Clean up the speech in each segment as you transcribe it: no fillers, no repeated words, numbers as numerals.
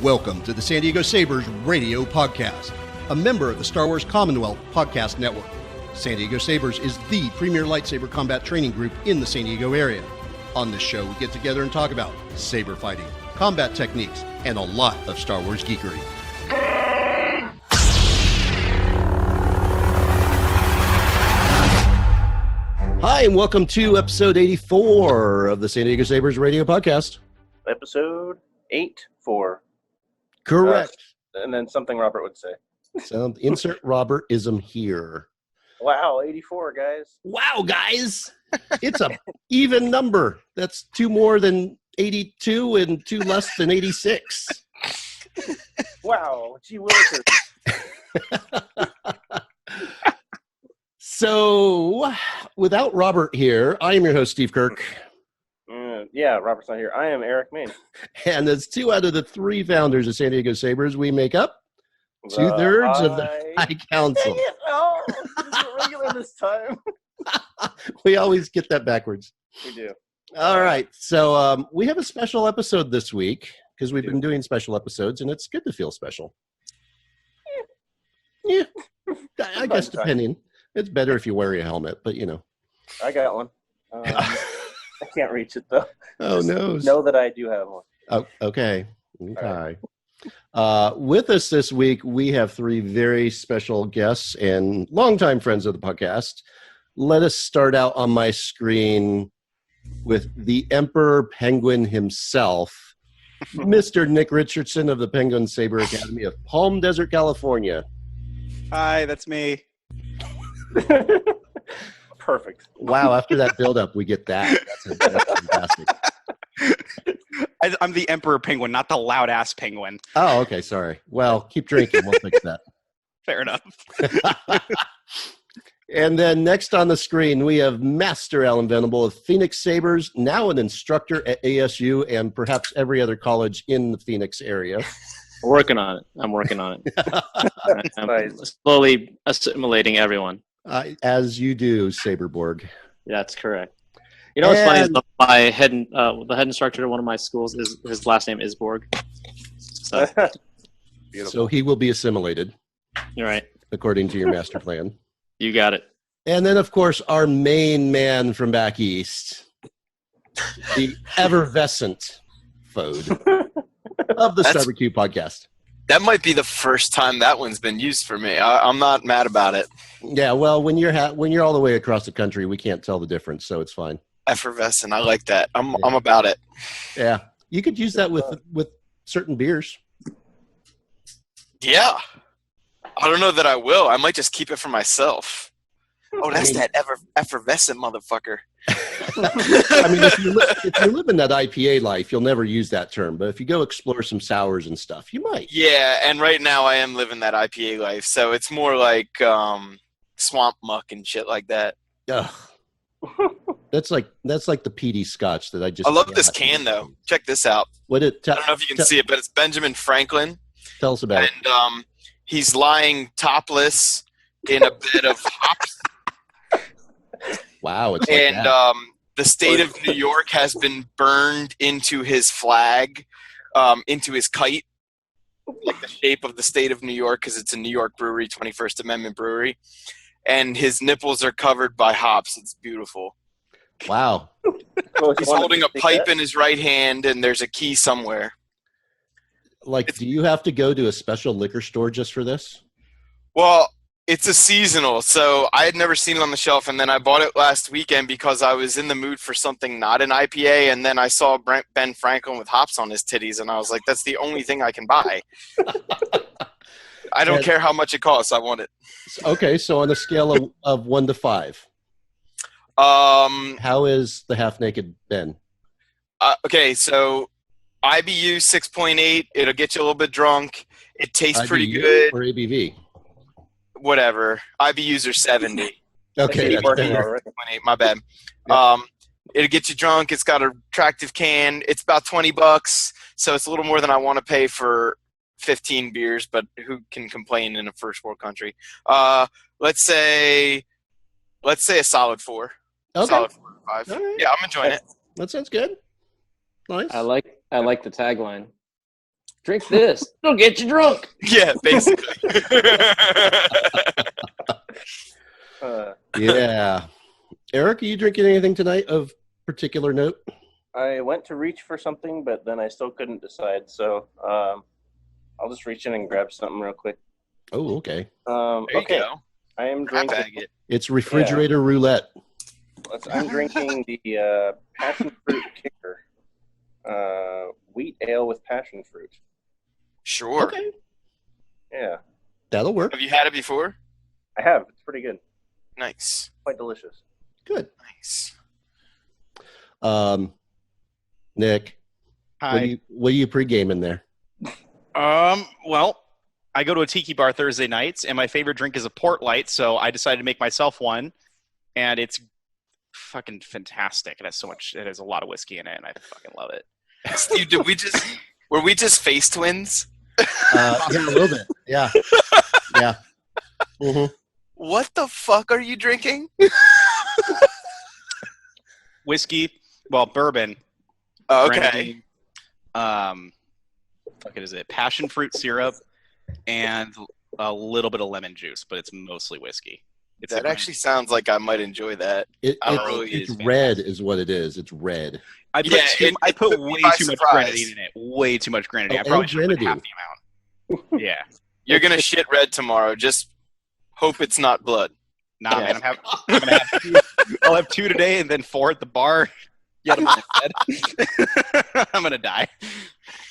Welcome to the San Diego Sabers radio podcast, a member of the Star Wars Commonwealth Podcast Network. San Diego Sabers is the premier lightsaber combat training group in the San Diego area. On this show, we get together and talk about saber fighting, combat techniques, and a lot of Star Wars geekery. Hi, and welcome to episode 84 of the San Diego Sabers radio podcast. Episode 84. Correct. And then something Robert would say. So insert Robertism here. Wow, 84, guys. Wow, guys. It's a even number. That's two more than 82 and two less than 86. Wow, gee willikers. So, without Robert here, I am your host, Steve Kirk. Yeah, Robert's not here. I am Eric Main. And as two out of the three founders of San Diego Sabers, we make up two-thirds of the High Council. Dang it! Oh, this is regular this time. We always get that backwards. We do. All right. So, we have a special episode this week because we've been doing special episodes, and it's good to feel special. Yeah. I guess depending. It's better if you wear your helmet, but you know. I got one. I can't reach it though. Oh, no. Know that I do have one. Oh, okay. Right. With us this week, we have three very special guests and longtime friends of the podcast. Let us start out on my screen with the Emperor Penguin himself, Mr. Nick Richardson of the Penguin Saber Academy of Palm Desert, California. Hi, that's me. Perfect. Wow, after that build-up, we get that. That's fantastic. I'm the Emperor Penguin, not the loud-ass penguin. Oh, okay, sorry. Well, keep drinking. We'll fix that. Fair enough. And then next on the screen, we have Master Alan Venable of Phoenix Sabers, now an instructor at ASU and perhaps every other college in the Phoenix area. Working on it. I'm working on it. I'm Nice. slowly assimilating everyone. As you do, Saberborg. Yeah, that's correct. You know what's funny is the head instructor at one of my schools is his last name is Borg. So Beautiful. So he will be assimilated, you're right. according to your master plan. You got it. And then, of course, our main man from back east, the effervescent Fode of the Star Q podcast. That might be the first time that one's been used for me. I'm not mad about it. Yeah, well, when you're all the way across the country, we can't tell the difference, so it's fine. Effervescent. I like that. I'm about it. Yeah, you could use that with certain beers. Yeah. I don't know that I will. I might just keep it for myself. Oh, that's that effervescent motherfucker. I mean, if you live in that IPA life, you'll never use that term. But if you go explore some sours and stuff, you might. Yeah, and right now I am living that IPA life, so it's more like swamp muck and shit like that. Ugh. That's like the peaty scotch that I just. I love this can though. Check this out. I don't know if you can see it, but it's Benjamin Franklin. Tell us about it. And he's lying topless in a bed of hops. Wow, it's like and that. The state of New York has been burned into his flag, into his kite, like the shape of the state of New York, because it's a New York brewery, 21st Amendment brewery, and his nipples are covered by hops. It's beautiful. Wow. He's holding a pipe in his right hand, and there's a key somewhere. Like, do you have to go to a special liquor store just for this? Well, it's a seasonal, so I had never seen it on the shelf, and then I bought it last weekend because I was in the mood for something not an IPA, and then I saw Ben Franklin with hops on his titties, and I was like, that's the only thing I can buy. I don't care how much it costs. I want it. Okay, so on a scale of 1 to 5, how is the half-naked Ben? Okay, so IBU 6.8. It'll get you a little bit drunk. It tastes pretty good. Or ABV? Whatever. IBUs are 70. Okay. That's better. My bad. Yeah. It'll get you drunk. It's got an attractive can. It's about $20, so it's a little more than I want to pay for 15 beers, but who can complain in a first world country? Let's say a solid 4. Okay. Solid 4 or 5. Right. Yeah, I'm enjoying it. That sounds good. Nice. I like the tagline. Drink this. It'll get you drunk. Yeah, basically. Yeah. Eric, are you drinking anything tonight of particular note? I went to reach for something, but then I still couldn't decide. So I'll just reach in and grab something real quick. Oh, okay. There you Okay, go. I am Hot drinking. bag it. It's refrigerator roulette. I'm drinking the passion fruit kicker, wheat ale with passion fruit. Sure. Okay. Yeah, That'll work. Have you had it before? I have. It's pretty good. Nice. Quite delicious. Good. Nice. Nick, Hi. what are you pre-gaming there? Well, I go to a tiki bar Thursday nights, and my favorite drink is a port light, so I decided to make myself one, and it's fucking fantastic. It has so much. It has a lot of whiskey in it, and I fucking love it. Steve, were we just face twins? Yeah, a little bit. Yeah. Yeah. Mm-hmm. What the fuck are you drinking? Whiskey, well, bourbon. Okay. Grenadine, what is it? Passion fruit syrup and a little bit of lemon juice, but it's mostly whiskey. It's That actually sounds like I might enjoy that. I don't really- It's is red is what it is. It's red. I put, Yeah, I it put took me way by too much surprise. grenadine in it. Way too much grenadine. Oh, I probably and should have put half grenadine. the amount. Yeah. You're gonna shit red tomorrow. Just hope it's not blood. Nah, Yeah. man, I'm gonna have two. I'll have 2 today and then 4 at the bar. Get them in bed. I'm gonna die.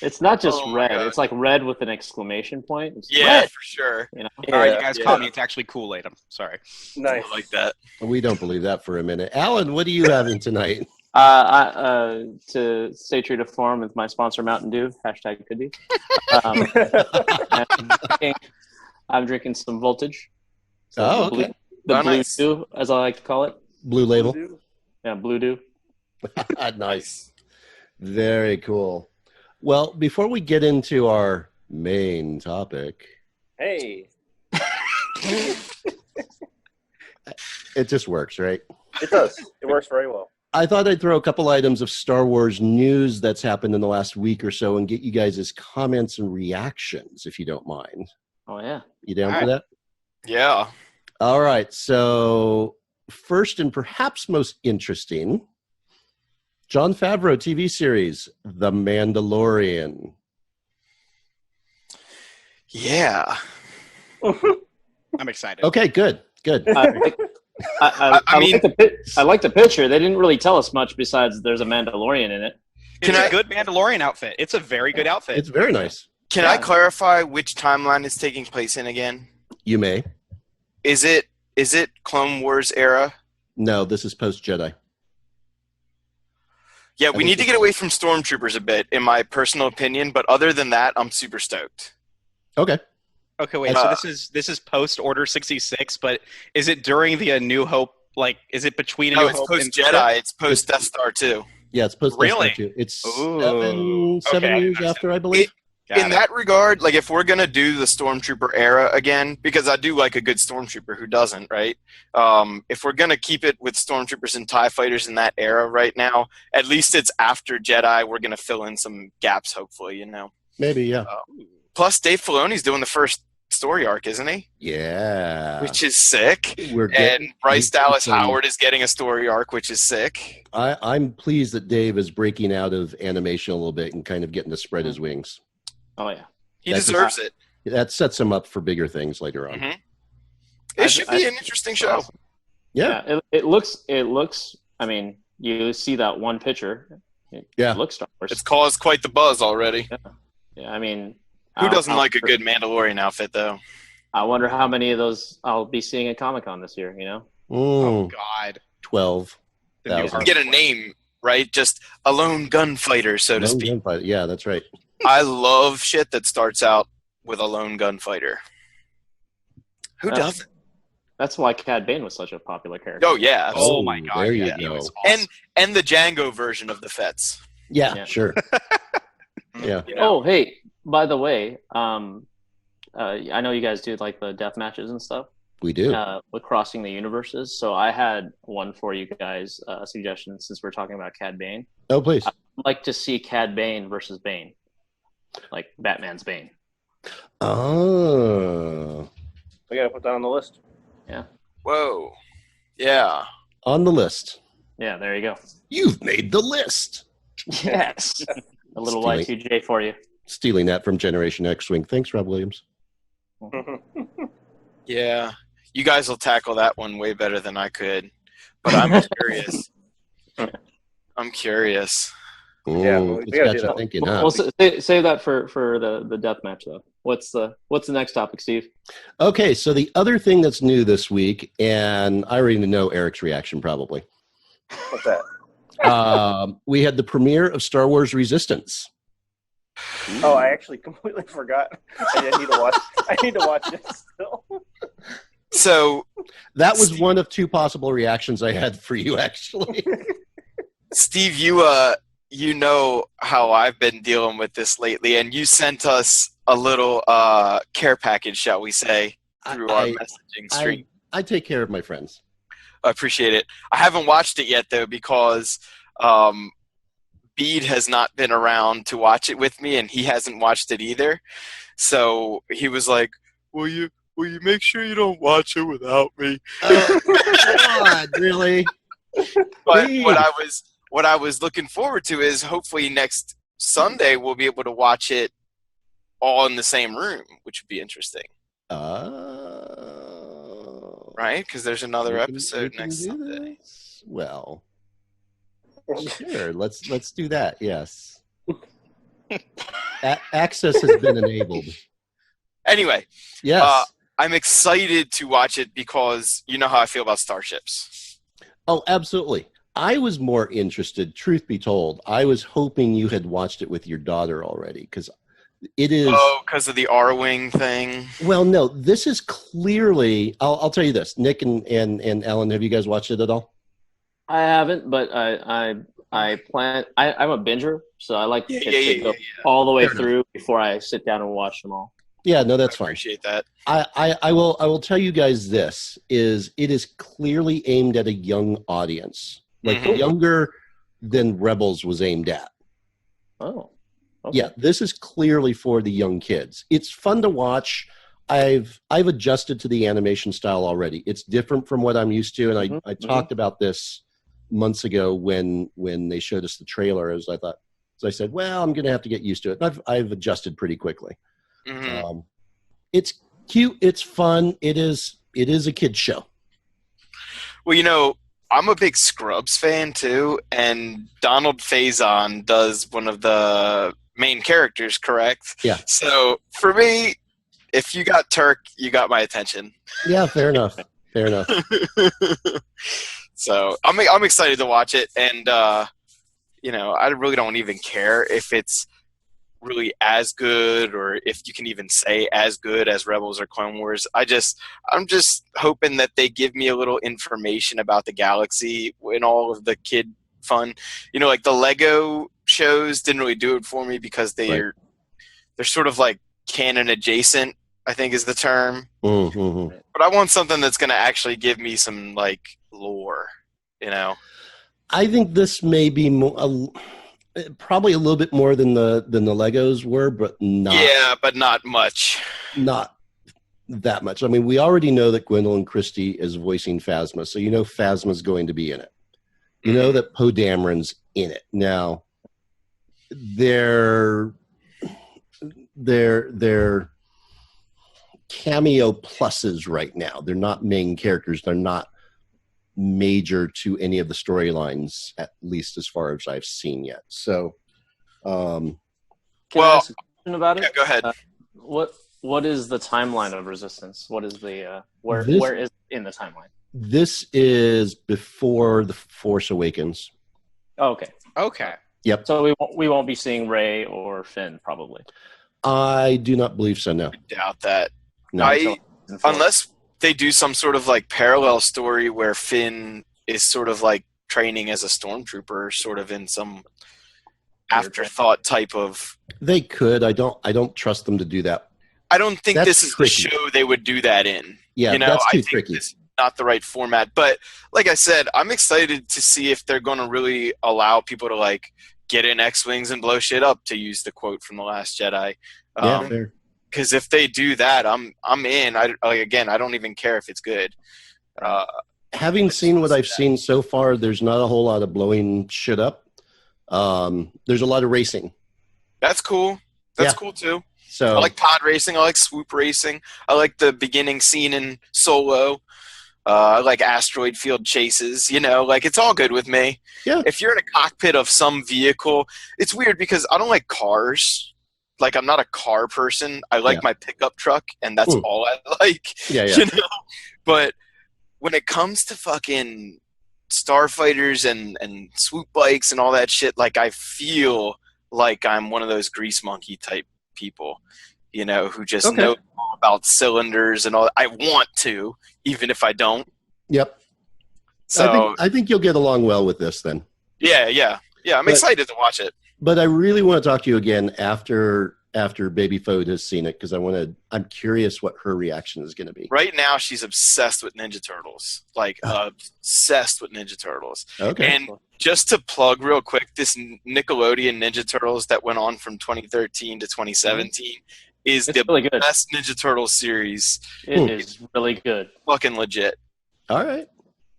It's not just Oh my red. God. It's like red with an exclamation point. It's Yeah, red, for sure. you know? All right, Yeah, you guys yeah. caught me. It's actually Kool-Aid. I'm sorry. Nice. I like that. We don't believe that for a minute. Alan, what are you having tonight? To stay true to form with my sponsor, Mountain Dew. Hashtag could be. I'm drinking some Voltage. So Oh, the blue, okay. the Oh, blue nice. Dew, as I like to call it. Blue label. Yeah, Blue Dew. Nice. Very cool. Well, before we get into our main topic, Hey, it just works, right? it does. It works very well. I thought I'd throw a couple items of Star Wars news that's happened in the last week or so and get you guys' comments and reactions, if you don't mind. Oh yeah. You down All for that? Yeah. All right. So, first and perhaps most interesting, Jon Favreau TV series, The Mandalorian. Yeah. I'm excited. Okay, good. Good. I mean- like the picture. They didn't really tell us much besides there's a Mandalorian in it. It's Can a I- good Mandalorian outfit. It's a very good outfit. It's very nice. Can I clarify which timeline it's taking place in again? You may. Is it Clone Wars era? No, this is post Jedi. Yeah, I we think need to get away from stormtroopers a bit, in my personal opinion. But other than that, I'm super stoked. Okay. Okay, wait. So this is post Order 66, but is it during the A New Hope? Like, is it between A No, New it's Hope post and Jedi. It's post Death Star too. Yeah, it's post Really? Death Star too. It's Ooh. seven Okay, I years understand. after, I believe. Got In it. that regard, like if we're gonna do the stormtrooper era again, because I do like a good stormtrooper, who doesn't, right? If we're gonna keep it with stormtroopers and TIE fighters in that era right now, at least it's after Jedi. We're gonna fill in some gaps, hopefully, you know. Maybe, yeah. Plus, Dave Filoni's doing the first story arc, isn't he? Yeah. Which is sick. We're And getting, Bryce Dallas some- Howard is getting a story arc, which is sick. I'm pleased that Dave is breaking out of animation a little bit and kind of getting to spread his wings. Oh yeah. He That's deserves it. That sets him up for bigger things later on. Mhm. It should be an interesting show. Awesome. Yeah. It looks. I mean, you see that one picture. It Yeah. looks Star Wars. It's caused quite the buzz already. Yeah, I mean, Who doesn't I- like a good Mandalorian outfit, though? I wonder how many of those I'll be seeing at Comic-Con this year. You know. Oh Mm, God. 12. The new Thousand. Harley Get a Quinn. name, right? Just a lone gunfighter, so to Lone speak. gunfighter. Yeah, that's right. I love shit that starts out with a lone gunfighter. Who That's- doesn't? That's why Cad Bane was such a popular character. Oh yeah, absolutely. Oh my God. There you yeah, he go. was awesome. And the Django version of the Fets. Yeah, Yeah. sure. Yeah. You know? Oh, hey, by the way, I know you guys do like the death matches and stuff We do. with crossing the universes. So I had one for you guys, a suggestion since we're talking about Cad Bane. Oh, please. I'd like to see Cad Bane versus Bane. like Batman's Bane. Oh, We gotta put that on the list. Whoa. Yeah. on the list. Yeah, there you go. You've made the list. Yes. A little Stealing. Y2J for you. Stealing that from Generation X Swing. Thanks, Rob Williams. Yeah. You guys will tackle that one way better than I could. But I'm curious. I'm curious. Yeah, Ooh, we it's gotta got do you that. thinking, huh? We'll save that for the death match though. What's the next topic, Steve? Okay, so the other thing that's new this week, and I already know Eric's reaction probably. What's that? We had the premiere of Star Wars Resistance. Oh, I actually completely forgot. I need to watch it still. So, That was one of two possible reactions I had for you, actually. Steve, you know how I've been dealing with this lately, and you sent us a little care package, shall we say, through our messaging stream. I take care of my friends. I appreciate it. I haven't watched it yet, though, because Bede has not been around to watch it with me, and he hasn't watched it either. So he was like, will you make sure you don't watch it without me? God, really? But Bede. what I was looking forward to is hopefully next Sunday we'll be able to watch it all in the same room, which would be interesting. Right? Because there's another episode next Sunday. This? Well, sure. Let's do that. Yes. Access has been enabled. Anyway, Yes. I'm excited to watch it because you know how I feel about starships. Oh, absolutely. I was more interested, truth be told. I was hoping you had watched it with your daughter already because it is. Oh, because of the R-Wing thing? Well, no, this is clearly. I'll tell you this. Nick and Ellen, have you guys watched it at all? I haven't, but I plan. I'm a binger, so I like to go all the way Fair through before I sit down and watch them all. Yeah, no, that's I fine. appreciate that. I will tell you guys this is it is clearly aimed at a young audience, like Mhm. younger than Rebels was aimed at. Oh, okay. Yeah, this is clearly for the young kids. It's fun to watch. I've adjusted to the animation style already. It's different from what I'm used to, and I talked about this months ago when they showed us the trailer. As I said, well, I'm going to have to get used to it. And I've adjusted pretty quickly. Mhm. It's cute. It's fun. It is a kid's show. Well, you know, I'm a big Scrubs fan too, and Donald Faison does one of the main characters, correct? Yeah. So for me, if you got Turk, you got my attention. Yeah, fair enough. Fair enough. So I'm excited to watch it, and you know, I really don't even care if it's really as good or if you can even say as good as Rebels or Clone Wars. I'm just hoping that they give me a little information about the galaxy and all of the kid fun. You know, like the Lego shows didn't really do it for me because they're sort of like canon adjacent, I think is the term. Mm-hmm. But I want something that's going to actually give me some like lore, you know. I think this may be probably a little bit more than the Legos were, but not. Yeah, but not much. Not that much. I mean, we already know that Gwendolyn Christie is voicing Phasma, so you know Phasma's going to be in it. You know that Poe Dameron's in it. Now, they're cameo pluses right now. They're not main characters. They're not major to any of the storylines, at least as far as I've seen yet. So, Can I ask a question about it? Yeah, go ahead. What is the timeline of Resistance? What is the where is it in the timeline? this is before The Force Awakens. Oh, okay. Okay. Yep. So we won't be seeing Rey or Finn probably. I do not believe so, no. Doubt that. No. Unless they do some sort of like parallel story where Finn is sort of like training as a stormtrooper, sort of in some afterthought type of. They could. I don't trust them to do that. I don't think That's this is tricky. the show they would do that in. Yeah, you know, that's too I think tricky. this is not the right format. But like I said, I'm excited to see if they're going to really allow people to like get in X-Wings and blow shit up, to use the quote from The Last Jedi. Yeah, fair. Because if they do that, I'm in. I don't even care if it's good. Having seen what I've seen so far, there's not a whole lot of blowing shit up. There's a lot of racing. That's cool. That's Yeah. cool too. So I like pod racing. I like swoop racing. I like the beginning scene in Solo. I like asteroid field chases. Like, it's all good with me. Yeah. If you're in a cockpit of some vehicle, it's weird because I don't like cars. Like, I'm not a car person. I like my pickup truck, and that's all I like. Yeah. But when it comes to fucking starfighters and swoop bikes and all that shit, like, I feel like I'm one of those grease monkey type people, who just know all about cylinders and all. I want to, even if I don't. Yep. So I think you'll get along well with this then. yeah. I'm excited to watch it. But I really want to talk to you again after Baby Fode has seen it, because I'm curious what her reaction is going to be. Right now, she's obsessed with Ninja Turtles. Like, obsessed with Ninja Turtles. Okay. And just to plug real quick, this Nickelodeon Ninja Turtles that went on from 2013 to 2017 is It's the really good. best Ninja Turtles series. It is really good. Fucking legit. All right.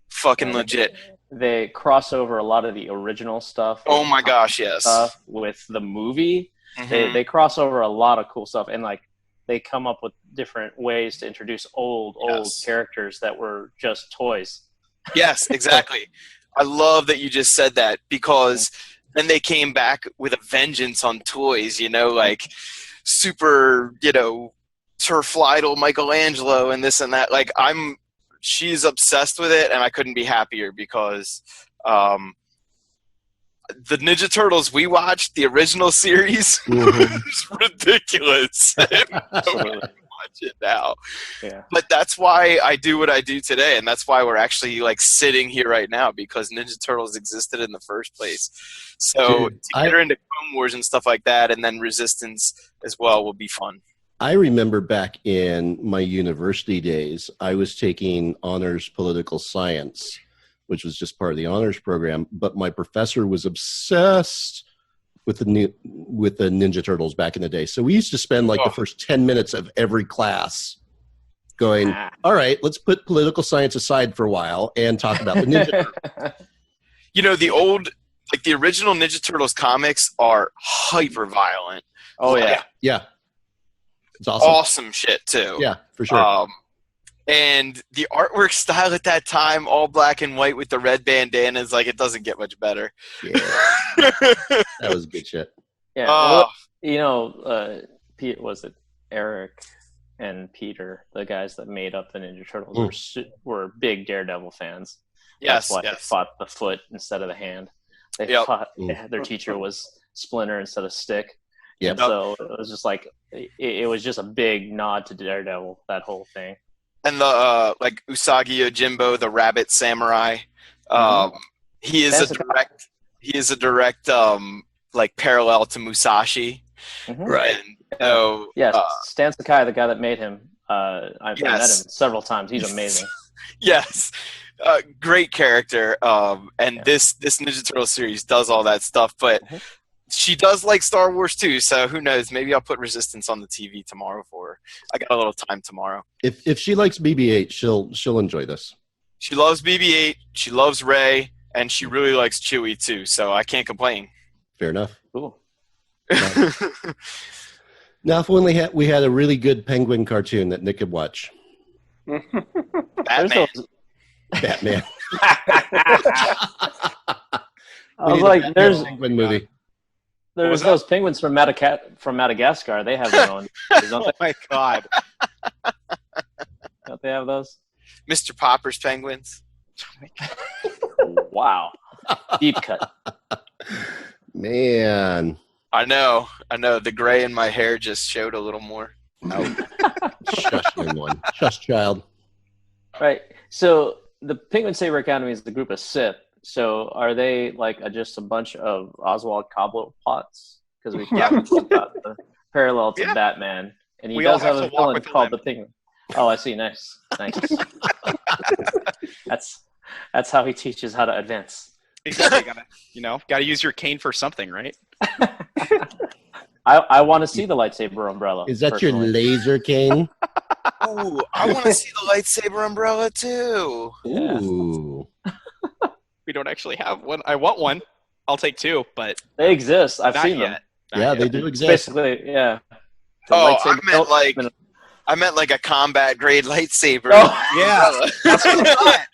Fucking legit. They cross over a lot of the original stuff. Oh my gosh, yes. Stuff with the movie. Mhm. They cross over a lot of cool stuff, and like they come up with different ways to introduce old characters that were just toys. Yes, exactly. I love that you just said that, because then they came back with a vengeance on toys, like super, turf Lidl Michelangelo and this and that. Like, she's obsessed with it, and I couldn't be happier, because the Ninja Turtles we watched, the original series, is ridiculous. Absolutely. Watch it now. Yeah. But that's why I do what I do today, and that's why we're actually like sitting here right now, because Ninja Turtles existed in the first place. So Dude, to get her into Clone Wars and stuff like that, and then Resistance as well, will be fun. I remember back in my university days, I was taking honors political science, which was just part of the honors program. But my professor was obsessed with the Ninja Turtles back in the day. So we used to spend like the first 10 minutes of every class going, all right, let's put political science aside for a while and talk about the Ninja Turtles. The original Ninja Turtles comics are hyper violent. Oh yeah. Yeah. It's awesome. Awesome shit too. Yeah, for sure. And the artwork style at that time, all black and white with the red bandanas, like, it doesn't get much better. Yeah. That was good shit. Yeah. Pete, was it Eric and Peter, the guys that made up the Ninja Turtles, were big Daredevil fans. Yes, That's why yes. they fought the foot instead of the hand. They fought. Their teacher was Splinter instead of Stick. Yep. And so it was just like it was just a big nod to Daredevil, that whole thing. And the Usagi Yojimbo, the rabbit samurai, he is a direct parallel to Musashi. Mm-hmm. Right. And, yes, Stan Sakai, the guy that made him, I've met him several times. He's amazing. Yes. Great character. This Ninja Turtle series does all that stuff, but she does like Star Wars too, so who knows? Maybe I'll put Resistance on the TV tomorrow for her. I got a little time tomorrow. If she likes BB-8, she'll enjoy this. She loves BB-8, she loves Rey, and she really likes Chewie too, so I can't complain. Fair enough. Cool. Now, if only we had a really good penguin cartoon that Nick could watch. Batman. Batman. I was like, there's penguin movie. There's those penguins from Madagascar. They have their own. Oh my god! Don't they have those? Mr. Popper's penguins. Wow, deep cut. Man, I know. The gray in my hair just showed a little more. Shush, young one. Shush, child. Right. So the Penguin Saber Academy is the group of Sept. So are they like just a bunch of Oswald Cobbleplots? Because we talked about the parallel to Batman, and he does have a villain called the Penguin. Oh, I see. Nice. That's how he teaches how to advance. Exactly. Gotta use your cane for something, right? I want to see the lightsaber umbrella. Is that your personally. laser cane? Ooh, I want to see the lightsaber umbrella too. Yeah. Ooh. We don't actually have one. I want one. I'll take two, but They exist. I've not seen yet. them. Not Yeah, yet. they do exist. Basically, yeah. The Oh, lightsaber I meant like a combat grade lightsaber. Oh. Yeah, that's what I thought.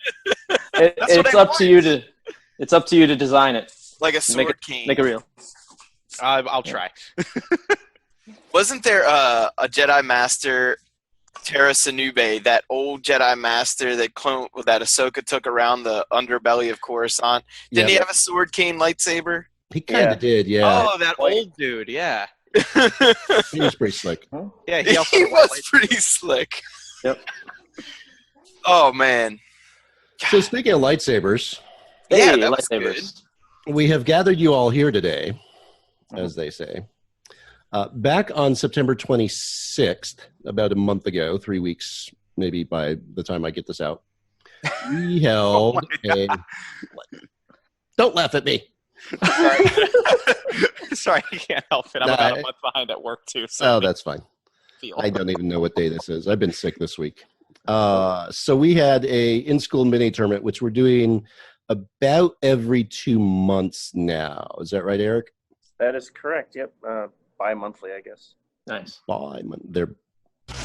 That's what It's I up to you to. It's up to you to design it. Like a sword cane. Make it real. I'll try. Wasn't there a Jedi Master, Terra Sanube, that old Jedi Master that Ahsoka took around the underbelly of Coruscant? Didn't he have a sword cane lightsaber? He kind of did, yeah. Oh, that old dude. Yeah. He was pretty slick. Yeah. He, also He was pretty slick. Yep. Oh man. So speaking of lightsabers, Yeah, Hey, that was lightsabers. we have gathered you all here today, as they say. Back on September 26th, about a month ago, 3 weeks, maybe by the time I get this out, we held a... Don't laugh at me. Sorry, I can't help it. I'm Nah, about a month behind at work too. So Oh, that's fine. feel. I don't even know what day this is. I've been sick this week. So we had a in-school mini tournament, which we're doing about every 2 months now. Is that right, Eric? That is correct. Yep. Bi-monthly, I guess. Nice. They're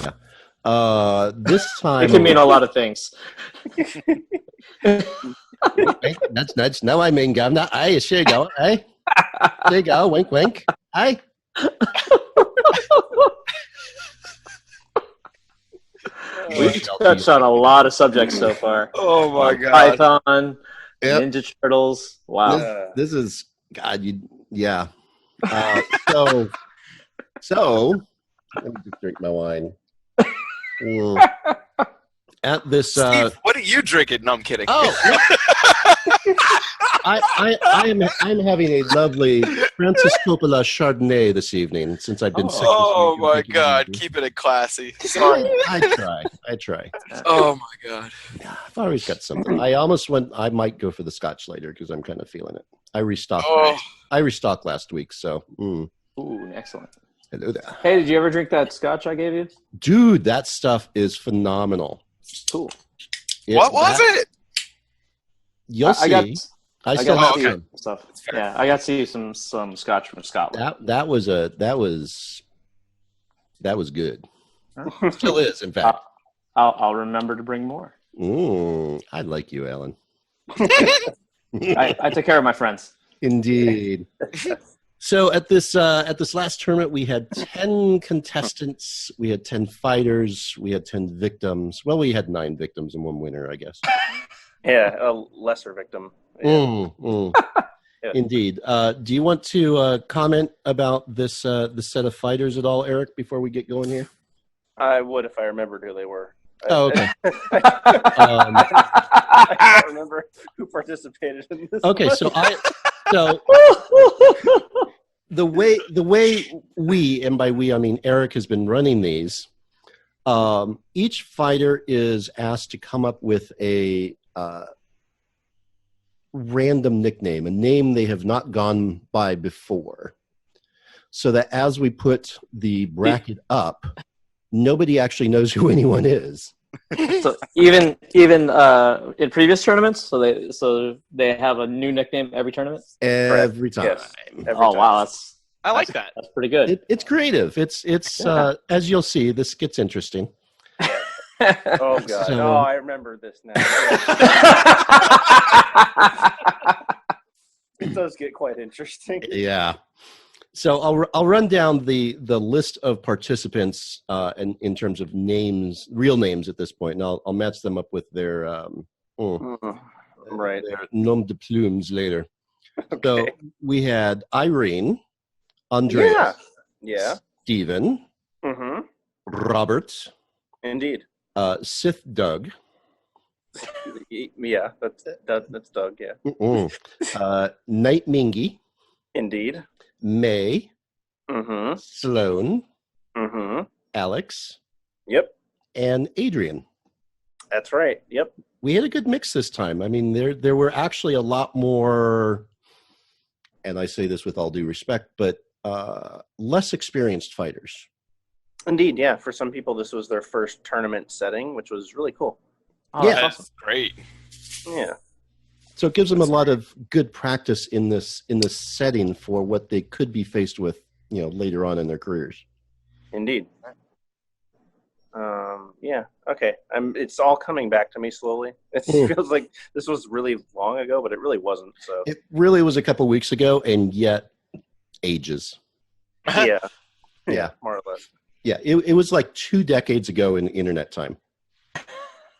yeah. This time It can mean a lot of things. Nudge. No, I mean governor. Aye, there you go. Aye. There you go. Wink, wink. Aye. We've touched on a lot of subjects so far. Oh my god. Python, Yep. Ninja Turtles. Wow. This is God. Yeah. So let me just drink my wine. At this, Steve, what are you drinking? No, I'm kidding. oh, I'm having a lovely Francis Coppola Chardonnay this evening since I've been sick. This Oh week. my I'm taking it god, easy. keeping it classy. Sorry. I try. Oh my god. I've always got something. I might go for the Scotch later because I'm kind of feeling it. I restocked. Oh. I restocked last week, so. Ooh, excellent. Hello there. Hey, did you ever drink that scotch I gave you? Dude, that stuff is phenomenal. Cool. What was it? You'll see. I still got have to see some. some stuff. Yeah, I got to see some scotch from Scotland. That was good. Still is, in fact. I'll remember to bring more. I like you, Alan. I take care of my friends. Indeed. So at this last tournament, we had 10 contestants, we had 10 fighters, we had 10 victims. Well, we had 9 victims and 1 winner, I guess. Yeah, a lesser victim. Yeah. Yeah. Indeed. Do you want to comment about this set of fighters at all, Eric, before we get going here? I would if I remembered who they were. Oh, okay. I can't remember who participated in this. Okay, one. so the way we, and by we I mean Eric, has been running these. Each fighter is asked to come up with a random nickname, a name they have not gone by before, so that as we put the bracket up, nobody actually knows who anyone is. So even in previous tournaments, so they have a new nickname every tournament. Every time. Yes. Every Oh time. wow, I like that. that's pretty good. It's creative. It's Yeah. As you'll see, this gets interesting. Oh god. So- Oh, I remember this now. It does get quite interesting. Yeah. So I'll run down the list of participants in terms of names, real names at this point, and I'll match them up with their Right. their nom de plumes later. Okay. So we had Irene, Andreas, Yeah. Yeah. Stephen, Mm-hmm. Robert, Indeed. Sith Doug, Yeah. That's Doug. Yeah. Night Mingy, Indeed. May, Mm-hmm. Sloan, Mm-hmm. Alex, Yep. and Adrian. That's right. Yep. We had a good mix this time. I mean, there were actually a lot more, and I say this with all due respect, but less experienced fighters. Indeed, yeah. For some people, this was their first tournament setting, which was really cool. Oh, Yeah. that's That's awesome. great. Yeah. So it gives them a lot of good practice in this setting for what they could be faced with, later on in their careers. Indeed. Yeah. Okay. It's all coming back to me slowly. It feels like this was really long ago, but it really wasn't. So It really was a couple weeks ago, and yet ages. yeah. Yeah. More or less. Yeah, it was like 2 decades ago in internet time.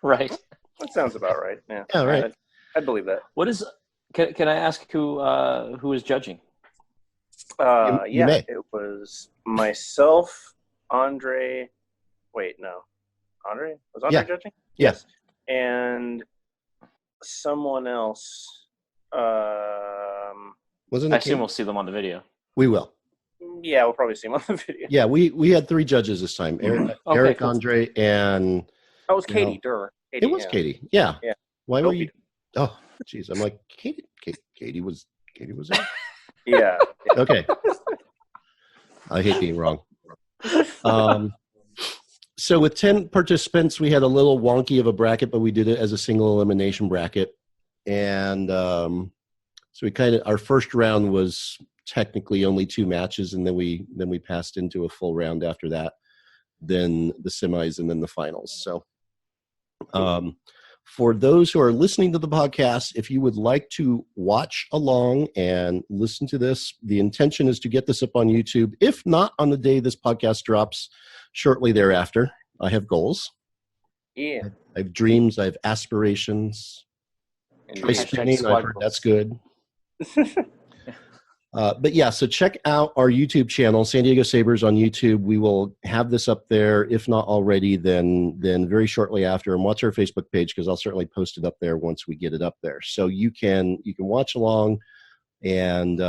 Right. That sounds about right. Yeah. Yeah, right. I'd believe that. What is? Can I ask who is judging? You Yeah. may. It was myself, Andre. Wait, no. Andre? Was Andre Yeah. judging? Yes. And someone else. Wasn't I it? assume we'll see them on the video. We will. Yeah, we'll probably see him on the video. Yeah, we had 3 judges this time. Eric, Okay, Eric cool. Andre, and That was No. Katie Durr. Katie, it was yeah. Katie. Yeah. Yeah. Why were you? Dopey. Oh, jeez. I'm like, Katie was there? Yeah. Okay. I hate being wrong. So with 10 participants, we had a little wonky of a bracket, but we did it as a single elimination bracket. And so we our first round was technically only 2 matches, and then we passed into a full round after that, then the semis, and then the finals. So for those who are listening to the podcast, if you would like to watch along and listen to this, the intention is to get this up on YouTube. If not on the day this podcast drops, shortly thereafter. I have goals. Yeah. I have dreams. I have aspirations. Try Indeed. spinning. squad I've heard goals. that's good. But yeah, so check out our YouTube channel, San Diego Sabers on YouTube. We will have this up there. If not already, then very shortly after. And watch our Facebook page, because I'll certainly post it up there once we get it up there. So you can watch along and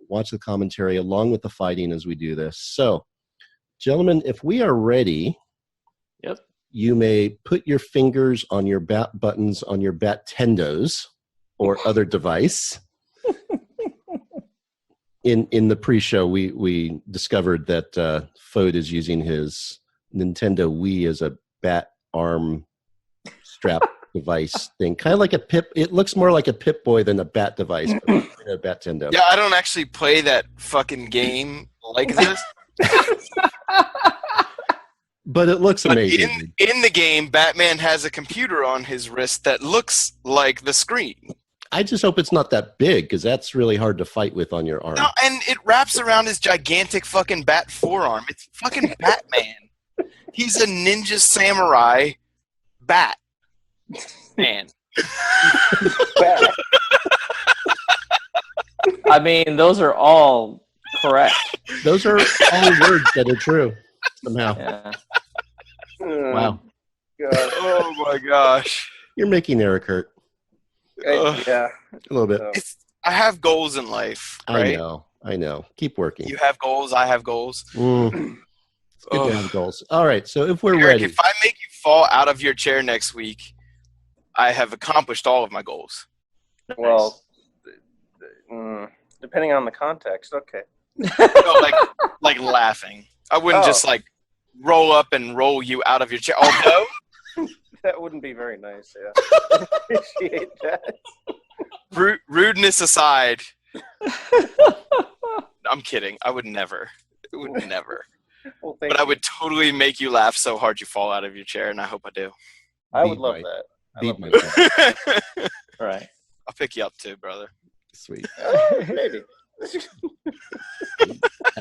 watch the commentary along with the fighting as we do this. So, gentlemen, if we are ready, Yep. you may put your fingers on your bat buttons on your Battendos or other device. In the pre-show, we discovered that Fode is using his Nintendo Wii as a bat arm strap device thing, kind of like a Pip. It looks more like a Pip Boy than a bat device, but a Battendo. Yeah, I don't actually play that fucking game like this. But it looks But amazing. in the game, Batman has a computer on his wrist that looks like the screen. I just hope it's not that big, because that's really hard to fight with on your arm. No, and it wraps around his gigantic fucking bat forearm. It's fucking Batman. He's a ninja samurai bat man. I mean, those are all correct. Those are all words that are true somehow. Yeah. Wow. God. Oh my gosh. You're making Eric hurt Yeah. a little bit. So, I have goals in life, right? I know. Keep working. You have goals, I have goals. It's good Ugh. to have goals. All right, so if we're Eric, ready. if I make you fall out of your chair next week, I have accomplished all of my goals. well, depending on the context, okay. No, like laughing. I wouldn't Oh. just like roll up and roll you out of your chair. Although That wouldn't be very nice. Yeah. Appreciate that. rudeness aside, I'm kidding. I would never. It would never. Well, thank But I you. would totally make you laugh so hard you fall out of your chair, and I hope I do. I would Beat love Mike. that. I Beat love me. that. All right. I'll pick you up too, brother. Sweet. Maybe. How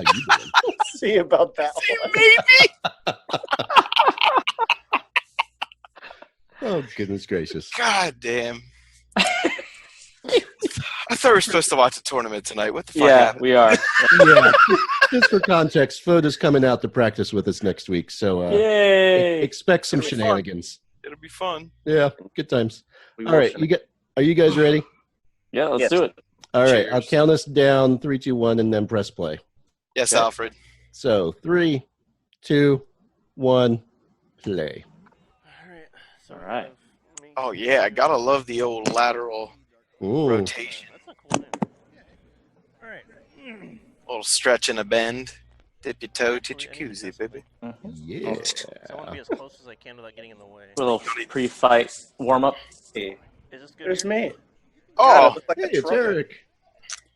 you doing? See about that one. Maybe. Oh, goodness gracious. God damn. I thought we were supposed to watch a tournament tonight. What the fuck Yeah, happened? we are. Yeah, just for context, Fode is coming out to practice with us next week, so Yay! expect some It'll be fun. shenanigans. It'll be fun. Yeah, good times. We All will right, finish. are you guys ready? Yeah, let's Yes. do it. All right, Cheers. I'll count us down 3, 2, 1, and then press play. Yes, Okay. Alfred. So 3, 2, 1, play. All right. All right. Oh yeah, I gotta love the old lateral Ooh. rotation. That's a cool name. All right. Little stretch and a bend. Dip your toe to jacuzzi, baby. Yeah. So I want to be as close as I can without getting in the way. A little pre-fight warm-up. Hey, Is this good? there's here? me. Oh, God, I look like Hey, a it's trucker. Eric.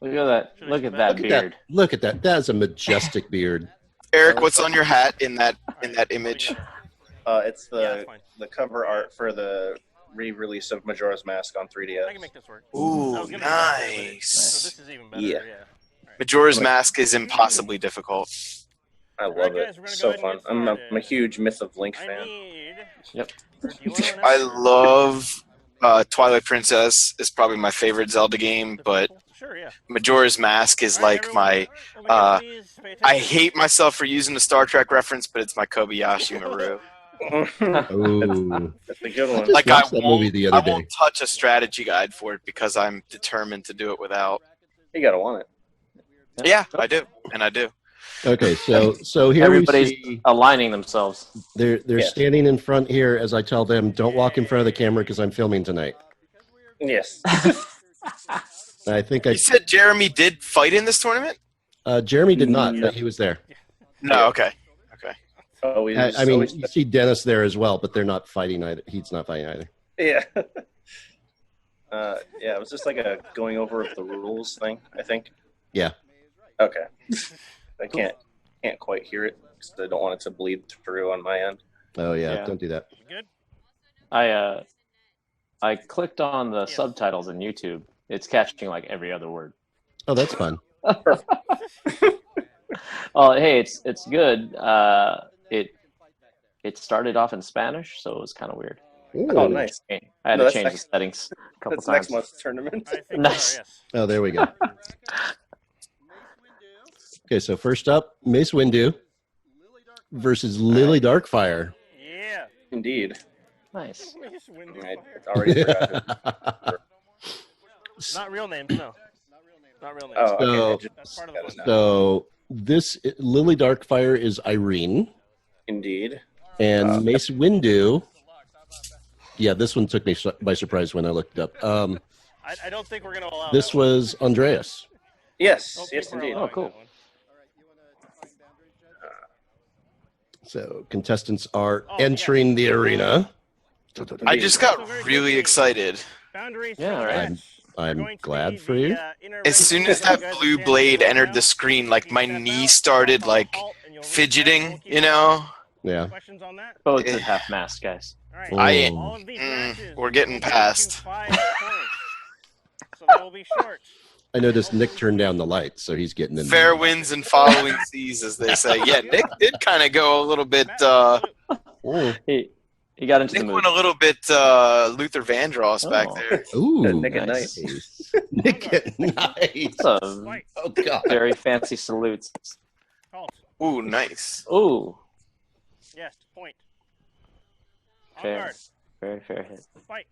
Look at that! Look at that Look at that. beard. Look at that. That is a majestic beard. Eric, what's on your hat in that image? It's Yeah, that's fine. the cover art for the re-release of Majora's Mask on 3DS. I can make this work. Ooh, I was gonna do that, but nice. So this is even better. Yeah. Majora's Mask is impossibly difficult. I All love right, it. guys, we're gonna So go ahead fun. and get I'm a started. huge Myth of Link I fan. need. Yep. Do you want to I love Twilight Princess is probably my favorite Zelda game, but Sure, yeah. Majora's Mask is All right, like everyone, my. we'll begin, please pay I attention. hate myself for using the Star Trek reference, but it's my Kobayashi Maru. Ooh. That's a good one. just Like I watched that movie won't, the I other day. won't touch a strategy guide for it because I'm determined to do it without. You gotta want it. Yeah, I do, and I do. Okay, so here Everybody's we see aligning themselves. they're Yes. standing in front here as I tell them, don't walk in front of the camera because I'm filming tonight. Yes. And I think You said Jeremy did fight in this tournament? Jeremy did not, No. but he was there. No, okay. Always. I mean, always- you see Dennis there as well, but they're not fighting either. He's not fighting either. yeah. Yeah, it was just like a going over of the rules thing, I think. Yeah. Okay. I can't quite hear it because I don't want it to bleed through on my end. Oh yeah, Yeah. don't do that. You good? I clicked on the subtitles in YouTube. It's catching like every other word. Oh, that's fun. Oh, hey, it's good. It started off in Spanish, so it was kind of weird. Oh, Ooh. nice. I had No, to that's change the next- settings a couple That's times. next month's tournament. I think Nice. so, yes. Oh, there we go. Okay, so first up, Mace Windu versus Lily Darkfire. Yeah. Indeed. Nice. I already forgot. Not real names, no. Not real names. Oh, okay. So- I just That's part of got the it fun. now. So this Lily Darkfire is Irene, Indeed. and Mace Windu. Yeah, this one took me by surprise when I looked it up. I don't think we're going to allow This that one. was Andreas. Yes. Don't Yes, think we're indeed. allowing Oh, cool. that one. So contestants are Oh, entering the arena. I just got really excited. Boundaries Yeah, for the right. match. I'm We're going to glad be for the, you. inner As ring soon circle. as that You guys blue stand blade right entered now. the screen, like If my you step knee out, started I'll like halt and you'll reach back. fidgeting, We'll keep you it know? Yeah. Questions on that? Both at half mast, guys. All right. I- All of these matches we're getting will go to past. 5 points. So they will be short. I noticed Nick turned down the lights, so he's getting in. Fair winds and following seas, as they say. Yeah, Nick did kind of go a little bit. Oh. He got into Nick the mood. went a little bit Luther Vandross back Oh. there. Ooh, Nick at nice. Nick at night. Some Fight. Oh God. very fancy salutes. Halt. Ooh, nice. Ooh, Yes. Point. On fair, guard. very fair hit. Fight.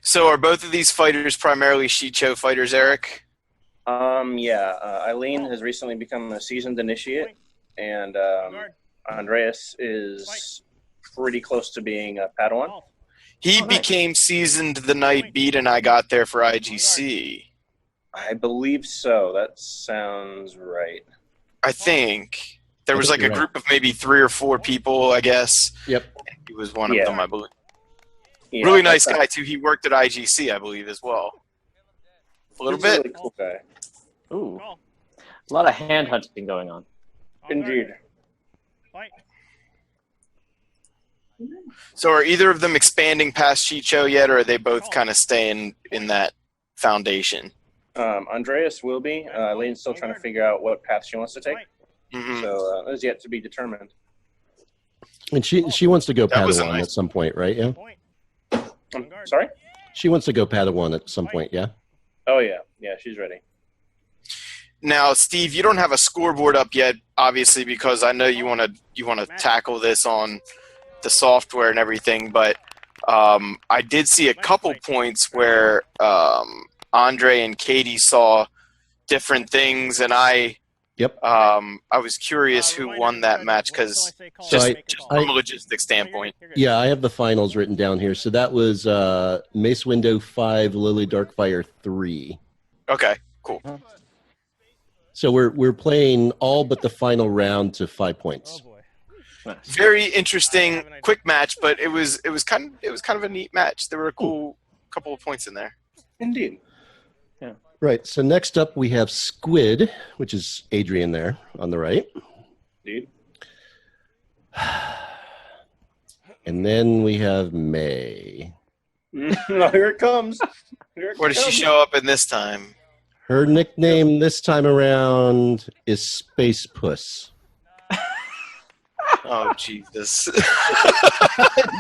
So are both of these fighters primarily Shicho fighters, Eric? Yeah. Eileen has recently become a seasoned initiate, and On guard. Andreas is pretty close to being a Padawan. Halt. He Oh, nice. became seasoned the night Beat and I got there for IGC. I believe so. That sounds right. I think. There I was think like a you're group of maybe 3 or 4 people, I guess. Yep. He was one Yeah. of them, I believe. Yeah, Really nice that's- guy, too. He worked at IGC, I believe, as well. A little he's a bit. really cool guy. Ooh, Call. a lot of hand hunting going on. On guard. Indeed. Fight. So are either of them expanding past Shicho yet, or are they both kind of staying in that foundation? Andreas will be. Eileen's still trying to figure out what path she wants to take, Fight. hmm so that is yet to be determined. And she wants to go That was a Padawan nice- at some point, right? Yeah. Point. On guard. Sorry? She wants to go Padawan at some point. Yeah. Oh yeah, yeah, she's ready. Now, Steve, you don't have a scoreboard up yet, obviously, because I know you want to tackle this on the software and everything. But I did see a couple points where Andre and Katie saw different things, and I Yep. I was curious who won that match because just from a logistics standpoint. Yeah, I have the finals written down here. So that was Mace Window 5, Lily Darkfire 3. Okay, cool. So we're playing all but the final round to 5 points. Oh boy. Very interesting, quick match, but it was kind of a neat match. There were a cool couple of points in there. Indeed. Right. So next up we have Squid, which is Adrian there on the right. Indeed. And then we have May. Here it comes. Where does she show up in this time? Her nickname this time around is Space Puss. Oh, Jesus.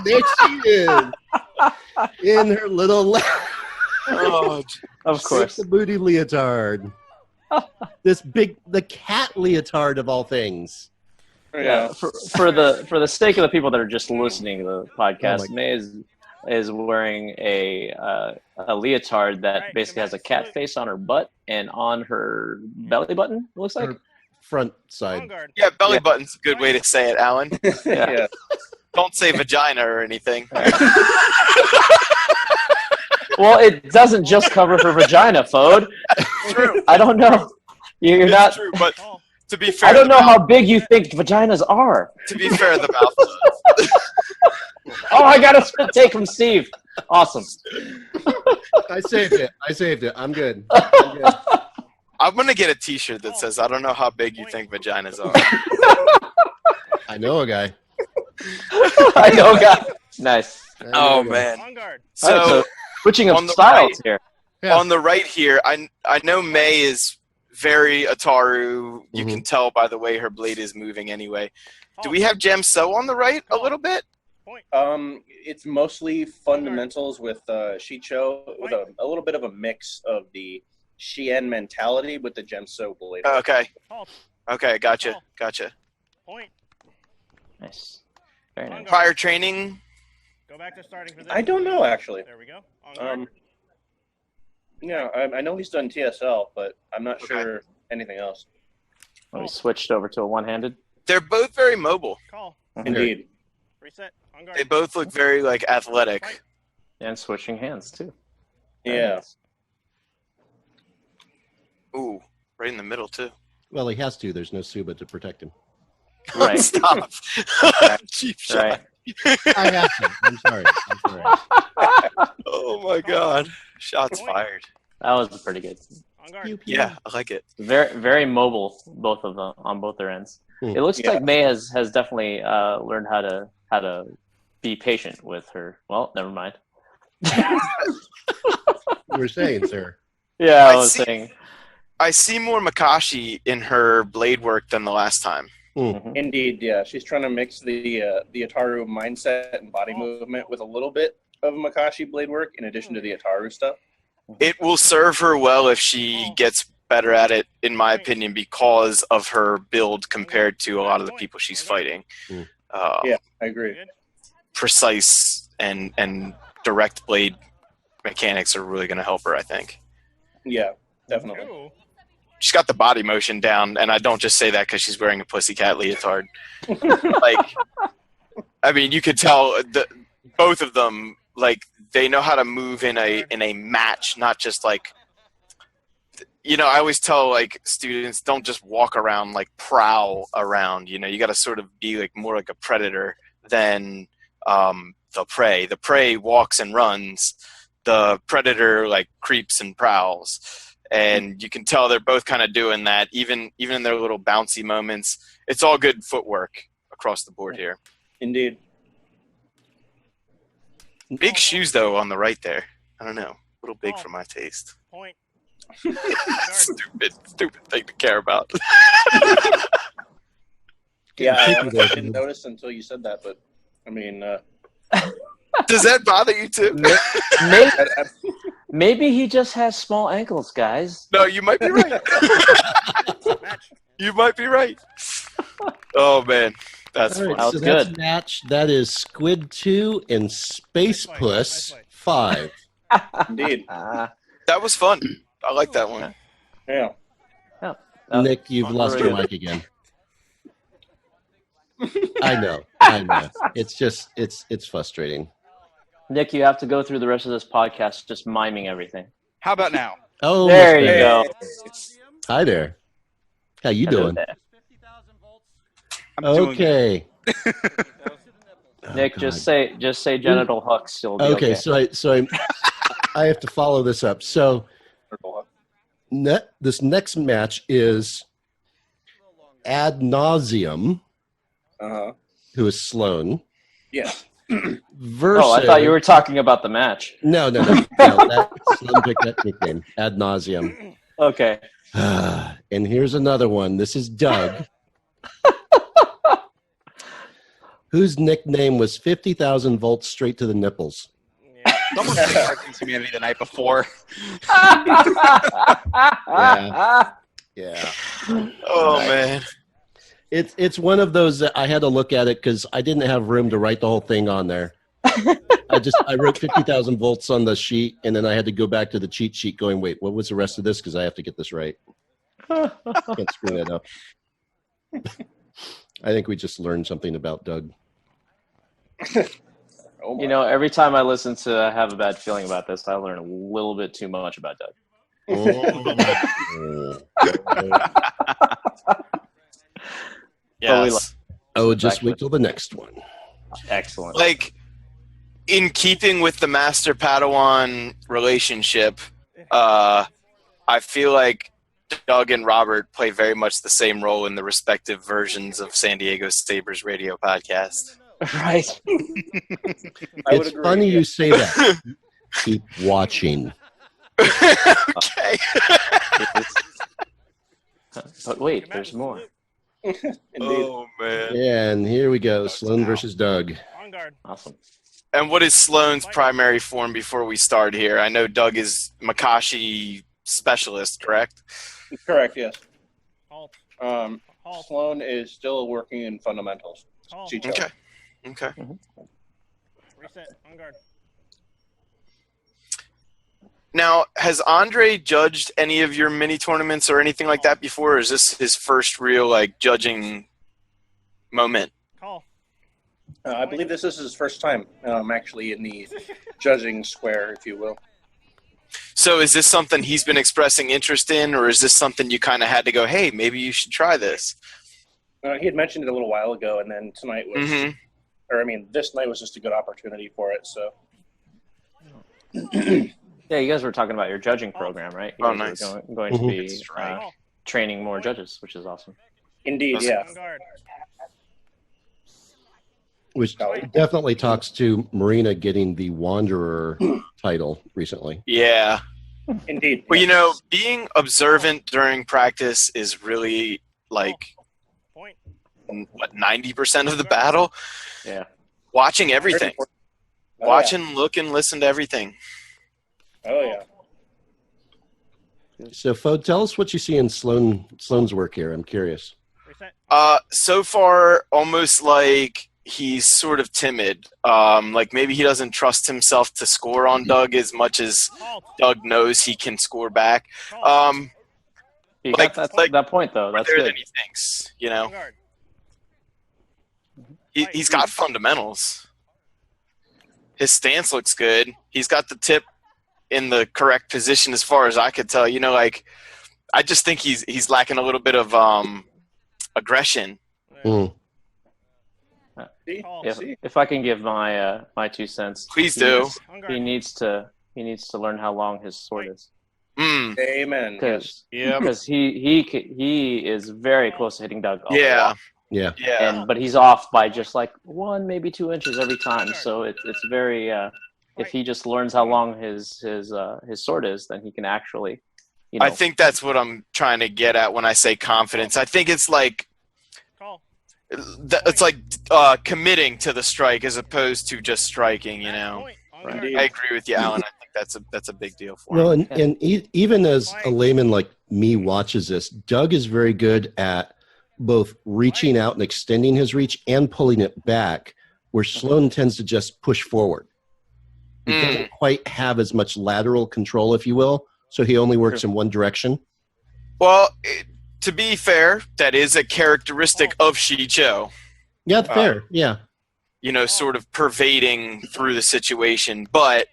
There she is. In her little Oh, Of course. the booty leotard. The cat leotard of all things. Yeah. For the sake of the people that are just listening to the podcast, Oh May is wearing a leotard that basically has a cat face on her butt and on her belly button. It looks like. Her front side. yeah, belly button's a good way to say it, Alan. Yeah. Don't say vagina or anything. Well, it doesn't just cover her vagina, Fode. True. I don't know. You're It's not. true, but to be fair, I don't the know mouth- how big you think vaginas are. To be fair, the mouth does. Oh, I got a spit take from Steve. Awesome. I saved it. I'm good. I'm gonna get a T-shirt that says, "I don't know how big you think vaginas are." I know a guy. I know, guy. Nice. Oh man. On guard. So, All right, so switching of on the styles right- here. Yeah. on the right here, I know May is very Ataru. You can tell by the way her blade is moving. Anyway, do we have Gem So on the right a little bit? It's mostly fundamentals with Shicho, with a little bit of a mix of the Shien mentality with the Gemso blade. Okay. Halt. Okay, gotcha. Point. Nice. Very nice. Prior training. Go back to starting position. I don't know, actually. There we go. On guard. Yeah, I know he's done TSL, but I'm not sure anything else. We switched over to a one-handed. They're both very mobile. Call. Indeed. Reset. On guard. They both look very like athletic. And switching hands, too. Yeah. Ooh, right in the middle too. Well, he has to. There's no Suba to protect him. Right. Stop. Cheap shot. Right. I have to. I'm sorry. Oh my God. Shots fired. That was pretty good. On guard. Yeah, I like it. Very, very mobile, both of them on both their ends. Hmm. It looks Yeah. like May has definitely learned how to be patient with her. Well, never mind. You were saying, sir. Yeah, I I was see. saying. I see more Makashi in her blade work than the last time. Indeed, yeah. She's trying to mix the Ataru mindset and body movement with a little bit of Makashi blade work in addition to the Ataru stuff. It will serve her well if she gets better at it, in my opinion, because of her build compared to a lot of the people she's fighting. Yeah, I agree. Precise and direct blade mechanics are really going to help her, I think. Yeah, definitely. Ooh. She's got the body motion down, and I don't just say that because she's wearing a pussycat leotard. Like, I mean, you could tell both of them, like, they know how to move in a match, not just like, you know, I always tell like students, don't just walk around, like prowl around, you know, you got to sort of be like more like a predator than the prey. The prey walks and runs, the predator like creeps and prowls. And you can tell they're both kind of doing that, even in their little bouncy moments. It's all good footwork across the board here. Indeed. Big shoes, though, on the right there. I don't know. A little big for my taste. Point. Stupid thing to care about. Yeah, I didn't notice until you said that, but I mean, Does that bother you, too? Maybe he just has small ankles, guys. No, you might be right. You might be right. Oh, man. That's All right, fun. so That was that's good. match. That is Squid 2 and Space Nice fight, Puss nice fight. 5. indeed. That was fun. I like that one. Yeah. Nick, you've lost your mic again. I know. It's just it's frustrating. Nick, you have to go through the rest of this podcast just miming everything. How about now? Oh, There much you better. go. Hi there. How you Hello doing? there. I'm doing good. Okay. Nick, Oh, just God. say genital hooks. You'll be Okay, okay. so I have to follow this up. So this next match is Ad Nauseum, who is Sloan, Yes. versus. Oh, I thought you were talking about the match. No. Sloan picked that nickname, Ad Nauseum. Okay. And here's another one. This is Doug, whose nickname was 50,000 volts straight to the nipples. Yeah. Someone said Cartoon Humanity the night before. Yeah. Oh man. It's one of those that I had to look at it because I didn't have room to write the whole thing on there. I wrote 50,000 volts on the sheet, and then I had to go back to the cheat sheet going, wait, what was the rest of this? Because I have to get this right. Can't screw that up. I think we just learned something about Doug. Oh my. You know, every time I listen to I Have a Bad Feeling About This, I learn a little bit too much about Doug. Yes. Oh, just wait till the next one. Excellent. Like, in keeping with the Master Padawan relationship, I feel like Doug and Robert play very much the same role in the respective versions of San Diego Sabers radio podcast. Right. I would It's agree, funny yeah. you say that. Keep watching. Okay. But wait, there's more. Indeed. Oh man. And here we go. Sloan versus Doug. On guard. Awesome. And what is Sloan's primary form before we start here? I know Doug is Makashi specialist, correct? Correct, yes. Halt. Halt. Sloan is still working in fundamentals. Halt. Chicho. Okay. Okay. Reset. On guard. Now, has Andre judged any of your mini tournaments or anything like that before, or is this his first real like judging moment? Call. I believe this is his first time actually in the judging square, if you will. So is this something he's been expressing interest in, or is this something you kind of had to go, hey, maybe you should try this? He had mentioned it a little while ago, and then tonight was, this night was just a good opportunity for it. So, Yeah, you guys were talking about your judging program, right? You Oh, guys nice. were going to be That's right. training more judges, which is awesome. indeed, Awesome. yeah. On guard. Which definitely talks to Marina getting the Wanderer title recently. Yeah. Indeed. Well, you know, being observant during practice is really like, Point. 90% of the battle? Yeah. Watching everything. Oh, Watch and look and listen to everything. Yeah. Oh, yeah. So, Fode, tell us what you see in Sloan's work here. I'm curious. Reset. So far, almost like he's sort of timid. Like maybe he doesn't trust himself to score on Doug as much as Halt. Doug knows he can score back. Halt. You Like- got like- that point, though. That's There good. than he thinks, you On know. guard. He's got fundamentals. His stance looks good. He's got the tip in the correct position as far as I could tell. You know, like I just think he's lacking a little bit of aggression. Mm. See? Call. If I can give my my 2 cents, Please do. On He guard. needs to learn how long his sword is, Mm, Amen. Yes. because he is very close to hitting Doug. a yeah, lot. Yeah. yeah. But he's off by just like 1, maybe 2 inches every time. So it's very. If he just learns how long his sword is, then he can actually. You know, I think that's what I'm trying to get at when I say confidence. I think it's like Call. it's like committing to the strike as opposed to just striking. You know, Point. On Right. guard. I agree with you, Alan. I think that's a big deal for Well, him. and even as a layman like me watches this, Doug is very good at both reaching out and extending his reach and pulling it back, where Sloan tends to just push forward. He doesn't quite have as much lateral control, if you will, so he only works in one direction. Well, to be fair, that is a characteristic of Shicho. Yeah, fair. Yeah. Sort of pervading through the situation. But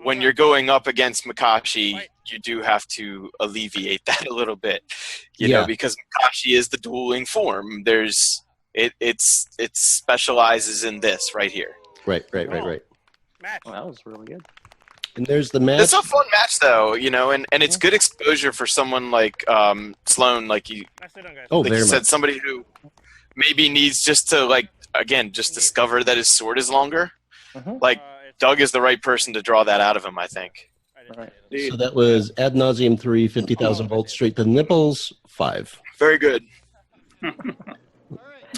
when you're going up against Makashi, you do have to alleviate that a little bit, because Makashi is the dueling form. It specializes in this right here. Right. Match. Well, that was really good. And there's the match. It's a fun match, though, and it's good exposure for someone like Sloan, like you, Nicely done, guys. Oh, like very you said, much. somebody who maybe needs just to just discover that his sword is longer. Like Doug is the right person to draw that out of him, I think. Right. So that was ad nauseum 3, 50,000 volts straight to the nipples, 5. Very good.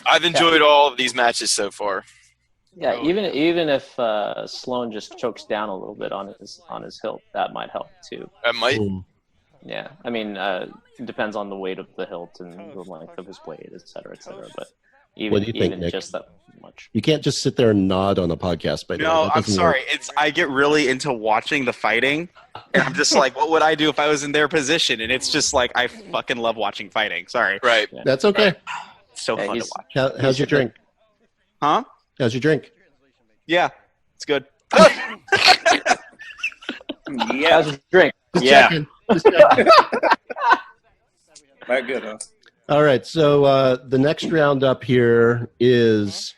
I've enjoyed all of these matches so far. Yeah, even if Sloan just chokes down a little bit on his hilt, that might help too. I might. Yeah, I mean, it depends on the weight of the hilt and the length of his blade, et cetera, et cetera. But What do you think, even Nick? just that much. You can't just sit there and nod on a podcast. By the way. No, That I'm doesn't sorry. work. I get really into watching the fighting, and I'm just like, what would I do if I was in their position? And it's just like, I fucking love watching fighting. Sorry. Right. That's okay. It's so Yeah, fun to he's- watch. How's your drink? Huh? How's your drink? Yeah, it's good. Yeah, How's your drink? Just Yeah. checking. Just checking. not good, huh? All right. So the next round up here is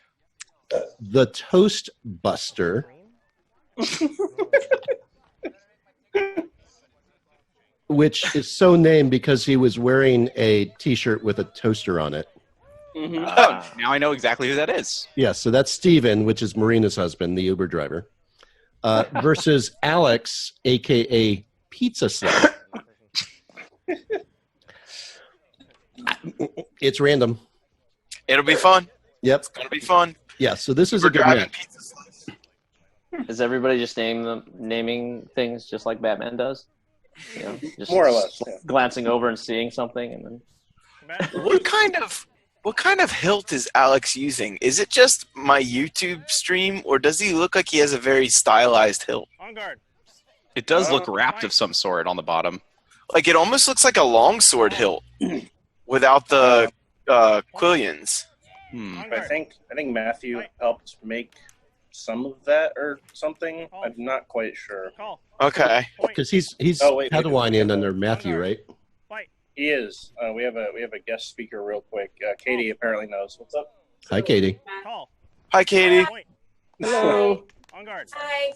the Toast Buster, which is so named because he was wearing a T-shirt with a toaster on it. Mm-hmm. Now I know exactly who that is. Yeah, so that's Steven, which is Marina's husband, the Uber driver, versus Alex, a.k.a. Pizza Slice. It's random. It'll be fun. Yep. It's gonna be fun. Yeah, so this is We're a good driving match. pizza slice. Is everybody just naming things just like Batman does? Just More or less, yeah. glancing over and seeing something, and then Match. What kind of hilt is Alex using? Is it just my YouTube stream, or does he look like he has a very stylized hilt? On guard. It does look wrapped of some sort on the bottom. Like it almost looks like a longsword hilt without the quillions. Hmm. On I guard. think Matthew helped make some of that or something. I'm not quite sure. Call. Okay. Point. Because he's Oh, wait, Padawan in under Matthew, right? Fight. He is. We have a guest speaker real quick. Katie apparently knows. What's up? Hi, Katie. Call. Hi, Katie. Point. Hello. On guard. Hi.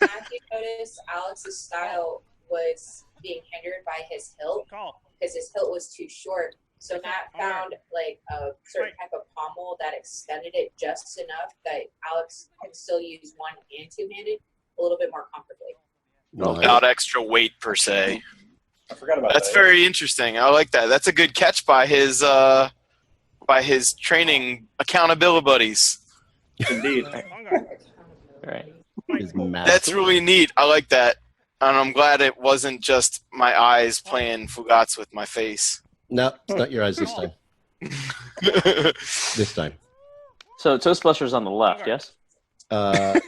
Matthew noticed Alex's style was being hindered by his hilt Call. because his hilt was too short. So Matt found like a certain type of pommel that extended it just enough that Alex can still use one and two-handed a little bit more comfortably. Without extra weight per se. I forgot about That's that. very interesting. I like that. That's a good catch by his training accountability buddies. Indeed. On guard. right. Is Matt. That's really neat. I like that. And I'm glad it wasn't just my eyes playing Fugats with my face. No, it's not your eyes this time. This time. So Toastbuster's on the left, yes?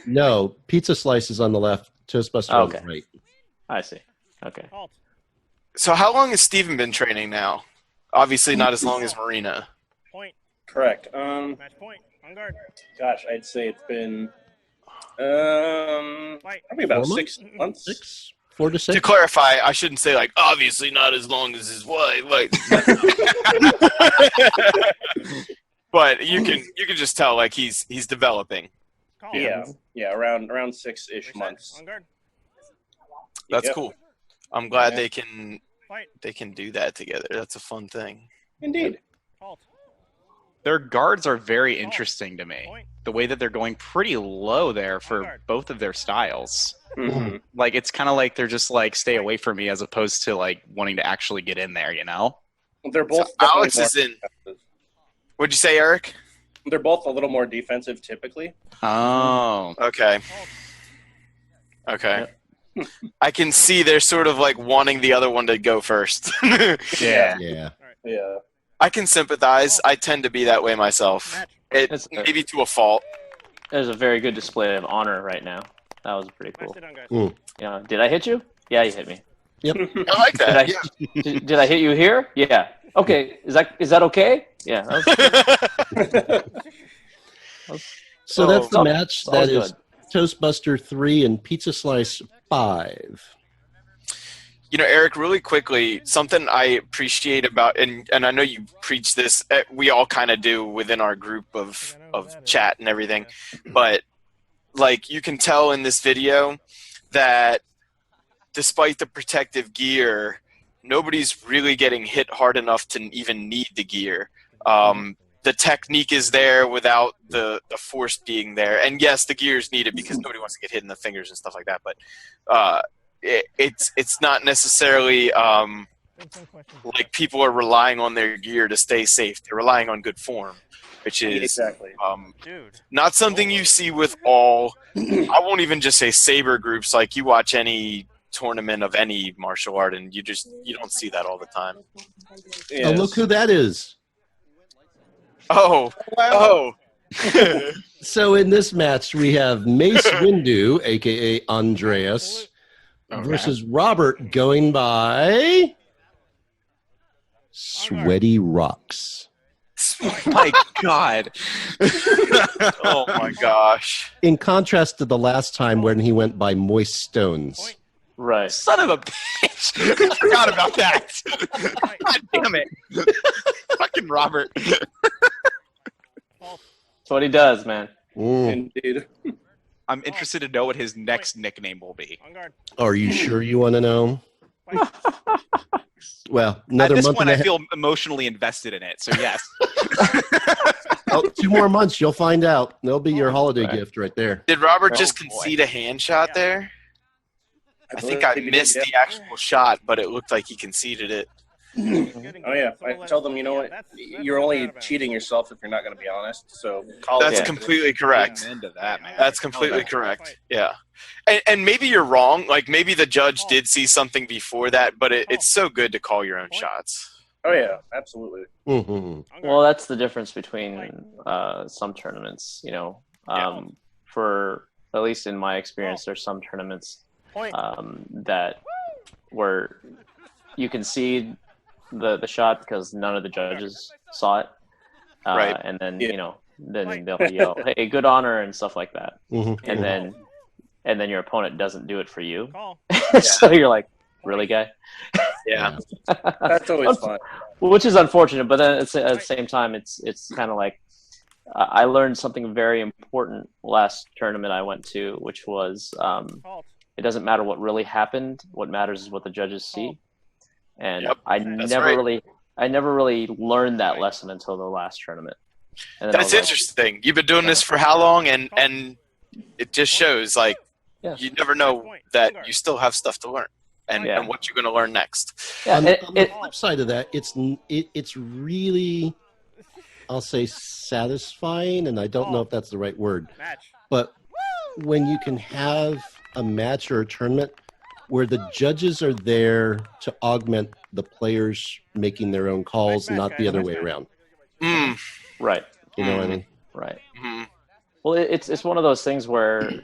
No, Pizza Slice is on the left, Toastbuster on the Okay. right. I see. Okay. Halt. So how long has Steven been training now? Obviously not as long as Marina. Point. Correct. Match point. On guard. Gosh, I'd say it's been probably about 4 6 months. 6? 4 to 6? To clarify, I shouldn't say like obviously not as long as his wife. Like, but you can just tell like he's developing. Call. Yeah, around 6-ish Reset. months. On guard. That's Yep. cool. I'm glad Yeah. they can do that together. That's a fun thing. Indeed. Halt. Their guards are very interesting to me. Point. The way that they're going pretty low there for guard. both of their styles. Mhm. Like it's kind of like they're just like stay away from me as opposed to like wanting to actually get in there, you know? They're both. So definitely Alex more is in. defensive. What'd you say, Eric? They're both a little more defensive typically. Oh. Okay. Halt. Okay. I can see they're sort of like wanting the other one to go first. Yeah. Yeah. Yeah. I can sympathize. I tend to be that way myself. Match. It maybe to a fault. There's a very good display of honor right now. That was pretty cool. Nicely done, guys. Mm. Yeah. Did I hit you? Yeah, you hit me. Yep. I like that. Yeah. Did I hit you here? Yeah. Okay. Is that okay? Yeah. So that's the match. It's always That is Toastbuster 3 and Pizza Slice 5. You know, Eric, really quickly, something I appreciate about, and I know you preach this, we all kind of do within our group of chat and everything, but like you can tell in this video that despite the protective gear, nobody's really getting hit hard enough to even need the gear. The technique is there without the force being there. And yes, the gear is needed because nobody wants to get hit in the fingers and stuff like that. But it's not necessarily like people are relying on their gear to stay safe. They're relying on good form, which is Exactly. not something you see with all, I won't even just say Saber groups. Like you watch any tournament of any martial art and you don't see that all the time. Oh, look who that is. Oh, wow. So in this match, we have Mace Windu, a.k.a. Andreas, versus Robert going by Sweaty Rocks. My God. Oh, my gosh. In contrast to the last time when he went by Moist Stones. Right. Son of a bitch. I forgot about that. God damn it. Fucking Robert. That's what he does, man. Indeed. I'm interested to know what his next nickname will be. Are you sure you want to know? Well, another At this month point, and I feel emotionally invested in it, so yes. Oh, 2 more months, you'll find out. There'll be your holiday gift right there. Did Robert just boy. concede a hand shot there? I think I missed the actual shot, but it looked like he conceded it. Oh yeah, I tell them, you know what? You're only cheating yourself if you're not going to be honest. So call That's it. completely correct. Amen to that, man. That's completely correct. Yeah. And maybe you're wrong. Like maybe the judge did see something before that, but it's so good to call your own shots. Oh yeah, absolutely. Mm-hmm. Well, that's the difference between some tournaments. You know, for at least in my experience, there's some tournaments that where you concede the shot because none of the judges saw it, Right. and then then they'll yell, "Hey, good honor" and stuff like that, and then your opponent doesn't do it for you, so you're like, "Really, guy?" Yeah. That's always fun. Which is unfortunate, but then at the same time, it's kind of like I learned something very important last tournament I went to, which was it doesn't matter what really happened. What matters is what the judges see. And I never really learned that lesson until the last tournament. And That's interesting. You've been doing this for how long? And it just shows like you never know that you still have stuff to learn and what you're going to learn next. Yeah, On the flip side of that, it's really, I'll say, satisfying, and I don't know if that's the right word, but when you can have a match or a tournament where the judges are there to augment the players making their own calls, not the other way around. Right. You know what I mean? Right. Well, it's one of those things where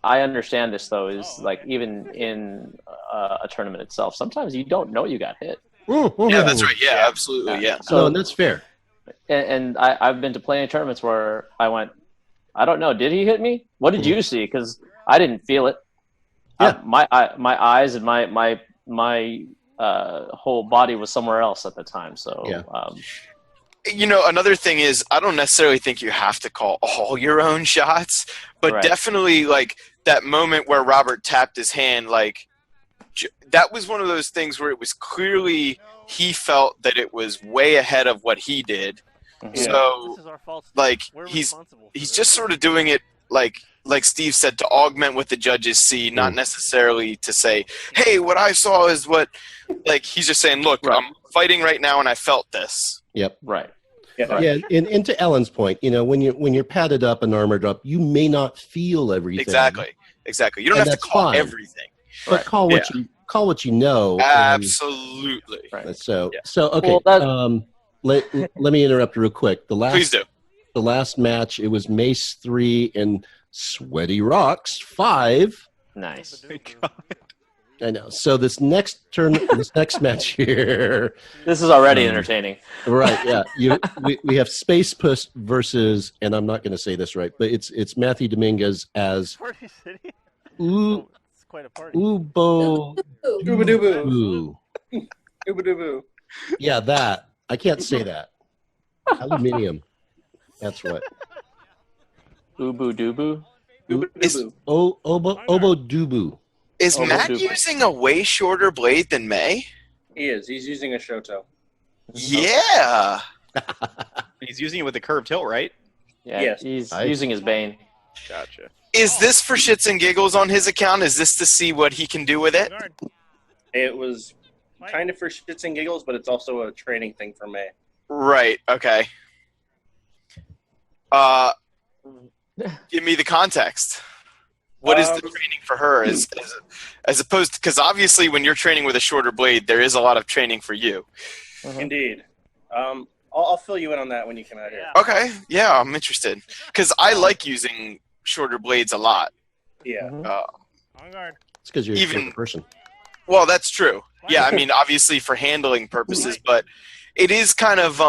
I understand this though, is like even in a tournament itself, sometimes you don't know you got hit. Yeah, that's right. Yeah, absolutely. Yeah. So that's fair. And I've been to plenty of tournaments where I went, I don't know, did he hit me? What did you see? Because I didn't feel it. Yeah. My eyes and my whole body was somewhere else at the time. So another thing is I don't necessarily think you have to call all your own shots, but definitely like that moment where Robert tapped his hand, like that was one of those things where it was clearly he felt that it was way ahead of what he did. So like he's just sort of doing it like Steve said, to augment what the judges see, not necessarily to say, hey, what I saw is what, like, he's just saying, look, I'm fighting right now and I felt this. Yep. Right. Yeah, and to Ellen's point, when you're padded up and armored up, you may not feel everything. Exactly. You don't have to call everything. But call what you know. Absolutely. So okay. Well, let me interrupt real quick. Please do. The last match, it was Mace 3 and Sweaty Rocks 5. Nice. I know. So this next match here. This is already entertaining. Right, yeah. We have Space Puss versus, and I'm not going to say this right, but it's Matthew Dominguez as Party City? Ooh, It's quite a party. Ubo Ooba-dooba. Doo. Ooba-dooba. Yeah, that. I can't say that. Aluminium. That's what. Ubu Dubu. Ooba-dooba. Obo Dubu. Is Oh, Matt super. using a way shorter blade than May? He is. He's using a Shoto. Yeah. He's using it with the curved hilt, right? Yeah, Yes. he's I- using his Bane. Gotcha. Is this for shits and giggles on his account? Is this to see what he can do with it? Guard. It was kind of for shits and giggles, but it's also a training thing for May. Right. Okay. Give me the context. What is the training for her as opposed to, because obviously when you're training with a shorter blade, there is a lot of training for you. Indeed. I'll fill you in on that when you come out here. Yeah. Okay. Yeah, I'm interested because I like using shorter blades a lot. Yeah. On guard. It's because you're a Even- short person. Well, that's true. Yeah, I mean, obviously for handling purposes, but it is kind of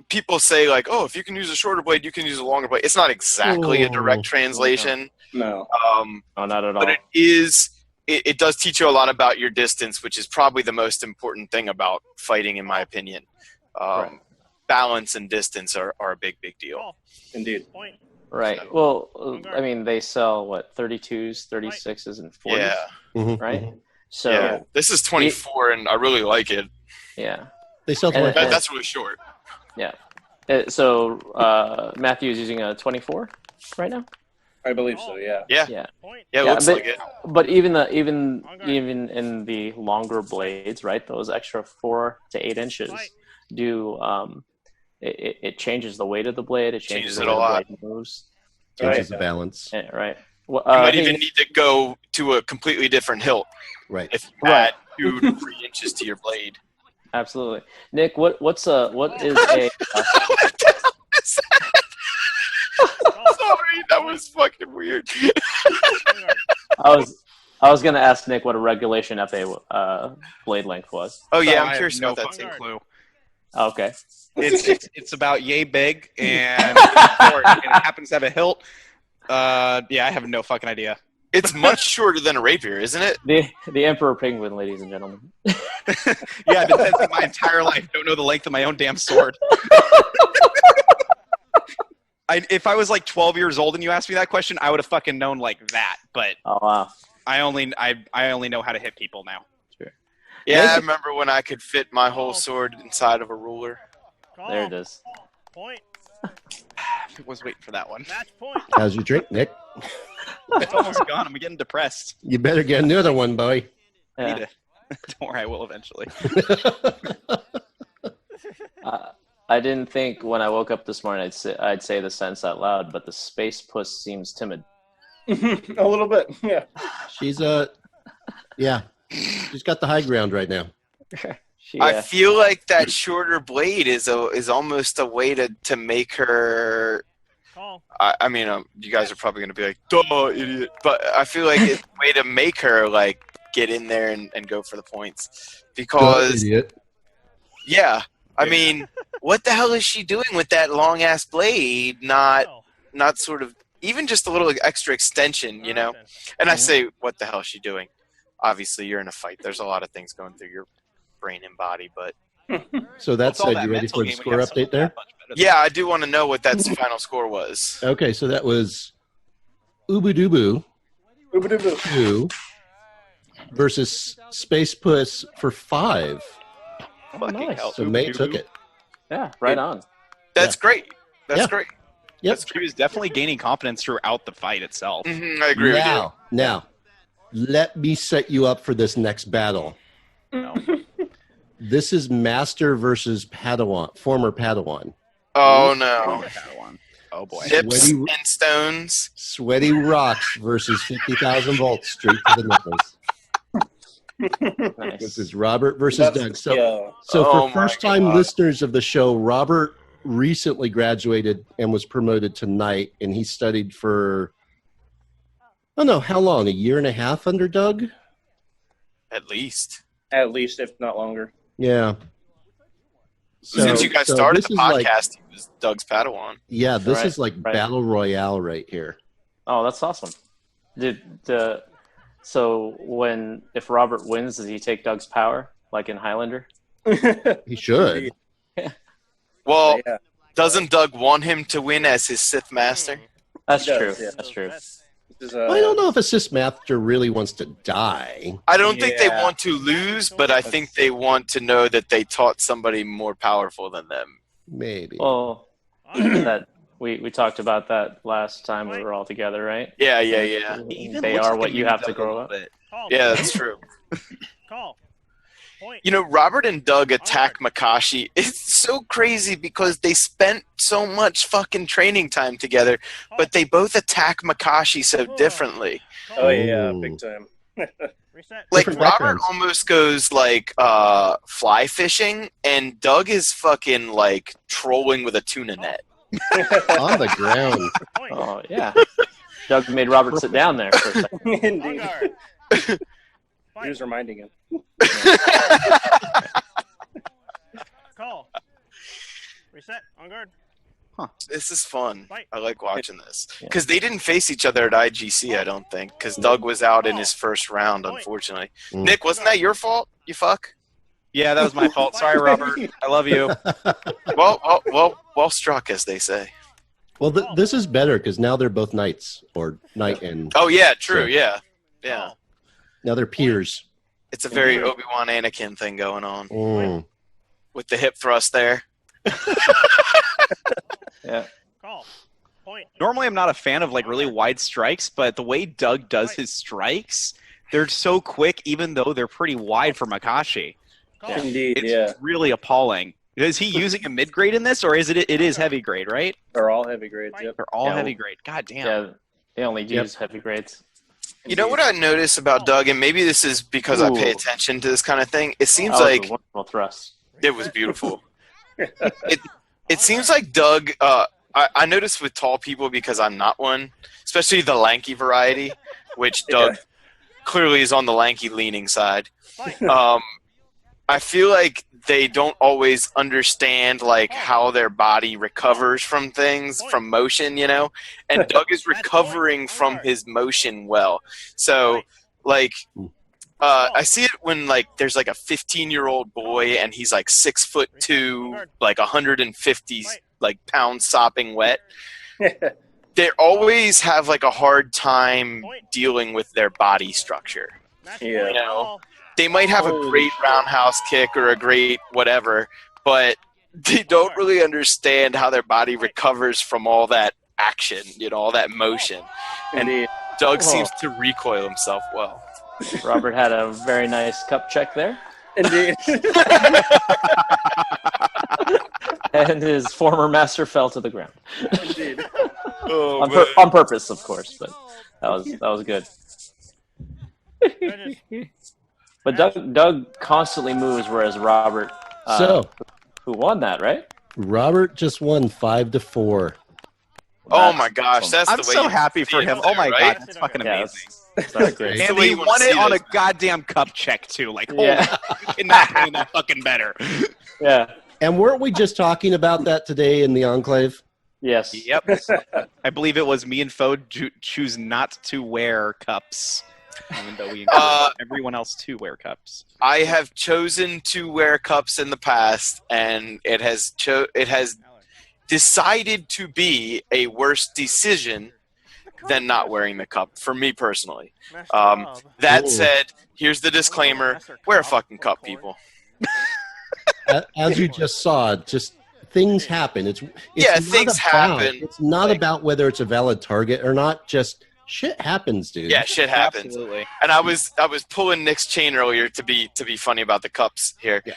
people say like, oh, if you can use a shorter blade, you can use a longer blade. It's not exactly a direct translation, No. Oh, not at all. but it is. It does teach you a lot about your distance, which is probably the most important thing about fighting, in my opinion. Right. Balance and distance are a big deal. Call. Indeed. Point. Right. Well, I mean, they sell, what, 32s, 36s, and 40s, Yeah, Mhm, right? mhm. So, yeah. This is 24, and I really like it. yeah. They sell And- 24. That's really short. So, Matthew's using a 24 right now? I believe so, yeah. Yeah, Yeah. Point. yeah, it Yeah, looks but- like it. But even in the longer blades, right? Those extra 4 to 8 inches Fight. do it changes the weight of the blade. It changes Changes the it way a the lot. blade moves. Changes the balance. Right. Well, You might hey, even need to go to a completely different hilt Right. if you Right. add 2 to 3 inches to your blade. absolutely, Nick. What is a What the hell is that? Sorry, that was fucking weird. On guard. I was gonna ask Nick what a regulation FA blade length was. Oh yeah, I I'm have curious no about that fucking too. clue. Oh, okay. It's about yay big and short, and it happens to have a hilt. Yeah, I have no fucking idea. It's much shorter than a rapier, isn't it? The Emperor Penguin, ladies and gentlemen. Yeah, I've been fencing my entire life. Don't know the length of my own damn sword. If I was like 12 years old and you asked me that question, I would have fucking known like that. But Oh wow. I only know how to hit people now. Yeah, I Maybe. remember when I could fit my whole sword inside of a ruler. Call. There it is. Point. I was waiting for that one. Match point. How's your drink, Nick? It's almost gone. I'm getting depressed. You better get another one, boy. I need Yeah. to- Don't worry, I will eventually. I didn't think when I woke up this morning I'd say the sentence out loud, but the space puss seems timid. A little bit, yeah. She's yeah. She's got the high ground right now. She, I feel like that shorter blade is almost a way to make her. Call. I mean, you guys are probably going to be like, "Duh, idiot," but I feel like it's a way to make her like get in there and go for the points because Idiot. yeah, I mean, what the hell is she doing with that long ass blade? Not sort of even just a little extra extension, you know. And I say, what the hell is she doing? Obviously, you're in a fight. There's a lot of things going through your brain and body, but So that It's all said, that you ready mental for the game when score you have someone update there? that much better than yeah, I do want to know what that final score was. Okay, so that was Ubu Ooba-dooba. 2 versus Space Puss for 5. Oh, fucking nice. hell. So May took it. Yeah, right on. That's great. That's Yeah. great. Yep. She was definitely gaining confidence throughout the fight itself. I agree with you. Now, let me set you up for this next battle. No. This is Master versus Padawan, former Padawan. Oh no. Oh boy. Nips Sweaty- and stones. Sweaty Rocks versus 50,000 volts straight to the nipples. Nice. This is Robert versus Doug. So, Yeah. so Oh for my first-time God. listeners of the show, Robert recently graduated and was promoted tonight, and he studied for Oh no, how long? A year and a half under Doug? At least. At least, if not longer. Yeah. Since you guys started this the is like- podcast, he was Doug's Padawan. Yeah, this Right, is like right. Battle Royale right here. Oh, that's awesome. So if Robert wins, does he take Doug's power like in Highlander? He should. Well, Yeah. doesn't Doug want him to win as his Sith Master? That's He true. does, yeah. That's true. This is, I don't know if a Sith Master really wants to die. I don't think they Yeah. want to lose, but I think they want to know that they taught somebody more powerful than them. Maybe. Well, that we talked about that last time we were all together, right? Yeah. They are what you have to grow up. Call. Yeah, that's true. Call. Point. You know, Robert and Doug attack Makashi. It's so crazy because they spent so much fucking training time together, but they both attack Makashi so differently. Call. Oh yeah, Ooh. big time. Reset. Like Different Robert backgrounds. almost goes like fly fishing, and Doug is fucking like trolling with a tuna net. On the ground. Point. Oh yeah. Doug made Robert sit down there for a second. On Indeed. guard. He was reminding him. Call. Reset. On guard. This is fun. Fight. I like watching this Yeah. because they didn't face each other at IGC. I don't think because Doug was out in his first round, unfortunately. Mm. Nick, wasn't that your fault? You fuck. Yeah, that was my fault. Sorry, Robert. I love you. Well struck, as they say. Well, this is better because now they're both knights or knight and Oh yeah, true. Yeah. Yeah. now they're peers. It's a very Obi-Wan Anakin thing going on Mm. with the hip thrust there. Yeah. Call. Point. Normally, I'm not a fan of like really wide strikes, but the way Doug does his strikes, they're so quick, even though they're pretty wide for Makashi. Call. Indeed, It's yeah. really appalling. Is he using a mid grade in this, or is it is heavy grade? Right? They're all heavy grades. Yep. They're all Yeah, heavy grade. God damn. Yeah. They only use heavy grades. You know what I notice about Doug, and maybe this is because I pay Ooh. attention to this kind of thing. It seems That was like a wonderful thrust. it was beautiful. It seems like Doug. I notice with tall people because I'm not one, especially the lanky variety, which Doug clearly is on the lanky leaning side. Fight. I feel like they don't always understand like how their body recovers from things, from motion, you know. And Doug is recovering from his motion well. So, like, I see it when like there's like a 15-year-old boy and he's like 6'2", like 150 like pounds sopping wet. They always have like a hard time dealing with their body structure. Match Yeah. point. You know, Call. they might have a great roundhouse kick or a great whatever, but they don't really understand how their body recovers from all that action, you know, all that motion. And Indeed. Doug seems to recoil himself well. Robert had a very nice cup check there. Indeed. And his former master fell to the ground. Indeed. Oh, On purpose, of course, but that was good. Judges. But Doug constantly moves, whereas Robert, So who won that, right? Robert just won 5-4. Oh my gosh, that's I'm the way so you happy for feel him. Oh my there, god, right? that's fucking Yeah, amazing. that's great. That's the And way he you wanna won it see on this. a goddamn cup check too. Like, holy Yeah. shit, you cannot do that fucking better. Yeah. And weren't we just talking about that today in the Enclave? Yes. Yep. I believe it was me and Fode choose not to wear cups, even though we encourage everyone else to wear cups. I have chosen to wear cups in the past, and it has decided to be a worse decision than not wearing the cup for me personally. Master Cobb. That Ooh. said, here's the disclaimer: wear a fucking cup, people. As you just saw, just things happen. It's Yeah, not things about- happen. It's not Like- about whether it's a valid target or not. Just shit happens, dude. Yeah, shit happens. Absolutely. And I was pulling Nick's chain earlier to be funny about the cups here. Yeah.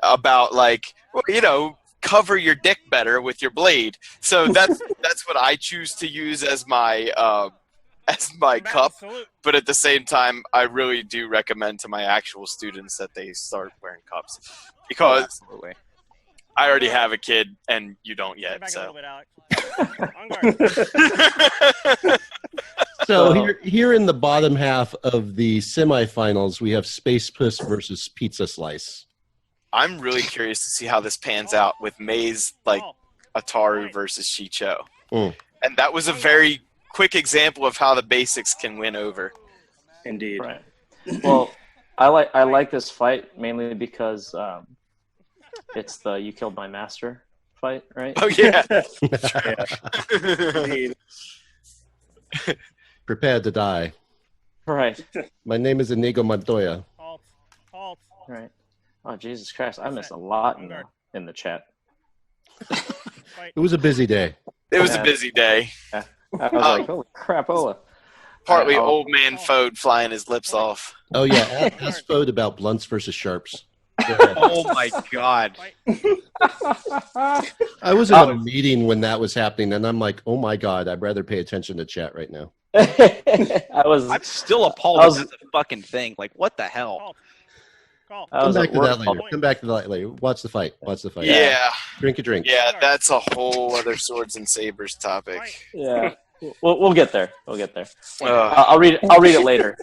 About like, you know, cover your dick better with your blade. So that's what I choose to use as my cup. Salute. But at the same time, I really do recommend to my actual students that they start wearing cups because Absolutely. I already have a kid and you don't Step yet. back a So little bit, Alex. On guard. So here in the bottom half of the semifinals, we have Space Puss versus Pizza Slice. I'm really curious to see how this pans out with May's like Ataru versus Shicho. Mm. And that was a very quick example of how the basics can win over. Indeed. Right. Well, I like this fight mainly because it's the "you killed my master" fight, right? Oh yeah. Indeed. Prepare to die. Right. My name is Inigo Montoya. Halt. Right. Oh Jesus Christ! I missed a lot in the chat. It was a busy day. It was a busy day. I was like, holy crapola. Partly old man Fode flying his lips off. Oh yeah, ask Fode about blunts versus sharps. Oh my god. I was in a meeting when that was happening, and I'm like, oh my god, I'd rather pay attention to chat right now. I'm still appalled that's a fucking thing. Like, what the hell? Come back to that later. Come back to that later. Watch the fight. Yeah. Drink a drink. Yeah, that's a whole other Swords and Sabers topic. Yeah. We'll get there. I'll read it later.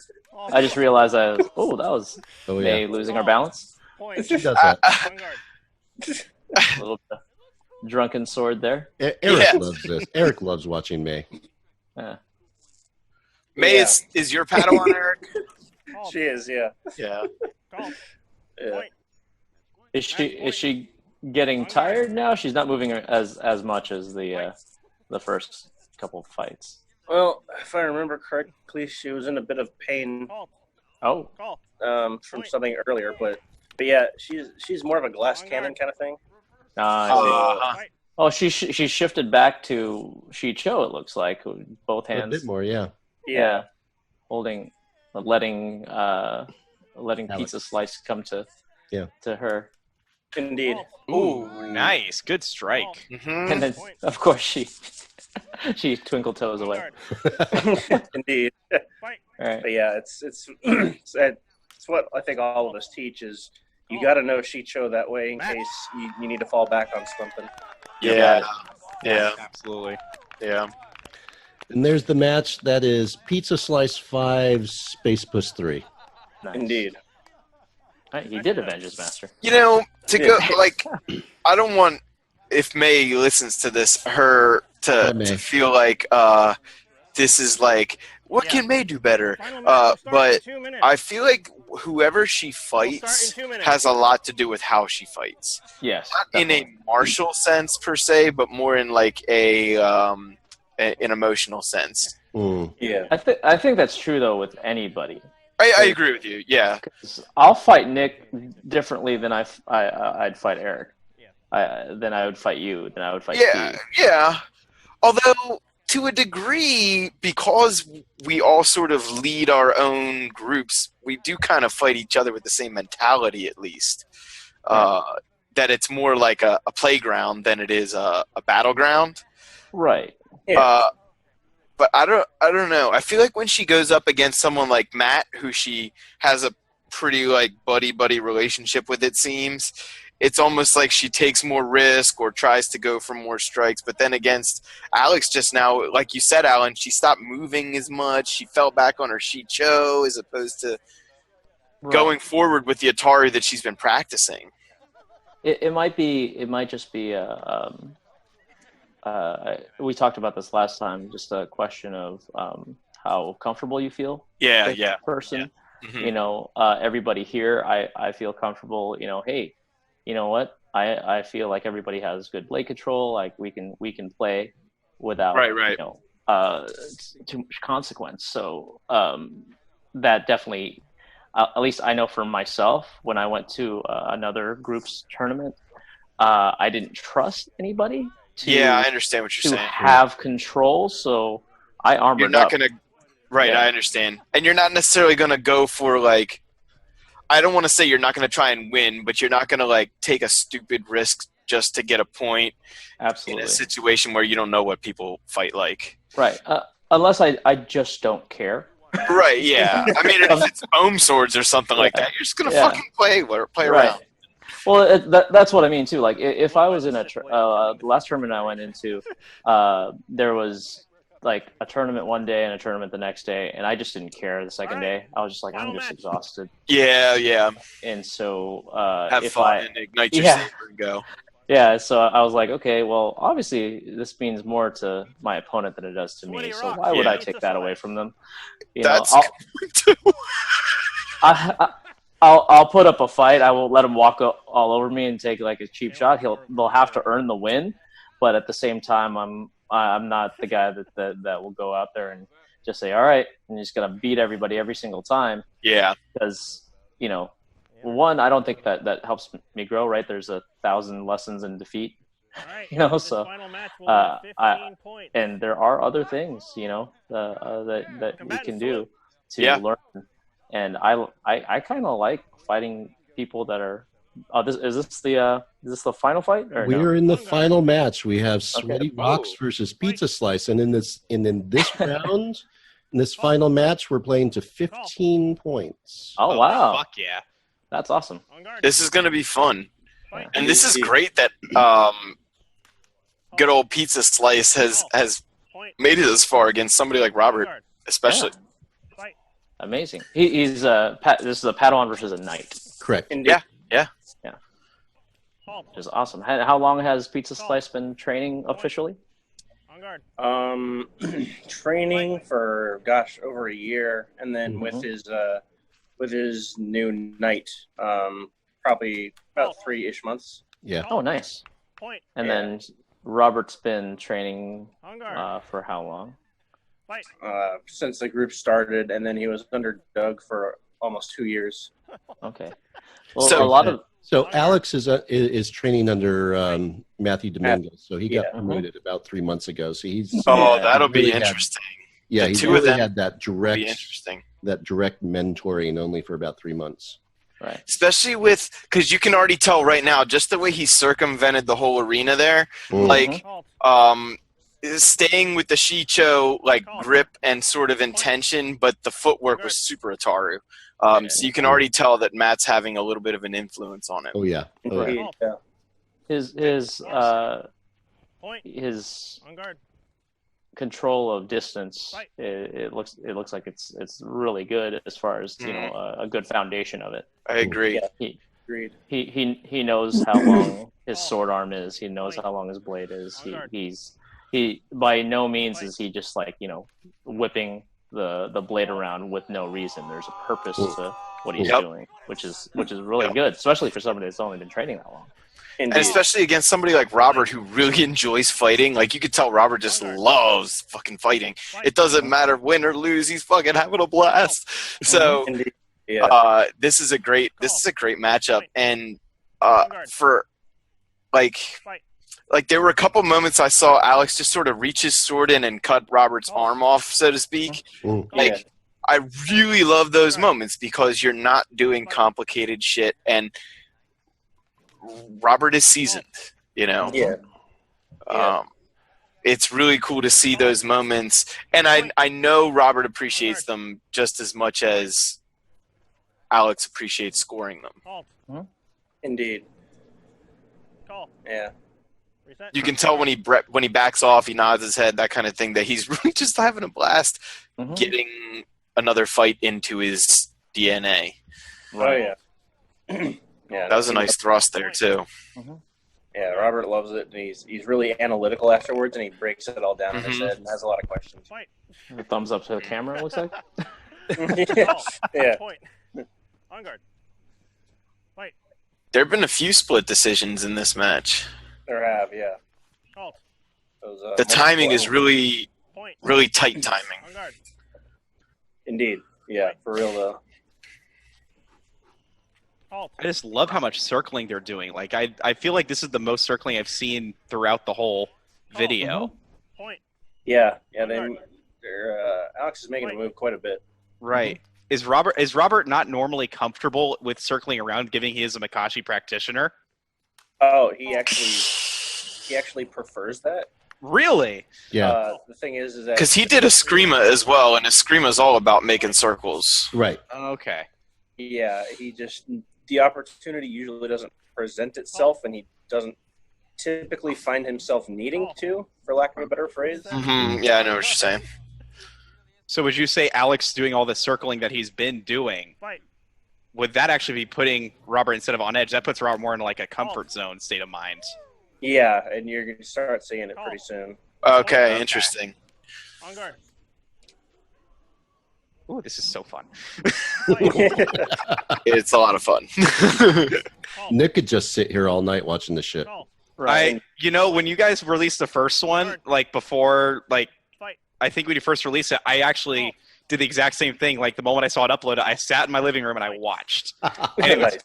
I just realized that was May losing our balance. She does that. A little drunken sword there. Eric loves this. Eric loves watching May. Yeah. May is your Padawan, Eric? She is, yeah. Yeah. Yeah. Is she getting tired now? She's not moving as much as the first couple fights. Well, if I remember correctly, she was in a bit of pain Oh. from something earlier, but yeah, she's more of a glass cannon kind of thing. I see. Oh, she shifted back to Shicho, it looks like, both hands. A bit more, yeah. Yeah. Letting Alex. Pizza Slice come to her. Indeed. Ooh, nice. Good strike. Mm-hmm. And then, of course, she twinkle toes away. Indeed. Right. But yeah, it's what I think all of us teach is you got to know Shicho that way in case you need to fall back on something. Yeah. Yeah. Absolutely. Yeah. And there's the match that is Pizza Slice 5, Space Puss 3. Nice. Indeed. Right, he did avenge his master. You know, to go like, I don't want if May listens to this, her to feel like this is like what can May do better? But I feel like whoever she fights has a lot to do with how she fights. Yes, not in a martial sense per se, but more in like an emotional sense. Mm. Yeah, I think that's true though with anybody. I agree with you. Yeah, I'll fight Nick differently than I'd fight Eric. Then I would fight you. Then I would fight Steve. Yeah. Although to a degree, because we all sort of lead our own groups, we do kind of fight each other with the same mentality, at least. That it's more like a playground than it is a battleground. Right. Yeah. But I don't know. I feel like when she goes up against someone like Matt, who she has a pretty like buddy relationship with, it seems, it's almost like she takes more risk or tries to go for more strikes. But then against Alex just now, like you said, Alan, she stopped moving as much. She fell back on her Shicho as opposed to going forward with the Atari that she's been practicing. It might just be we talked about this last time, just a question of how comfortable you feel. Yeah. Person. Yeah. Mm-hmm. You know, everybody here, I feel comfortable, you know, hey, you know what? I feel like everybody has good blade control. Like we can play without you know, too much consequence. So that definitely, at least I know for myself, when I went to another group's tournament, I didn't trust anybody. I understand what you're saying. To have control, so I armored You're not up. gonna, right? Yeah. I understand, and you're not necessarily gonna go for like. I don't want to say you're not going to try and win, but you're not going to like take a stupid risk just to get a point. Absolutely. In a situation where you don't know what people fight like. Right. Unless I just don't care. Right. Yeah. I mean, if it's foam swords or something like that, you're just going to fucking play around. Well, that's what I mean too. Like if I was in the last tournament I went into, there was like a tournament one day and a tournament the next day, and I just didn't care the second day. I was just like, I'm just exhausted. Yeah. And so Have if fun I and ignite your Yeah. saber and go. yeah, so I was like, okay, well, obviously this means more to my opponent than it does to me. So why would I take that away from them? You know, That's I'll put up a fight. I won't let him walk all over me and take like a cheap shot. They'll have to earn the win, but at the same time, I'm not the guy that will go out there and just say, all right, I'm just gonna beat everybody every single time. Yeah. Because one, I don't think that helps me grow. Right? There's 1,000 lessons in defeat. So and there are other things that we can do to learn. And I kind of like fighting people that are. Is this the final fight? Or We're no? in the final match. We have Sweaty Rocks versus Pizza Slice, and in this round, in this final match, we're playing to 15 points. Oh wow! Fuck yeah! That's awesome. This is going to be fun. And this is great that good old Pizza Slice has made it this far against somebody like Robert, especially. Yeah. Amazing. He's this is a Padawan versus a Knight. Correct. Yeah. Which is awesome. How long has Pizza Slice been training officially? Training for over a year, and then with his new Knight, probably about 3-ish months. Yeah. Oh, nice. And then Robert's been training for how long? Since the group started, and then he was under Doug for almost 2 years. Okay. Well, so Alex is training under Matthew Dominguez. So he got promoted about 3 months ago. So he's that'll be really interesting. He's two of them had that direct interesting. That direct mentoring only for about 3 months. Right. Especially because you can already tell right now, just the way he circumvented the whole arena there, like staying with the Shicho grip and sort of intention, but the footwork was super Ataru. So you can already tell that Matt's having a little bit of an influence on it. Oh yeah. His control of distance, it looks like it's really good as far as a good foundation of it. I agree. He knows how long his sword arm is. He knows how long his blade is. He by no means is he just whipping the blade around with no reason. There's a purpose to what he's doing, which is really good, especially for somebody that's only been training that long. And especially against somebody like Robert who really enjoys fighting. Like, you could tell Robert just loves fucking fighting. It doesn't matter win or lose, he's fucking having a blast. So this is a great matchup. And for like there were a couple moments I saw Alex just sort of reach his sword in and cut Robert's arm off, so to speak. I really love those moments because you're not doing complicated shit, and Robert is seasoned, it's really cool to see those moments, and I know Robert appreciates them just as much as Alex appreciates scoring them. Indeed. Yeah. You can tell when he backs off, he nods his head, that kind of thing, that he's really just having a blast getting another fight into his DNA. Right. Oh yeah. Yeah, that was a nice thrust there too. Yeah, Robert loves it, and he's really analytical afterwards, and he breaks it all down in his head and has a lot of questions. A thumbs up to the camera, it looks like. Yeah. On guard. Fight. There have been a few split decisions in this match. There have, yeah. The timing is really tight timing. On guard. Indeed. Yeah, for real though. I just love how much circling they're doing. Like, I feel like this is the most circling I've seen throughout the whole video. Point. Yeah, Alex is making a move quite a bit. Right. Is Robert not normally comfortable with circling around, given he is a Makashi practitioner? Oh, he actually prefers that. Really? Yeah. The thing is that because he did a Screama as well, and a Screama is all about making circles. Right. Okay. Yeah, the opportunity usually doesn't present itself, and he doesn't typically find himself needing to, for lack of a better phrase. Yeah, I know what you're saying. So would you say Alex doing all the circling that he's been doing, would that actually be putting Robert instead of on edge? That puts Robert more in like a comfort zone state of mind. Yeah, and you're going to start seeing it pretty soon. Okay, interesting. On guard. Ooh, this is so fun. It's a lot of fun. Nick could just sit here all night watching the shit. Right. When you guys released the first one, like before, like I think when you first released it, I actually did the exact same thing. Like the moment I saw it uploaded, I sat in my living room and I watched. And it was,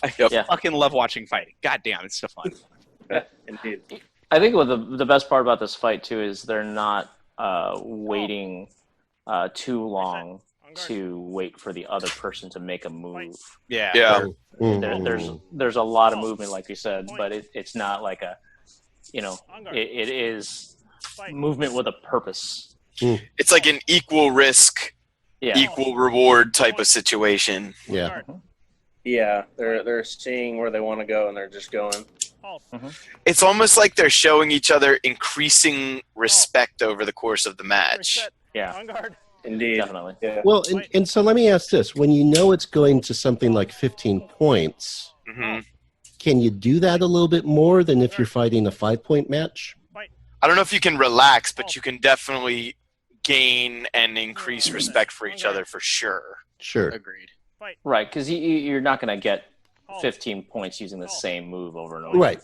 I fucking love watching fighting. God damn, it's so fun. Indeed. I think what the best part about this fight too is they're not waiting too long to wait for the other person to make a move. Yeah. There's a lot of movement, like you said, but it's not like it is movement with a purpose. It's like an equal risk, equal reward type of situation. Yeah. Yeah, they're seeing where they want to go and they're just going. It's almost like they're showing each other increasing respect over the course of the match. Yeah. On guard. Indeed. Definitely. Yeah. Well, and so let me ask this. When you know it's going to something like 15 points, can you do that a little bit more than if you're fighting a 5-point match? I don't know if you can relax, but you can definitely gain and increase respect for each other for sure. Sure. Agreed. Right, because you're not going to get 15 points using the same move over and over. Right.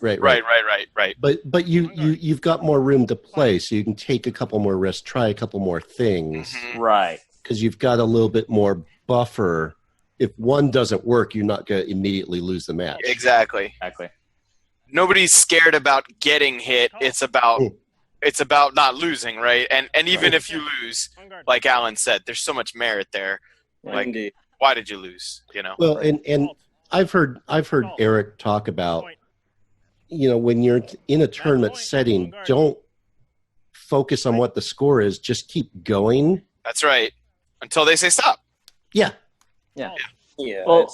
But you've got more room to play, so you can take a couple more risks, try a couple more things. Right. Because you've got a little bit more buffer. If one doesn't work, you're not going to immediately lose the match. Exactly. Nobody's scared about getting hit. It's about not losing, right? And even if you lose, like Alan said, there's so much merit there. Like, Indeed. why did you lose? You know. Well, and I've heard Eric talk about, when you're in a tournament setting, don't focus on what the score is. Just keep going. That's right. Until they say stop. Yeah. Well,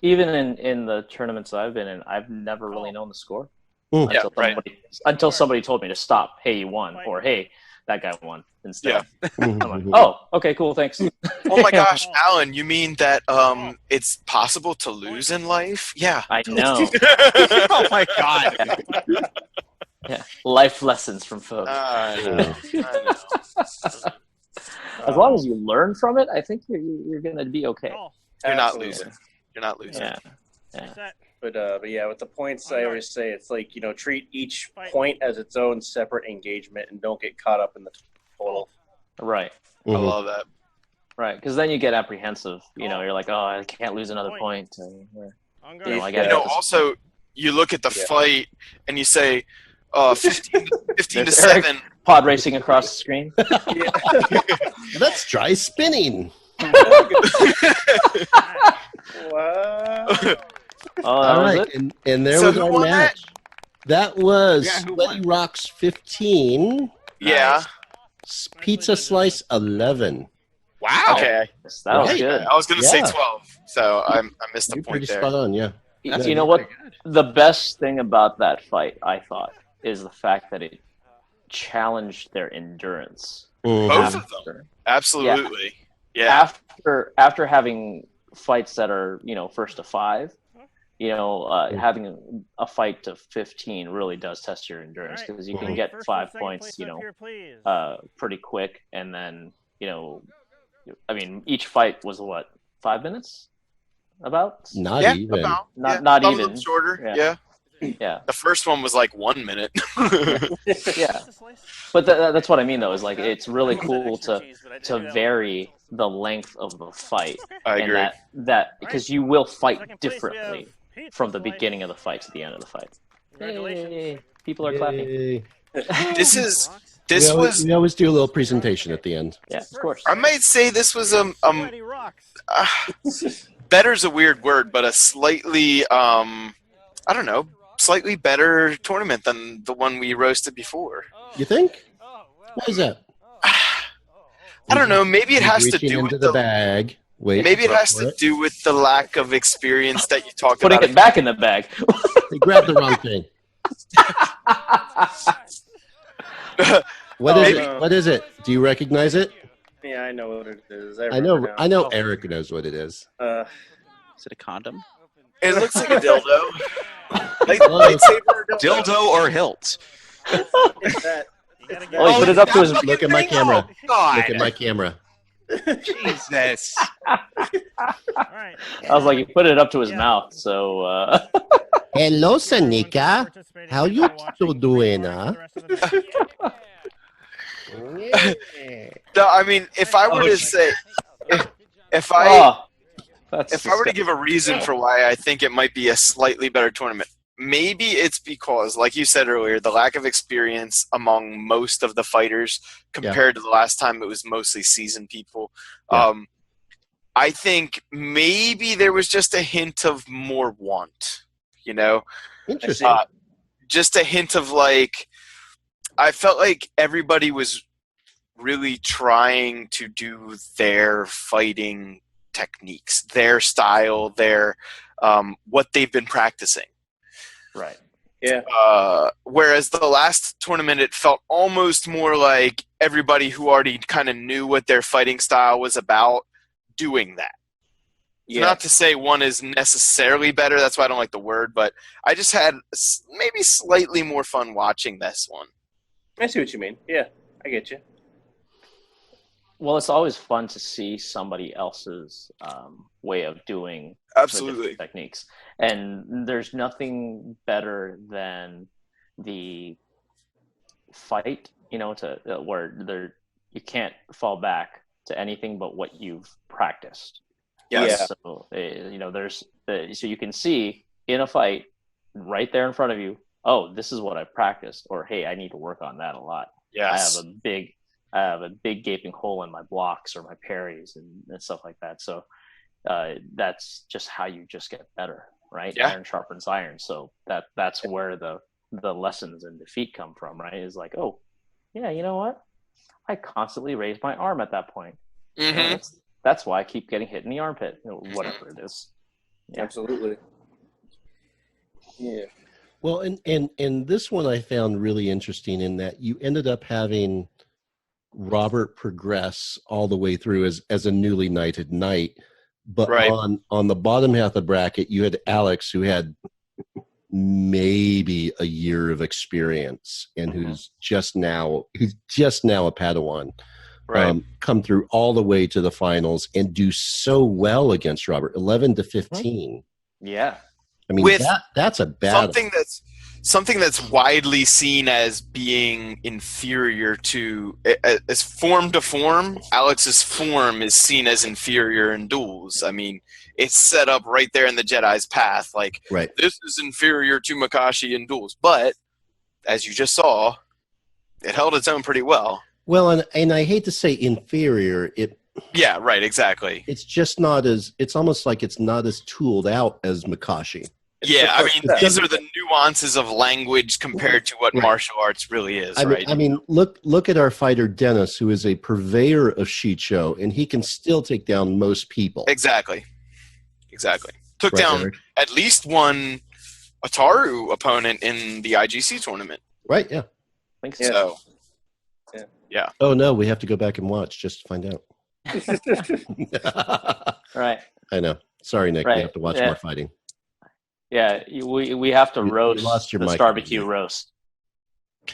even in the tournaments that I've been in, I've never really known the score until somebody told me to stop. Hey, you won, or hey, that guy won instead. I'm like, oh, okay, cool, thanks. Oh my gosh, Alan, you mean that it's possible to lose in life? Yeah. I know. Oh my god. Yeah, life lessons from folks. I know. As long as you learn from it, I think you're going to be okay. You're not losing. You're not losing. Yeah. But yeah, with the points, I always say it's like, treat each point as its own separate engagement and don't get caught up in the total. Right. I love that. Right, because then you get apprehensive. You're like, oh, I can't lose another point. Also, you look at the fight and you say, 15 to 7. Pod racing across the screen. That's dry spinning. Wow. All right, and there was our match. That was Sweaty Rocks 15. Yeah. Pizza Slice 11. Wow. Okay. That was good. I was going to say 12, so I missed the You're point pretty there. spot on, yeah. You know what? The best thing about that fight, I thought, is the fact that it challenged their endurance. Both of them. Absolutely. Yeah. After having fights that are, first to 5, having a fight to 15 really does test your endurance, because you can get 5 points, pretty quick. And then, each fight was what, 5 minutes? About? Not even. Not even. A little shorter. Yeah. The first one was like 1 minute. Yeah. But that's what I mean, though, is like it's really cool to vary the length of the fight. I agree. And that because you will fight differently from the beginning of the fight to the end of the fight. Yay. People are clapping. Yay. We always do a little presentation at the end. Yeah, of course. I might say this was better's a weird word, but a slightly slightly better tournament than the one we roasted before. You think? Why is that? I don't know. Maybe it has to Reaching do into with the bag. Wait. Maybe it has to do with the lack of experience that you talked Putting about. it back in the bag. They grabbed the wrong thing. What is it? What is it? Do you recognize it? Yeah, I know what it is. I know Eric knows what it is. Is it a condom? It looks like a dildo. Lightsaber Dildo or hilt? It's that. It's Oh, he put it up to his. Look at my camera. Oh, God. Look at my camera. Jesus. All right. I was like, he put it up to his mouth. So Hello, Sanika. How you two doing, huh? No, I mean, if I were to say, if I were to give a reason for why I think it might be a slightly better tournament, maybe it's because, like you said earlier, the lack of experience among most of the fighters compared to the last time it was mostly seasoned people. Yeah. I think maybe there was just a hint of more want, you know? Interesting. Just a hint of like, I felt like everybody was really trying to do their fighting techniques, their style, their what they've been practicing. right. Yeah. Whereas the last tournament, it felt almost more like everybody who already kind of knew what their fighting style was about doing that. Yeah. Not to say one is necessarily better. That's why I don't like the word. But I just had maybe slightly more fun watching this one. I see what you mean. Yeah, I get you. Well, it's always fun to see somebody else's way of doing the Absolutely. different techniques, and there's nothing better than the fight. You know, where you can't fall back to anything but what you've practiced. Yes. Yeah. So so you can see in a fight right there in front of you. Oh, this is what I practiced, or hey, I need to work on that a lot. Yes. I have a big gaping hole in my blocks or my parries and stuff like that. So that's just how you just get better, right? Yeah. Iron sharpens iron. So that's where the lessons in defeat come from, right? Is like, oh, yeah, you know what? I constantly raise my arm at that point. Mm-hmm. You know, that's why I keep getting hit in the armpit, whatever it is. Yeah. Absolutely. Yeah. Well, and this one I found really interesting in that you ended up having Robert progress all the way through as a newly knighted knight, but Right. on the bottom half of the bracket you had Alex, who had maybe a year of experience and who's just now a Padawan. Right. Come through all the way to the finals and do so well against Robert, 11-15. Yeah. I mean, With that's a battle. something that's widely seen as being inferior to, as form to form. Alex's form is seen as inferior in duels. I mean, it's set up right there in the Jedi's path. Like, Right. this is inferior to Makashi in duels, but as you just saw, it held its own pretty well. Well, and I hate to say inferior, Yeah, right, exactly. it's just not as, it's almost like it's not as tooled out as Makashi. Yeah, I mean, Yeah. these are the nuances of language compared to what Right. martial arts really is, I right? mean, look at our fighter Dennis, who is a purveyor of Shicho, and he can still take down most people. Exactly. Took Right, down Eric? at least one Ataru opponent in the IGC tournament. Right? Yeah. I think Yeah. so. So, Oh no, we have to go back and watch just to find out. Right. I know. Sorry, Nick. Right. We have to watch Yeah. more fighting. Yeah, we have to You roast lost your the mic. barbecue roast.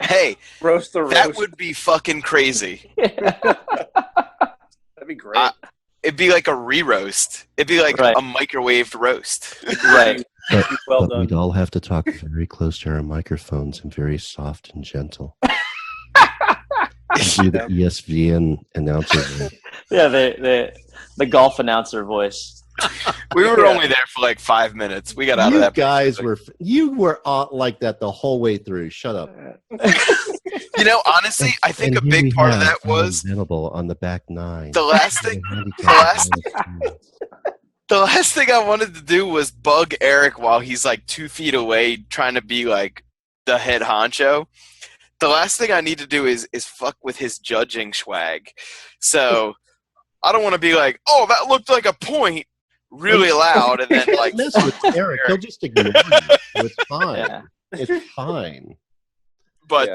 hey, Roast the roast. that would be fucking crazy. That'd be great. It'd be like a re-roast. It'd be like Right. a microwaved roast. Right. Well But done. we'd all have to talk very close to our microphones and very soft and gentle. Do the ESVN announcer voice. Yeah, the golf announcer voice. We were Yeah. only there for like 5 minutes. We got out of You that. guys were like that the whole way through. Shut up. You know, honestly, I think a And here we big part of have that was Venable on the back nine. the last thing. The last thing I wanted to do was bug Eric while he's like 2 feet away, trying to be like the head honcho. The last thing I need to do is fuck with his judging swag. So I don't want to be like, oh, that looked like a point, really loud, and then like, mess with Eric. He'll just ignore you. So it's fine. Yeah. It's fine. But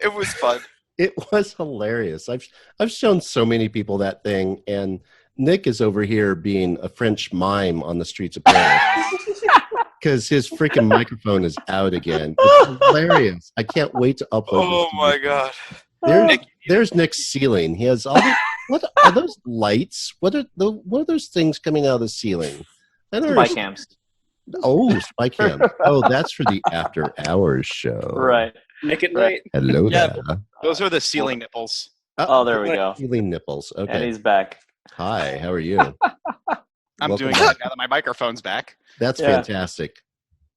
it was fun. It was hilarious. I've shown so many people that thing, and Nick is over here being a French mime on the streets of Paris because his freaking microphone is out again. It's hilarious. I can't wait to upload. Oh this to my YouTube. god! There's Nick's ceiling. He has all these, what are those lights? What are those things coming out of the ceiling? I don't Spy know. cams. Oh, spy cam. Oh, that's for the after hours show. Right. Nick at night. Hello Yeah. there. Those are the ceiling nipples. Oh, there we go. Ceiling nipples. And Okay. he's back. Hi, how are you? I'm Welcome doing back. it now that my microphone's back. That's Yeah. fantastic.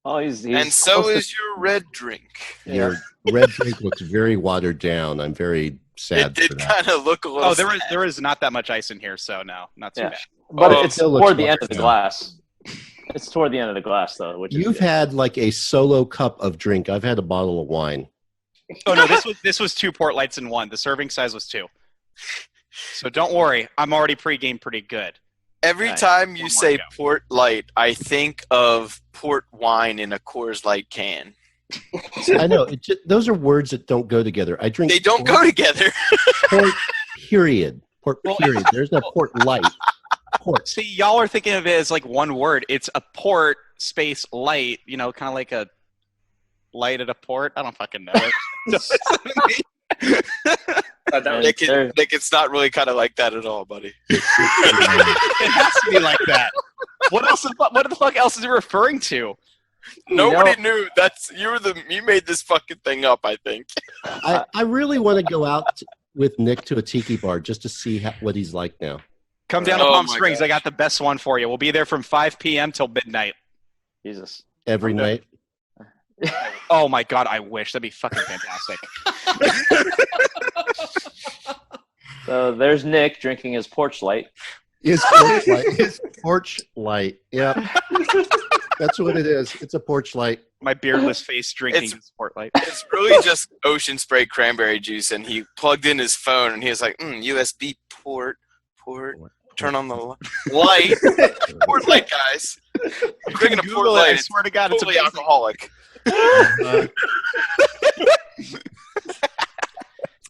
Oh, he's And so close to- is your red drink. Your red drink looks very watered down. I'm very sad It for did that. kind of look a little. Oh, there is not that much ice in here, so no, not too Yeah. bad. But Oh, it's still looks toward the end of the watered down. glass. It's toward the end of the glass, though. Which is You've good. had like a solo cup of drink. I've had a bottle of wine. Oh no, this was 2 port lights in one. The serving size was 2. So don't worry, I'm already pregame pretty good. Every Nice. time you One more say go. port light, I think of port wine in a Coors Light can. I know. Those are words that don't go together. I drink. They don't go together. Port, period. Port, period. There's no port light. Port. See, y'all are thinking of it as like one word. It's a port space light, kind of like a light at a port. I don't fucking know. And Nick, there- it's not really kind of like that at all, buddy. It has to be like that. What the fuck else is it referring to? Nobody knew. You made this fucking thing up, I think. I really want to go out with Nick to a tiki bar just to see what he's like now. Come down to Oh Palm my Springs. gosh. I got the best one for you. We'll be there from 5 p.m. till midnight. Jesus. Every night. Oh my god, I wish. That'd be fucking fantastic. So there's Nick drinking his porch light. His porch light. His porch light. Yeah. That's what it is. It's a porch light. My beardless face drinking It's- his port light. It's really just ocean spray cranberry juice, and he plugged in his phone, and he was like, USB port, turn on the light. Port light, guys. I'm drinking a port Google it. I light. It's swear to God, it's totally amazing. alcoholic.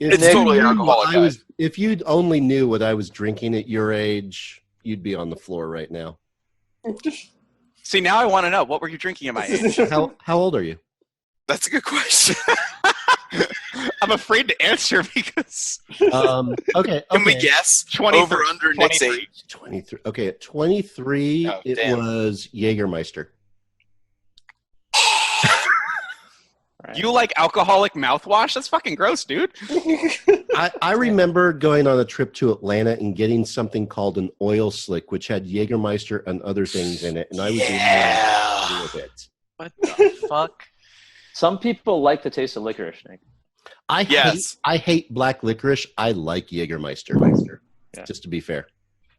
It's If you totally knew alcoholic, what I was, if you only knew what I was drinking at your age, you'd be on the floor right now. See, now I want to know. What were you drinking at my age? How old are you? That's a good question. I'm afraid to answer because Okay. Can we okay. guess? 23. Over under Nick's 23. age? 23. Okay, at 23, Oh, it damn. was Jägermeister. you like alcoholic mouthwash? That's fucking gross, dude. I remember going on a trip to Atlanta and getting something called an oil slick, which had Jägermeister and other things in it, and I was Yeah. with it. What the fuck? Some people like the taste of licorice, Nick. Yes. I hate black licorice. I like Jägermeister. Yeah. Just to be fair.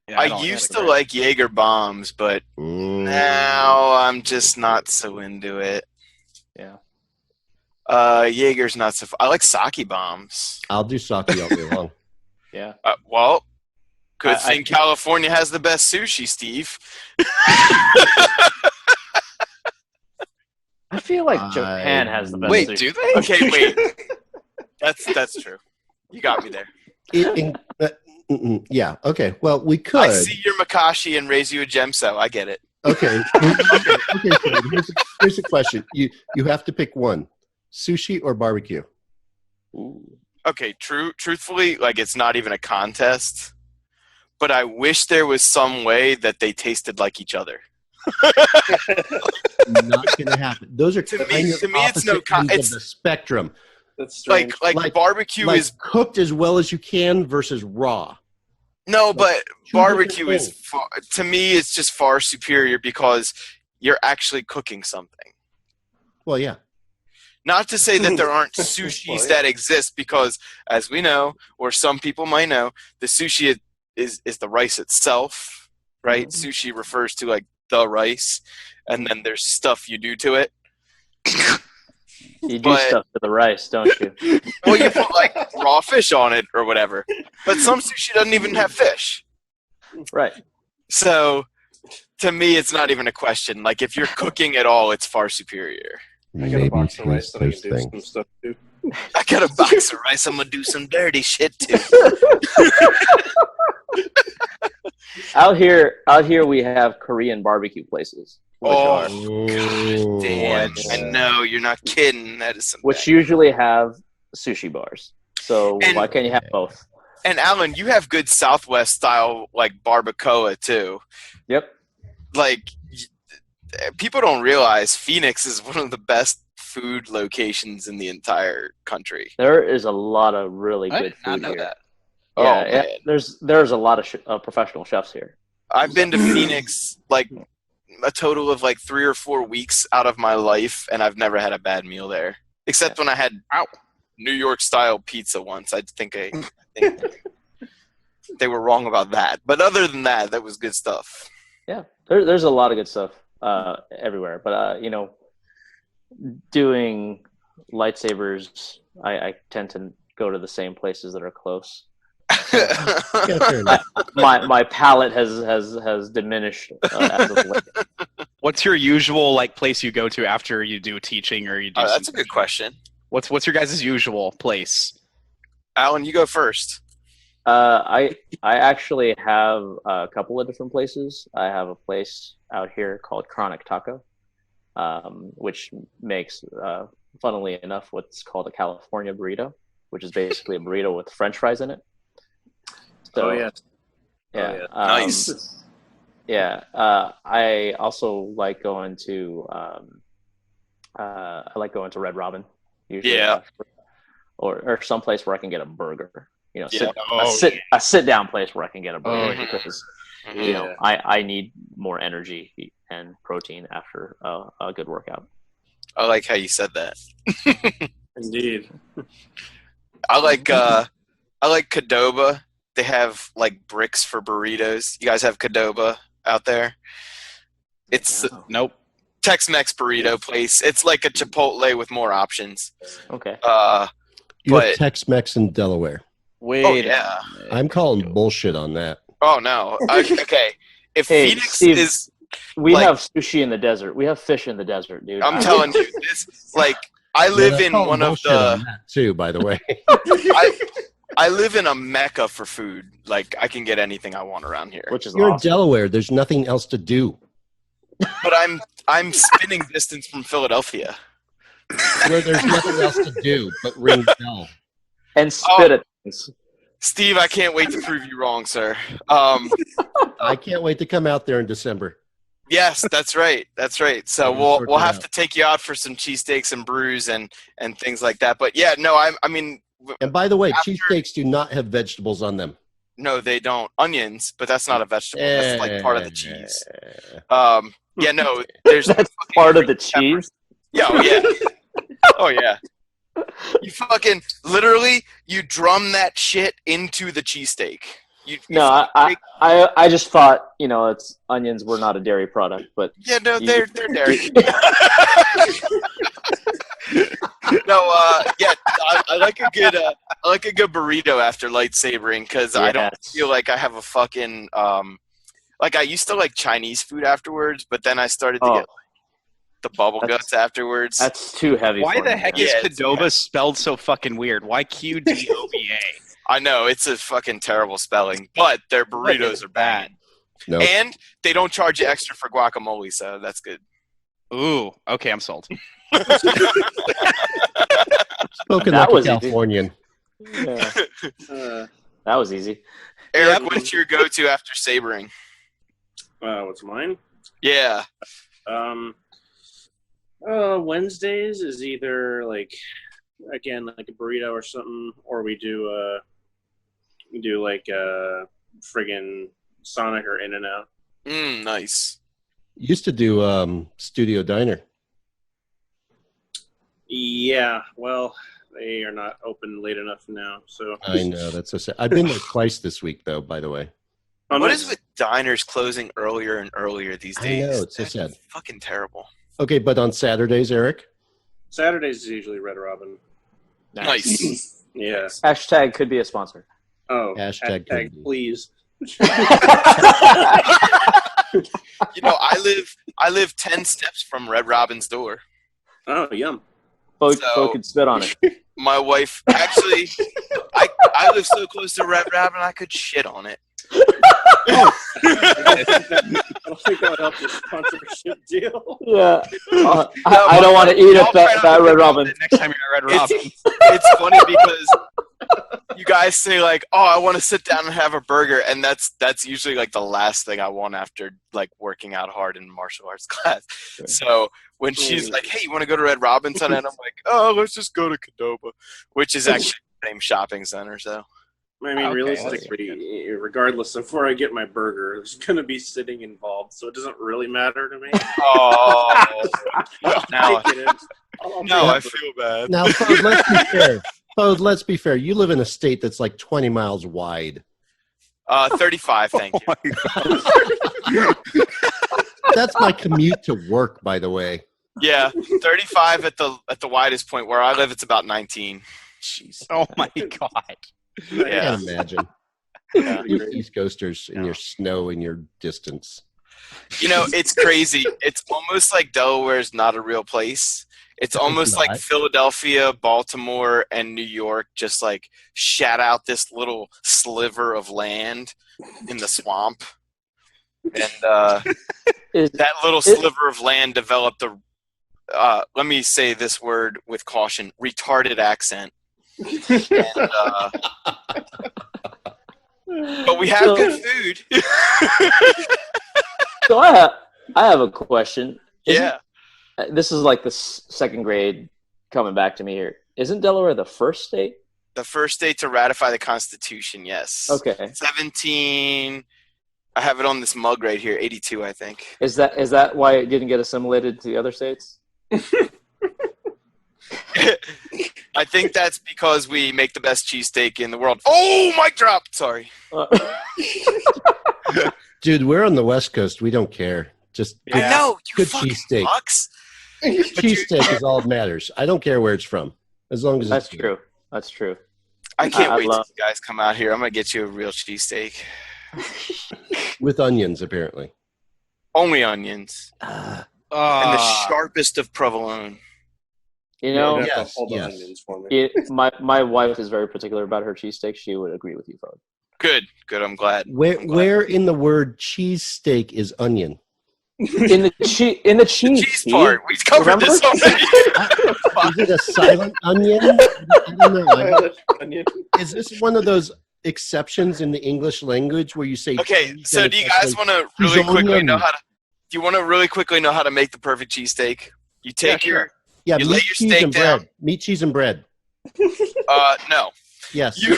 Yeah, I don't used like to like Jaeger bombs, but now I'm just not so into it. Yeah. Jaeger's not so. I like sake bombs. I'll do sake all day long. Yeah. Well, good I- thing California has the best sushi, Steve. I feel like Japan has the best Wait, sushi. do they? Okay, wait. That's true. You got me there. Yeah. Okay. Well, we could. I see your Makashi and raise you a gemso. I get it. Okay. Okay. So here's a question. You have to pick one: sushi or barbecue. Ooh. Okay, truthfully, like it's not even a contest. But I wish there was some way that they tasted like each other. Not going to happen. Those are To me, kind of it's no opposite ends it's- of the spectrum. That's strange. Like barbecue Like is cooked as well as you can versus raw. no, but Two barbecue different is things. far, to me it's just far superior because you're actually cooking something. Well, yeah. Not to say that there aren't sushis that exist, because as we know, or some people might know, the sushi is the rice itself, right? Sushi refers to like the rice, and then there's stuff you do to it. You do But- stuff to the rice, don't you? Well, you put like raw fish on it or whatever. But some sushi doesn't even have fish. Right. So to me, it's not even a question. Like if you're cooking at all, it's far superior. I got a Maybe box of rice taste that I can those do some things. stuff too. I got a box of rice. I'm gonna do some dirty shit too. Out here we have Korean barbecue places, which Oh, are God damn! What? I know you're not kidding. That is some. which bad- usually have sushi bars. So And- why can't you have both? And Alan, you have good Southwest style like barbacoa too. Yep. Like people don't realize Phoenix is one of the best food locations in the entire country. There is a lot of really I good did not food know here. that. Yeah, Oh, man. there's a lot of professional chefs here. I've been to Phoenix like a total of like 3 or 4 weeks out of my life, and I've never had a bad meal there. Except when I had New York style pizza once. I think they were wrong about that. But other than that, that was good stuff. Yeah, there's a lot of good stuff everywhere. But doing lightsabers, I tend to go to the same places that are close. Yeah, fair enough. My palate has diminished as of late. What's your usual like place you go to after you do teaching or you do? That's a good question. What's your guys' usual place? Alan, you go first. I actually have a couple of different places. I have a place out here called Chronic Taco, which makes, funnily enough, what's called a California burrito, which is basically a burrito with French fries in it. So, Oh yeah. yeah, Oh, Nice. Yeah, I also like going to Red Robin usually. Yeah. Or some place where I can get a burger. You know, Yeah. a sit down place where I can get a burger Oh, yeah. because you know I need more energy and protein after a good workout. I like how you said that. Indeed. I like Qdoba. They have like bricks for burritos. You guys have Qdoba out there? It's a Nope. Tex-Mex burrito place. It's like a Chipotle with more options. Okay. You have But- Tex-Mex in Delaware. Wait. Oh yeah. I'm calling bullshit on that. Oh no. Okay. If Hey, Phoenix Steve. is, We like- have sushi in the desert. We have fish in the desert, dude. I'm telling you, this like I live in one of the. that too, by the way. I live in a mecca for food. Like I can get anything I want around here. which is You're in awesome. Delaware. There's nothing else to do. But I'm spinning distance from Philadelphia. Where there's nothing else to do but ring the bell. And spit at things. Steve, I can't wait to prove you wrong, sir. I can't wait to come out there in December. Yes, that's right. That's right. So We'll sort we'll that have out. to take you out for some cheesesteaks and brews and things like that. But yeah, no, I mean, And by the way, After- cheesesteaks do not have vegetables on them. no, they don't. Onions, but that's not a vegetable. That's like part of the cheese. Yeah, no, there's That's part of the cheese. Yeah, oh yeah. Oh yeah. You fucking literally you drum that shit into the cheesesteak. You No, I just thought, you know, it's onions were not a dairy product, but yeah, no, you- they're dairy. No, yeah, I like a good burrito after lightsabering because I don't Yes. feel like I have a fucking like I used to like Chinese food afterwards, but then I started to Oh. get like, the bubble That's- guts afterwards. that's too heavy. Why for the me, heck man. is Yeah, it's- Qdoba spelled so fucking weird? Why QDOBA? I know it's a fucking terrible spelling, but their burritos are bad, No. and they don't charge you extra for guacamole, so that's good. Ooh, okay, I'm sold. Spoken That like a was easy. Californian. Yeah, Uh, that was easy. Eric, Yeah. what's your go-to after sabering? what's mine? Yeah, Wednesdays is either like again like a burrito or something, or we do like friggin' Sonic or In and Out. nice. Used to do Studio Diner. Yeah, well, they are not open late enough now, so I know that's so sad. I've been there twice this week, though. By the way, Oh, What nice. is with diners closing earlier and earlier these I days? know, it's so That's sad. fucking terrible. okay, but on Saturdays, Eric. Saturdays is usually Red Robin. Nice. Yeah. Hashtag could be a sponsor. Oh, Hashtag could be. please. You know, I live 10 steps from Red Robin's door. Oh, yum. Folk So- could spit on it. My wife, actually, I live so close to Red Robin, I could shit on it. I don't think that would help this sponsorship deal. Yeah. I don't want to eat I'll at try not that to Red think about Robin. it next time you're at Red Robin. It's funny because you guys say like, "Oh, I want to sit down and have a burger," and that's usually like the last thing I want after like working out hard in martial arts class. Sure. So when she's like, "Hey, you want to go to Red Robin tonight?" I'm like, "Oh, let's just go to Qdoba," which is actually the same shopping center. So I mean, Okay, realistically, regardless of where I get my burger, there's going to be sitting involved, so it doesn't really matter to me. oh now Take it. no, I feel bad. Now, Fode, let's be fair. Fode, let's be fair. You live in a state that's like 20 miles wide. 35, thank you. That's my commute to work, by the way. Yeah, 35 at the widest point. Where I live, it's about 19. Jeez. Oh my god. I Yeah. can't imagine. Yeah. You East Coasters in your snow and your distance. You know, it's crazy. It's almost like Delaware's not a real place. It's almost like not. Philadelphia, Baltimore, and New York just like shat out this little sliver of land in the swamp. And Is, that little sliver of land developed a, let me say this word with caution, retarded accent. And, but we have good food. so I have a question. Yeah. This is like the second grade coming back to me here. Isn't Delaware the first state? The first state to ratify the Constitution, yes. Okay. 17. I have it on this mug right here. 82, I think. Is that why it didn't get assimilated to the other states? I think that's because we make the best cheesesteak in the world. Oh, mic drop. Sorry. Dude, we're on the West Coast. We don't care. Just I know. You good fucking cheesesteak. fucks. cheesesteak is all that matters. I don't care where it's from, as long as That's it's good. true. That's true. I can't I wait till love- you guys come out here. I'm going to get you a real cheesesteak. With onions, apparently. Only onions. Ah, And the sharpest of provolone. You know, You'd have to Yes, hold the yes. onions for me. my wife is very particular about her cheesesteak. She would agree with you, Fode. Good. I'm glad. where in the word cheesesteak is onion? In the cheese, The Steve. cheese part. We covered this Remember? already. Is it a silent onion? I don't know. Onion. Is this one of those exceptions in the English language where you say Okay, cheese so and do you it's guys actually- want to really quickly onion. know how to? Do you want to really quickly know how to make the perfect cheesesteak? You take your Yeah, you meat, lay your cheese, steak and down. bread. Meat, cheese, and bread. no. Yes. You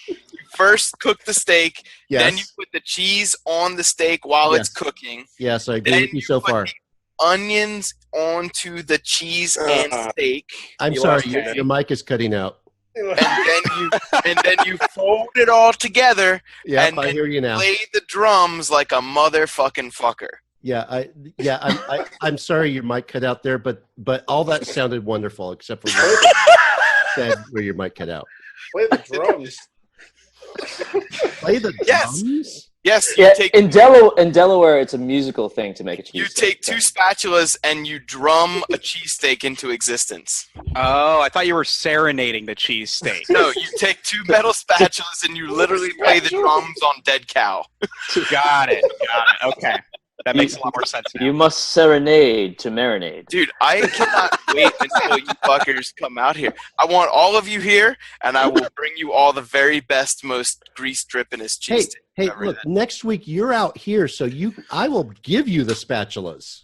you first cook the steak, yes. then you put the cheese on the steak while it's Yes. cooking. Yes, I agree Then with you so put far. the onions onto the cheese and steak, I'm You sorry, lost me. your mic is cutting out. and then you fold it all together, Yeah, And I then hear you now. play the drums like a motherfucking fucker. I'm sorry your mic cut out there, but all that sounded wonderful except for what you said where your mic cut out. Play the drums. Play the Yes. drums? Yes, you Yeah, take in Delaware, it's a musical thing to make a cheesesteak. you take two spatulas and you drum a cheesesteak into existence. Oh, I thought you were serenading the cheesesteak. No, you take two metal spatulas and you literally play the drums on dead cow. Got it. Okay. That makes a lot more sense now. You must serenade to marinade. Dude, I cannot wait until you fuckers come out here. I want all of you here, and I will bring you all the very best, most grease-drippingest cheesesteak. Hey, ever look, had. next week you're out here, so I will give you the spatulas.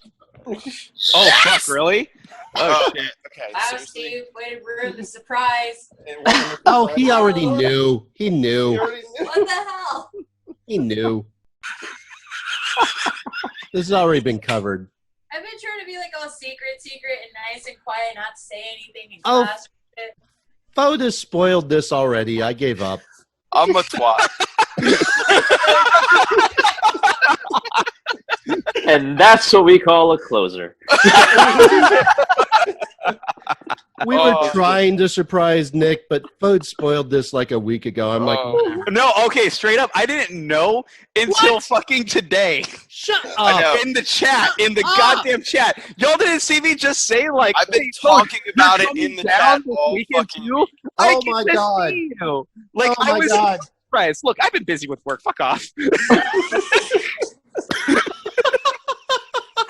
Oh, fuck, really? Oh, shit. Okay, Wow, seriously? Steve, way to ruin the surprise. Oh, he already knew. He knew. What the hell? He knew. This has already been covered. I've been trying to be like all secret and nice and quiet, not say anything in Oh. class. Fode has spoiled this already. I gave up. I'm a twat. And that's what we call a closer. We were trying to surprise Nick, but Fode spoiled this like a week ago. I'm like, No, okay, straight up, I didn't know until fucking today. shut I know. up. In the chat, in the goddamn chat. Y'all didn't see me just say, like, I've been hey, talking you're about it coming in the down chat this all weekend fucking too? week. I Oh can my just God. see you. Like, Oh my I was God. surprised. Look, I've been busy with work. Fuck off.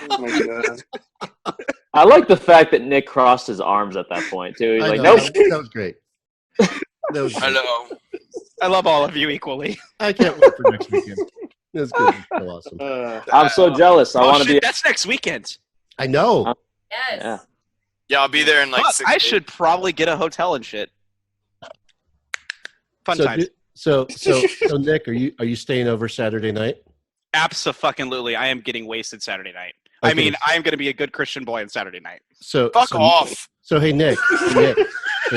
Oh my god. I like the fact that Nick crossed his arms at that point too. He's I like, know, nope. that was great. That was I great. know. I love all of you equally. I can't wait for next weekend. That's good. That's so awesome. I'm so jealous. I Oh, want to shit, be. that's next weekend. I know. Yes. Yeah. Yeah, I'll be there in like Fuck, 6 I days. should probably get a hotel and shit. Fun So, times. so Nick, are you staying over Saturday night? Abso-fucking-lutely. I am getting wasted Saturday night. I Okay. mean, I am going to be a good Christian boy on Saturday night. So Fuck off. So hey Nick, hey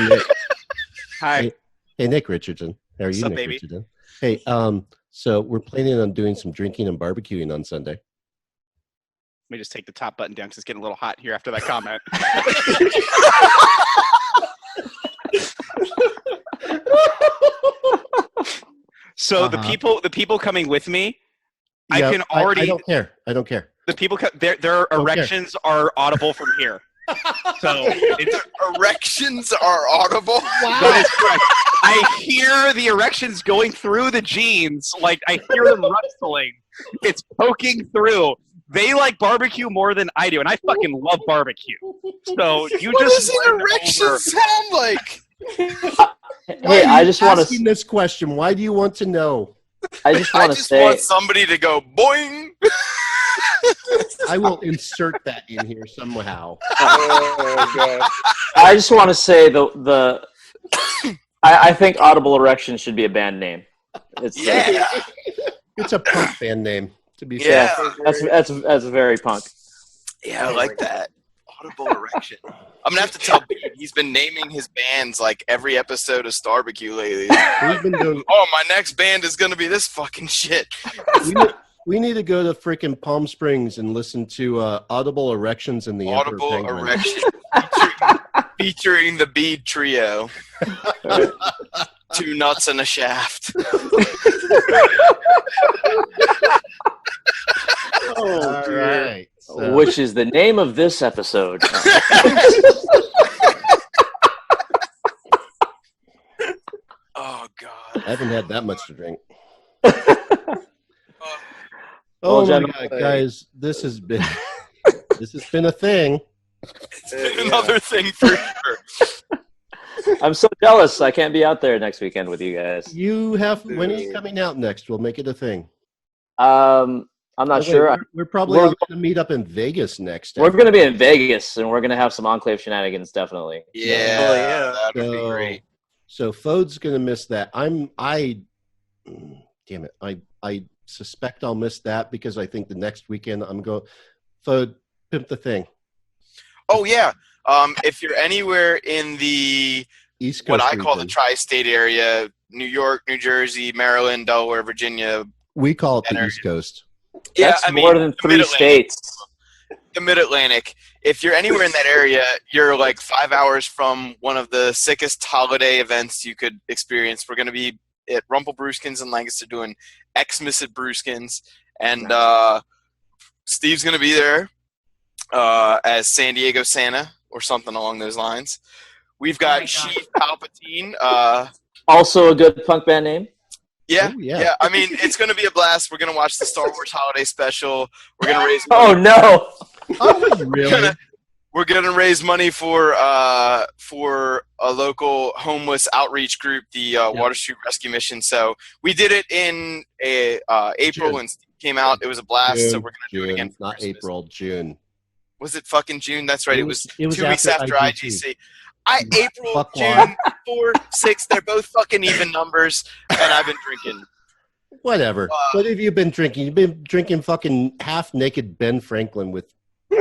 Nick, Hi. hey Nick Richardson. How are you, Sup, Nick baby? Richardson? Hey, so we're planning on doing some drinking and barbecuing on Sunday. Let me just take the top button down because it's getting a little hot here after that comment. So the people coming with me, I Yeah, can already. I don't care. I don't care. The people, their erections are audible from here. So it's Erections are audible. that is correct. I hear the erections going through the jeans, like I hear them rustling. It's poking through. They like barbecue more than I do, and I fucking love barbecue. So you What just does an erection sound like? Why Hey, are I you just want asking to. this question. Why do you want to know? I just I want to just say. want somebody to go boing. I will insert that in here somehow. Oh god. I just want to say the. I think Audible Erection should be a band name. It's Yeah. It's a punk band name, to be Yeah. fair. that's very punk. Yeah, I like that. Audible erection. I'm gonna have to tell Bede. He's been naming his bands like every episode of Starbecue lately. We've been doing. Oh, my next band is gonna be this fucking shit. We need to go to freaking Palm Springs and listen to Audible Erections and the Emperor Audible Penguin. erection featuring the Bede Trio. 2 nuts and a shaft. All right. So, Which is the name of this episode. Oh god. I haven't had that much to drink. Oh, Oh my gentlemen. God, guys, this has been a thing. it's been another thing for sure. I'm so jealous. I can't be out there next weekend with you guys. When are you coming out next? We'll make it a thing. I'm Oh, not wait, sure. We're probably We're- all going to meet up in Vegas next. We're going to be in Vegas, and we're going to have some Enclave shenanigans, definitely. Yeah, Oh, yeah. that would be great. So Fode's going to miss that. Damn it. I suspect I'll miss that because I think the next weekend I'm going. Fode, pimp the thing. Oh yeah. If you're anywhere in the East Coast. what I call the region. tri-state area, New York, New Jersey, Maryland, Delaware, Virginia. We call it the area. East Coast. Yeah, That's I mean, more than the 3 Mid-Atlantic. states. The Mid-Atlantic. If you're anywhere in that area, you're like 5 hours from one of the sickest holiday events you could experience. We're going to be at Rumple Brewskins in Lancaster doing Xmas at Brewskins, and Steve's going to be there as San Diego Santa or something along those lines. We've got God. Chief Palpatine. Also a good punk band name. Yeah, Oh, yeah. yeah. I mean, it's going to be a blast. We're going to watch the Star Wars Holiday Special. We're going to raise Oh, no. Oh, really? We're gonna raise money for a local homeless outreach group, the Water Street Rescue Mission. So we did it in April June. when Steve came out. It was a blast. So we're gonna do it June, again. For not Christmas. April, June. Was it fucking June? That's right. It was It was 2 weeks after IGC. April, Fuck June, 4, 6. They're both fucking even numbers, and I've been drinking. Whatever. What have you been drinking? You've been drinking fucking half-naked Ben Franklin with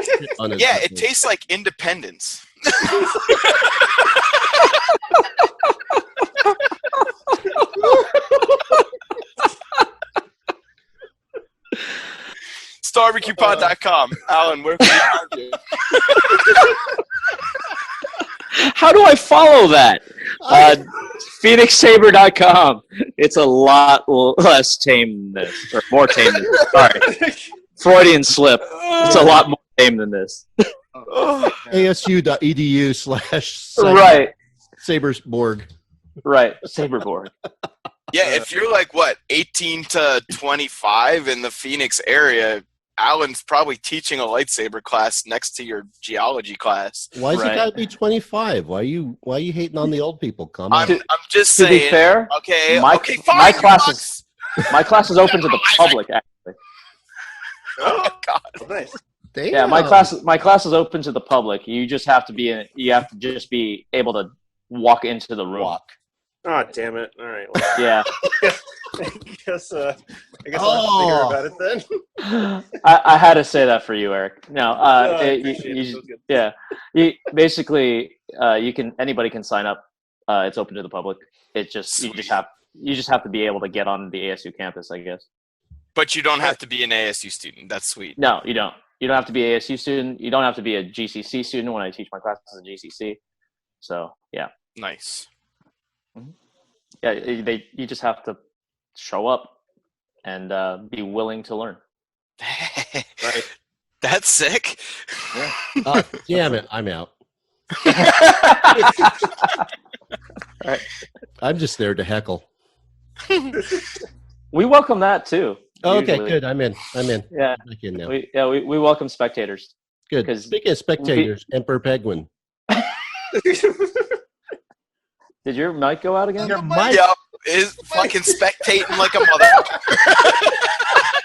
shit on his Yeah, it knuckles. tastes like independence. StarBarbecuePod.com. Alan, where can we find you? How do I follow that? PhoenixSaber.com. It's a lot less tame than this, or more tame than this. Sorry. Freudian slip. It's a lot more tame than this. ASU.edu/ Right. Sabersborg. Right. Saberboard. Yeah, if you're like, 18 to 25 in the Phoenix area, Alan's probably teaching a lightsaber class next to your geology class. Why's Right. it got to be 25? Why are you hating on the old people? Come on. I'm just To saying. be fair, Okay, my fine. my class is open to the public. Actually, Oh God. Nice. Damn. yeah, my class is open to the public. You just have to be just be able to walk into the room. Oh, damn it. All right. Well, Yeah, I guess I'll have to figure about it then. I had to say that for you, Eric. No, I appreciate it. Feels good. anybody can sign up. It's open to the public. You just have to be able to get on the ASU campus, I guess. But you don't have to be an ASU student. That's sweet. No, you don't. You don't have to be an ASU student. You don't have to be a GCC student when I teach my classes at GCC. So, yeah. Nice. Yeah, you just have to show up and be willing to learn. Right. That's sick. Oh, damn it. I'm out. Right. I'm just there to heckle. We welcome that too. Oh, okay, usually. good. I'm in. Yeah, Back in now. we welcome spectators. Good. 'cause Speaking of spectators, Emperor Penguin. Did your mic go out again? Your mic Yep. Is fucking spectating like a mother.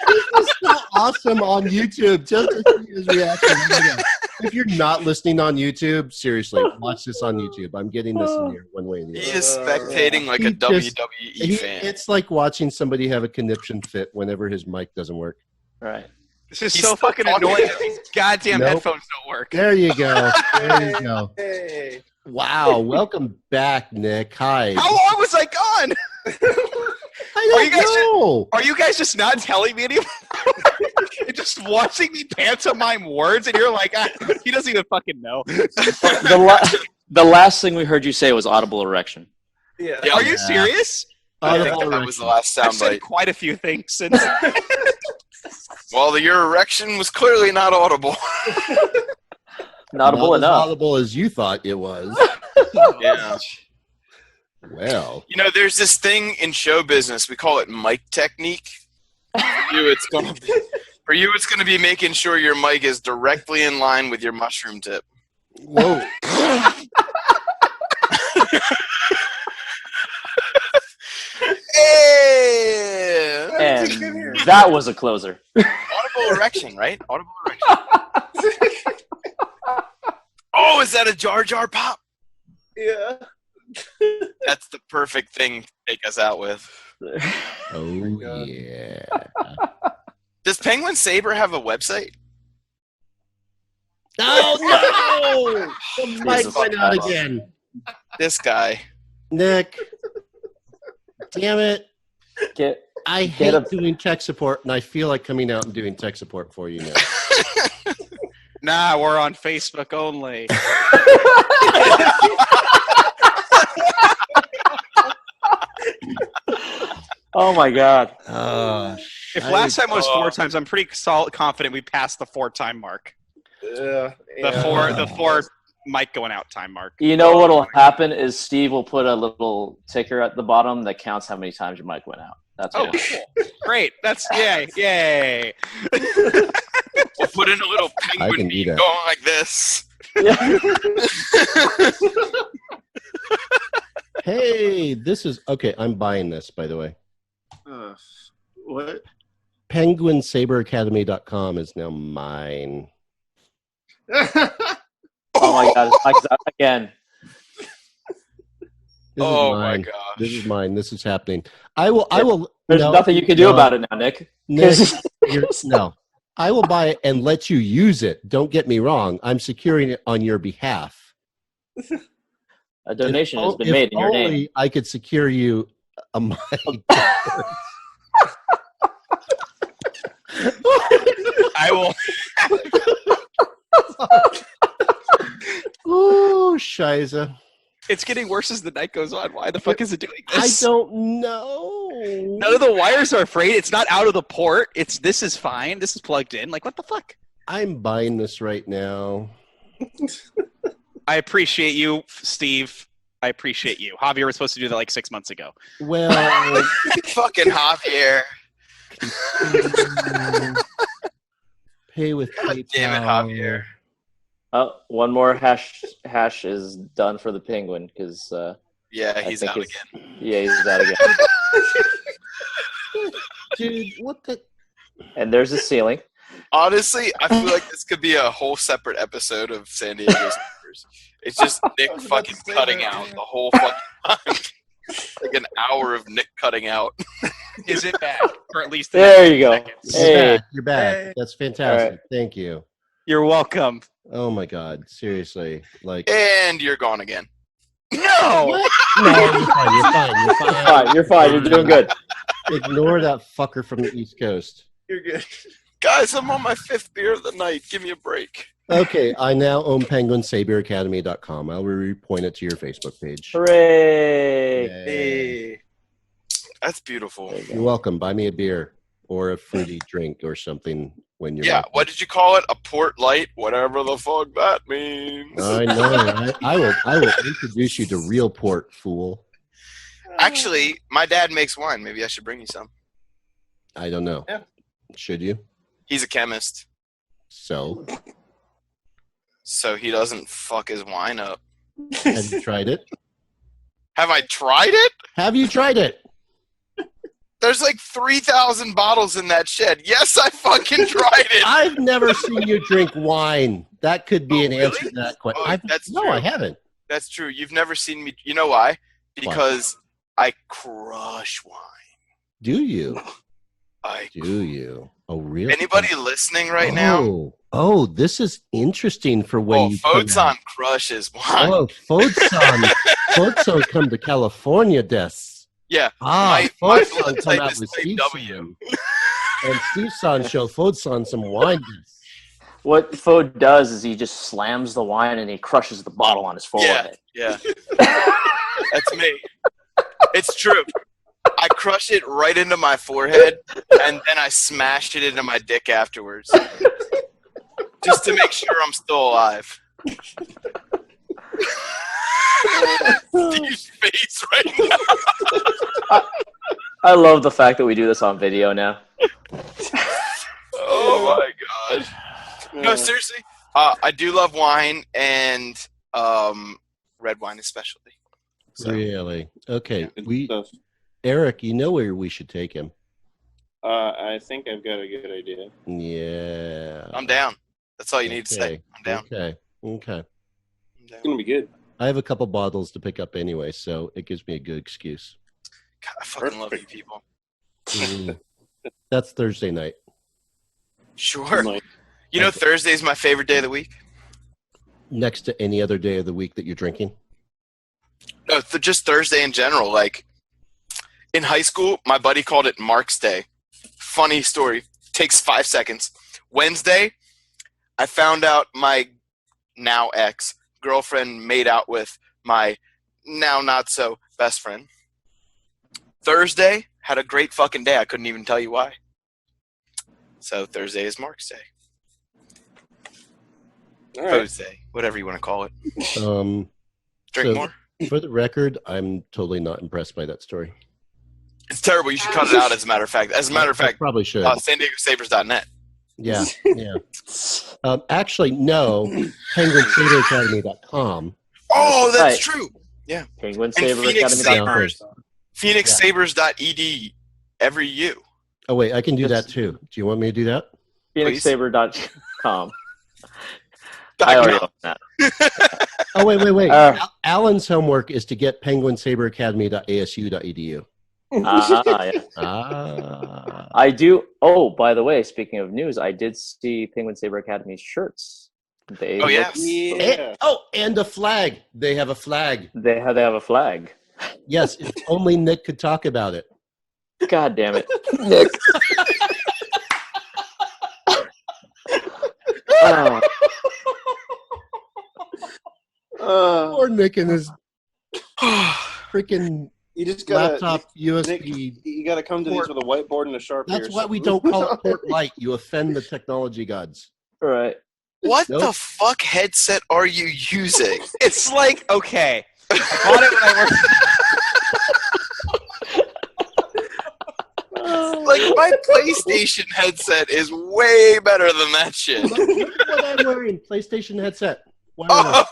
This is so awesome on YouTube. Just to see his reaction. If you're not listening on YouTube, seriously, watch this on YouTube. I'm getting this in here one way or the He other. is spectating like a He just- WWE fan. It's like watching somebody have a conniption fit whenever his mic doesn't work. Right. This is He's so still fucking talking. annoying. These goddamn Nope. headphones don't work. There you go. There you go. Hey. Wow. Welcome back, Nick. Hi. How long was I gone? I Are you guys don't know. Are you guys just not telling me anymore? You're just watching me pantomime words, and you're like, he doesn't even fucking know. The last thing we heard you say was audible erection. Yeah. Yeah. Are you serious? I Audible think that was the erection. last I've said soundbite. quite a few things since. Well, your erection was clearly not audible. Not audible Not as enough. audible as you thought it was. Yeah. Well, You know, there's this thing in show business. We call it mic technique. For you, it's gonna be making sure your mic is directly in line with your mushroom tip. whoa. Hey! And that was a closer. Audible erection, right? Audible erection. Oh, is that a Jar Jar pop? Yeah. That's the perfect thing to take us out with. Oh, God. yeah. Does Penguin Saber have a website? Oh, no! The mic Jesus went out Christ. again. This guy. Nick. Damn it. Get I hate doing tech support, and I feel like coming out and doing tech support for you now. Nah, we're on Facebook only. Oh my god. If last time was 4 times, I'm pretty confident we passed the 4-time mark. Yeah. The four mic going out time mark. You know what'll happen is Steve will put a little ticker at the bottom that counts how many times your mic went out. That's Oh, it. cool. Great. That's yay. We'll put in a little I penguin can do beat that. going like this. Hey, this is okay. I'm buying this, by the way. What? PenguinSaberAcademy.com is now mine. Oh my god, it's Mike's out again. This Oh is my mine. gosh. This is mine. This is happening. I will. There's nothing you can do about it now, Nick. Nick, no. I will buy it and let you use it. Don't get me wrong. I'm securing it on your behalf. A donation has been If made in your only name. I could secure you a mic. I will. Oh Shiza. It's getting worse as the night goes on. Why the fuck is it doing I this? don't know. None of the wires are frayed. It's not out of the port. This is fine. This is plugged in. Like, what the fuck? I'm buying this right now. I appreciate you, Steve. I appreciate you. Javier was supposed to do that like 6 months ago. Well, Fucking Javier. pay with God PayPal. damn it, Javier. Oh, one more hash is done for the penguin because Yeah, I he's think out it's- again. yeah, he's out again. Dude, what the? And there's the ceiling. Honestly, I feel like this could be a whole separate episode of San Diego Sabers. It's just Nick fucking cutting out the whole fucking time. Like an hour of Nick cutting out. Is it back? Or at least the There next you go. seconds. You're Hey. back. You're back. Hey. That's fantastic. All right. Thank you. You're welcome. Oh my God, seriously. Like, And you're gone again. No! no, you're fine. You're fine. You're fine. Fine, you're fine. You're doing good. Ignore that fucker from the East Coast. You're good. Guys, I'm on my 5th beer of the night. Give me a break. Okay, I now own PenguinSaberAcademy.com. I'll repoint it to your Facebook page. Hooray! Yay. That's beautiful. There you You're go. welcome. Buy me a beer or a fruity drink or something when you're. Yeah, back. what did you call it? A port light? Whatever the fuck that means. I know. I will introduce you to real port, fool. Actually, my dad makes wine. Maybe I should bring you some. I don't know. Yeah. Should you? He's a chemist, So, so he doesn't fuck his wine up. have you tried it? Have I tried it? Have you tried it? There's like 3,000 bottles in that shed. Yes, I fucking tried it. I've never seen you drink wine. That could be Oh, an answer really? to that question. Oh, that's no, true. I haven't. That's true. You've never seen me. You know why? Because I crush wine. Do you? I. Do you? Oh, really? Anybody listening right now? Oh, this is interesting for when Oh, you come Fodeson out. crushes wine. Oh, Fode-san. Fode-san come to California, des. Yeah. Ah, my Fode-san blood come type out is with type Steve W. and Steve-san show Fode-san some wine, des. What Fode does is he just slams the wine and he crushes the bottle on his forehead. Yeah. That's me. It's true. I crush it right into my forehead, and then I smash it into my dick afterwards. Just to make sure I'm still alive. Steve's face right now. I love the fact that we do this on video now. Oh my god. No, seriously. I do love wine and red wine especially. So, Really? Okay. Good stuff. Eric, you know where we should take him. I think I've got a good idea. Yeah. I'm down. That's all you need to say. Okay. I'm down. Okay. I'm down. It's gonna be good. I have a couple bottles to pick up anyway, so it gives me a good excuse. God, I fucking love you people. Mm. That's Thursday night. Sure. Like, You know, Thursday's my favorite day of the week. Next to any other day of the week that you're drinking. No, just Thursday in general. Like, in high school, my buddy called it Mark's Day. Funny story. Takes 5 seconds. Wednesday, I found out my now ex girlfriend made out with my now not so best friend. Thursday, had a great fucking day. I couldn't even tell you why. So Thursday is Mark's Day. all right. Fode's Day. Whatever you want to call it. Drink So- more? For the record, I'm totally not impressed by that story. It's terrible. You should cut it out, as a matter of fact. As a matter of I fact, probably should. San Diego Sabers.net. Yeah, yeah. Actually, no. PenguinSaberAcademy.com. Oh, that's Right. true. Penguin And Saber Phoenix Academy. Sabers. PhoenixSabers.ed. Every U. Oh, wait, I can do that too. Do you want me to do that? PhoenixSaber.com. I already own that. Oh, wait. Uh. Alan's homework is to get PenguinSaberAcademy.asu.edu. Yeah. Ah. I do. Oh, by the way, speaking of news, I did see Penguin Saber Academy's shirts. They Oh, yeah? Yeah. And a flag. They have a flag. They have a flag. Yes, if only Nick could talk about it. God damn it, Nick. Oh. Poor Nick and his freaking You just gotta laptop USB. you gotta come to these with a whiteboard and a Sharpie. That's or why we something. don't call it Port Light. You offend the technology gods. Right. What Nope. the fuck headset are you using? It's like, okay. I bought it when I worked. Like, my PlayStation headset is way better than that shit. Look at what I'm wearing. PlayStation headset. Why not?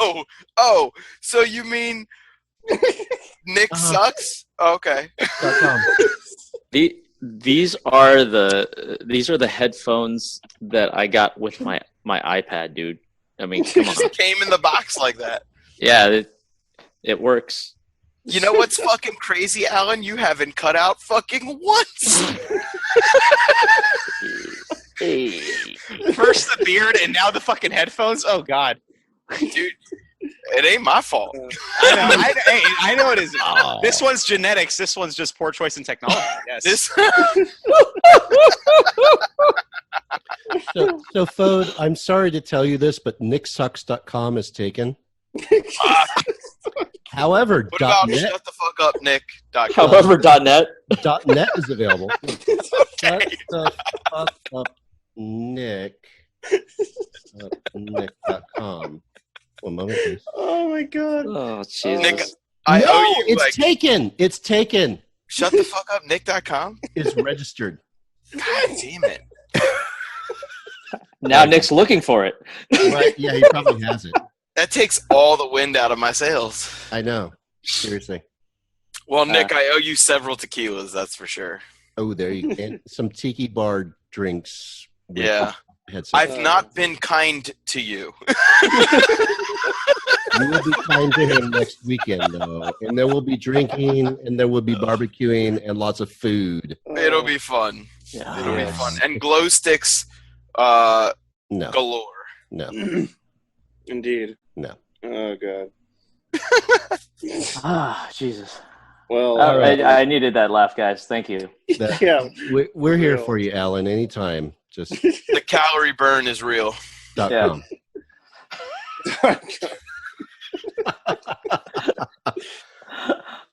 Oh, so you mean Nick sucks? Okay. .com. These are the headphones that I got with my iPad, dude. I mean, come on. Just came in the box like that. Yeah, it works. You know what's fucking crazy, Alan? You haven't cut out fucking once. Hey. First the beard and now the fucking headphones. Oh God, Dude, it ain't my fault. I know it isn't. Oh. This one's genetics. This one's just poor choice in technology. Yes. This So Fode, I'm sorry to tell you this, but nicksucks.com is taken. However, what about .net, shut the fuck up, Nick? However, .net. .net is available. Okay. Shut the fuck up, Nick. Nick.com. One moment, please. Oh my god. Oh, Jesus. Nick, I no, owe you it's like taken. It's taken. shut the fuck up, Nick.com. It's registered. God damn it. Now Nick's looking for it. Right? Yeah, he probably has it. That takes all the wind out of my sails. I know. Seriously. Well, Nick, I owe you several tequilas, that's for sure. Oh, there you go. Some tiki bar drinks. with Yeah. headset. I've not been kind to you. You will be kind to him next weekend, though. And there will be drinking, and there will be barbecuing, and lots of food. It'll be fun. Yeah. It'll be Yes. fun. And glow sticks No, galore. no, Indeed. no. Oh god. Ah, Jesus. Well, All right. I needed that laugh, guys. Thank you. That- yeah. we're here Real. for you, Alan, anytime. Just The calorie burn is real. .com.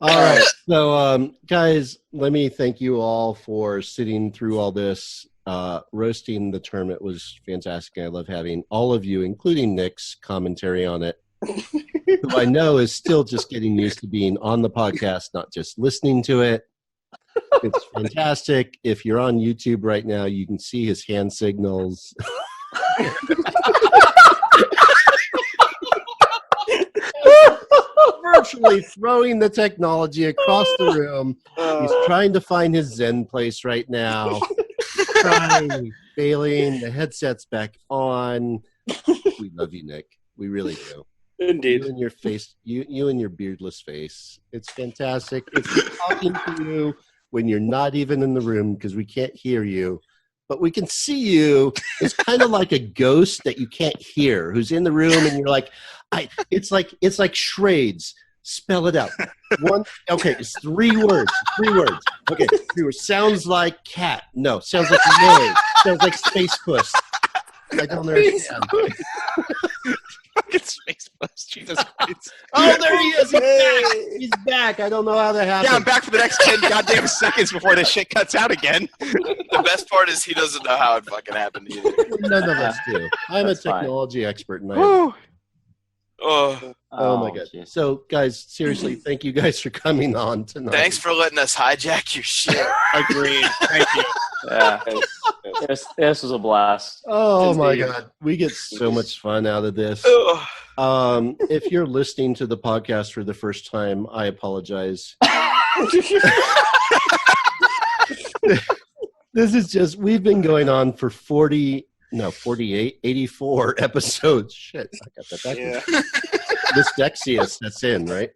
All right. So, guys, let me thank you all for sitting through all this. Roasting the tournament was fantastic. I love having all of you, including Nick's commentary on it, who I know is still just getting used to being on the podcast, not just listening to it. It's fantastic. If you're on YouTube right now, you can see his hand signals. Virtually throwing the technology across the room. He's trying to find his Zen place right now. Trying, failing. The headset's back on. We love you, Nick. We really do. Indeed. You and your face, you and your beardless face. It's fantastic. It's talking to you when you're not even in the room because we can't hear you, but we can see you. It's kind of like a ghost that you can't hear, who's in the room, and you're like, it's like charades. Spell it out. Okay, it's 3 words. 3 words. Okay, 3 words. Sounds like cat. No, sounds like noise. Sounds like space puss. I don't understand. Fucking space bus. Jesus Christ. Oh, there he is. He's back. He's back. I don't know how that happened. Yeah, I'm back for the next 10 goddamn seconds before this shit cuts out again. The best part is he doesn't know how it fucking happened either. None of us do. I'm a That's fine. technology expert, and I Whew. oh my god. jeez. So, guys, seriously, thank you guys for coming on tonight. Thanks for letting us hijack your shit. Agreed. Thank you. Yeah. This was a blast. Oh my Indeed. god, we get so much fun out of this. Ugh. If you're listening to the podcast for the first time, I apologize. This is just, we've been going on for 84 episodes. Shit, I got that back. Yeah. Dyslexia sets in, right?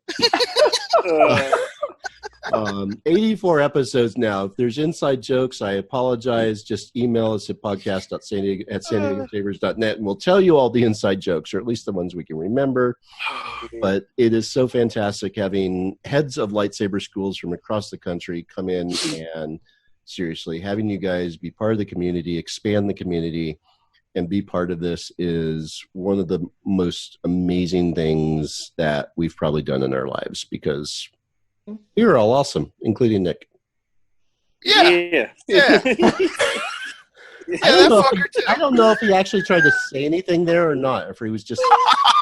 Uh, 84 episodes now. If there's inside jokes, I apologize. Just email us at podcast@sandiegosabers.net, and we'll tell you all the inside jokes, or at least the ones we can remember. But it is so fantastic having heads of lightsaber schools from across the country come in and seriously having you guys be part of the community, expand the community, and be part of this is one of the most amazing things that we've probably done in our lives, because you're all awesome, including Nick. Yeah. I don't know if he actually tried to say anything there or not, if he was just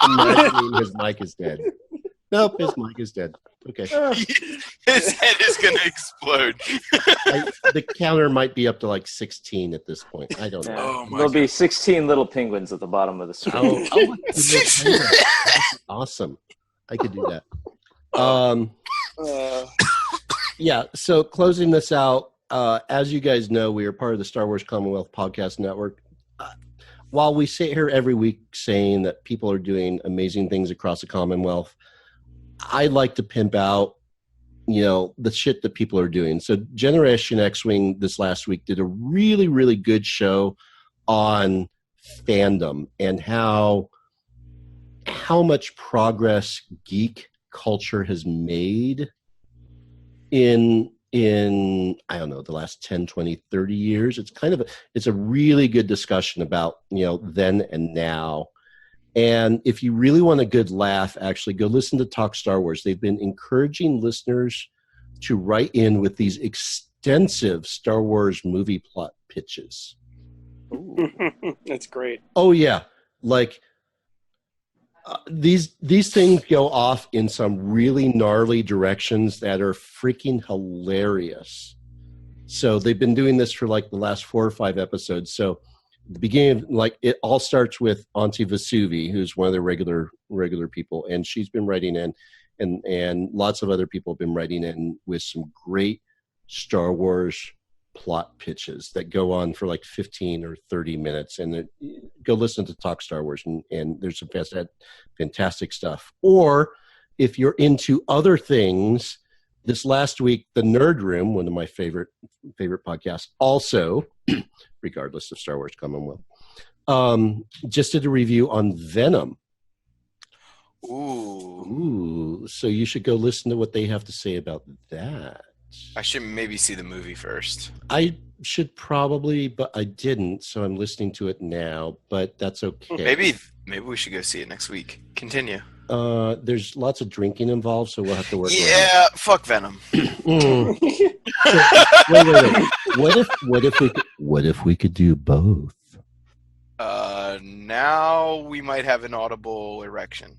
imagining his mic is dead. Nope, his mic is dead. Okay. His head is going to explode. The counter might be up to like 16 at this point. I don't know. Oh my There'll be God. 16 little penguins at the bottom of the screen. Awesome. I could do that. Yeah, so closing this out, as you guys know, we are part of the Star Wars Commonwealth Podcast Network. While we sit here every week saying that people are doing amazing things across the Commonwealth, I like to pimp out, the shit that people are doing. So Generation X-Wing this last week did a really, really good show on fandom and how much progress geek culture has made in I don't know, the last 10, 20, 30 years. It's a really good discussion about, then and now. And if you really want a good laugh, actually go listen to Talk Star Wars. They've been encouraging listeners to write in with these extensive Star Wars movie plot pitches. That's great. Oh yeah. Like these things go off in some really gnarly directions that are freaking hilarious. So they've been doing this for like the last 4 or 5 episodes. So the beginning, like, it all starts with Auntie Vesuvi, who's one of the regular people, and she's been writing in, and lots of other people have been writing in with some great Star Wars plot pitches that go on for like 15 or 30 minutes. And go listen to Talk Star Wars, and there's some fantastic stuff. Or if you're into other things, this last week, the Nerd Room, one of my favorite podcasts, also, regardless of Star Wars Commonwealth, just did a review on Venom. Ooh. So you should go listen to what they have to say about that. I should maybe see the movie first. I should probably, but I didn't, so I'm listening to it now, but that's okay. Maybe we should go see it next week. Continue. There's lots of drinking involved, so we'll have to work around. Yeah, fuck Venom. Wait. What if we could do both? Now we might have an audible erection.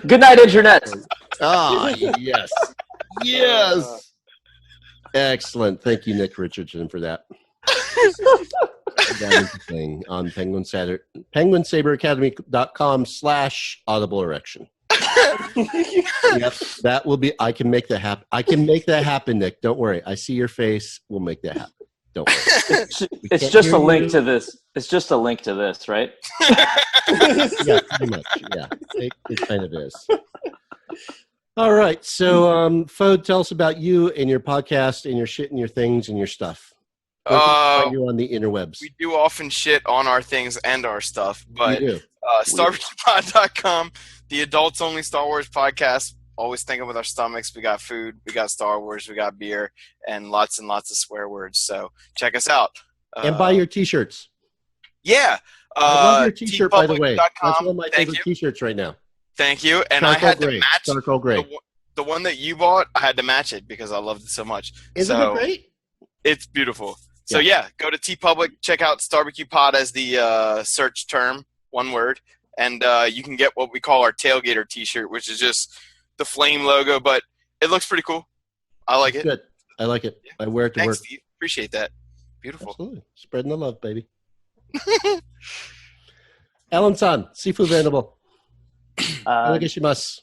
Good night, Internet. Yes. Yes. Excellent. Thank you, Nick Richardson, for that. That is the thing on penguinsaberacademy.com/audible erection. Yep, that will be. I can make that happen. Nick. Don't worry. I see your face. We'll make that happen. Don't worry. It's just a link to this. It's just a link to this, right? Yeah, pretty much. Yeah, it kind of is. All right. So, Fode, tell us about you and your podcast and your shit and your things and your stuff. Where can we find you on the interwebs? We do often shit on our things and our stuff, but We do. StarWarsPod.com, the adults only Star Wars podcast. Always thinking with our stomachs. We got food, we got Star Wars, we got beer, and lots of swear words. So check us out. And buy your t-shirts. Yeah. I love your t-shirt, by the way. That's tpublic.com. one of my favorite t-shirts right now. Thank you. And Charcoal I had gray. to match Charcoal gray. the one that you bought. I had to match it because I loved it so much. Isn't it great? It's beautiful. So yeah, go to TeePublic, check out Starbecue Pod as the search term, one word, and you can get what we call our tailgater T-shirt, which is just the flame logo, but it looks pretty cool. I like it. Good. I like it. Yeah. I wear it to Thanks, work. Steve. Appreciate that. Beautiful. Absolutely. Spreading the love, baby. Alan-san, Sifu Venable. Onegaishimasu.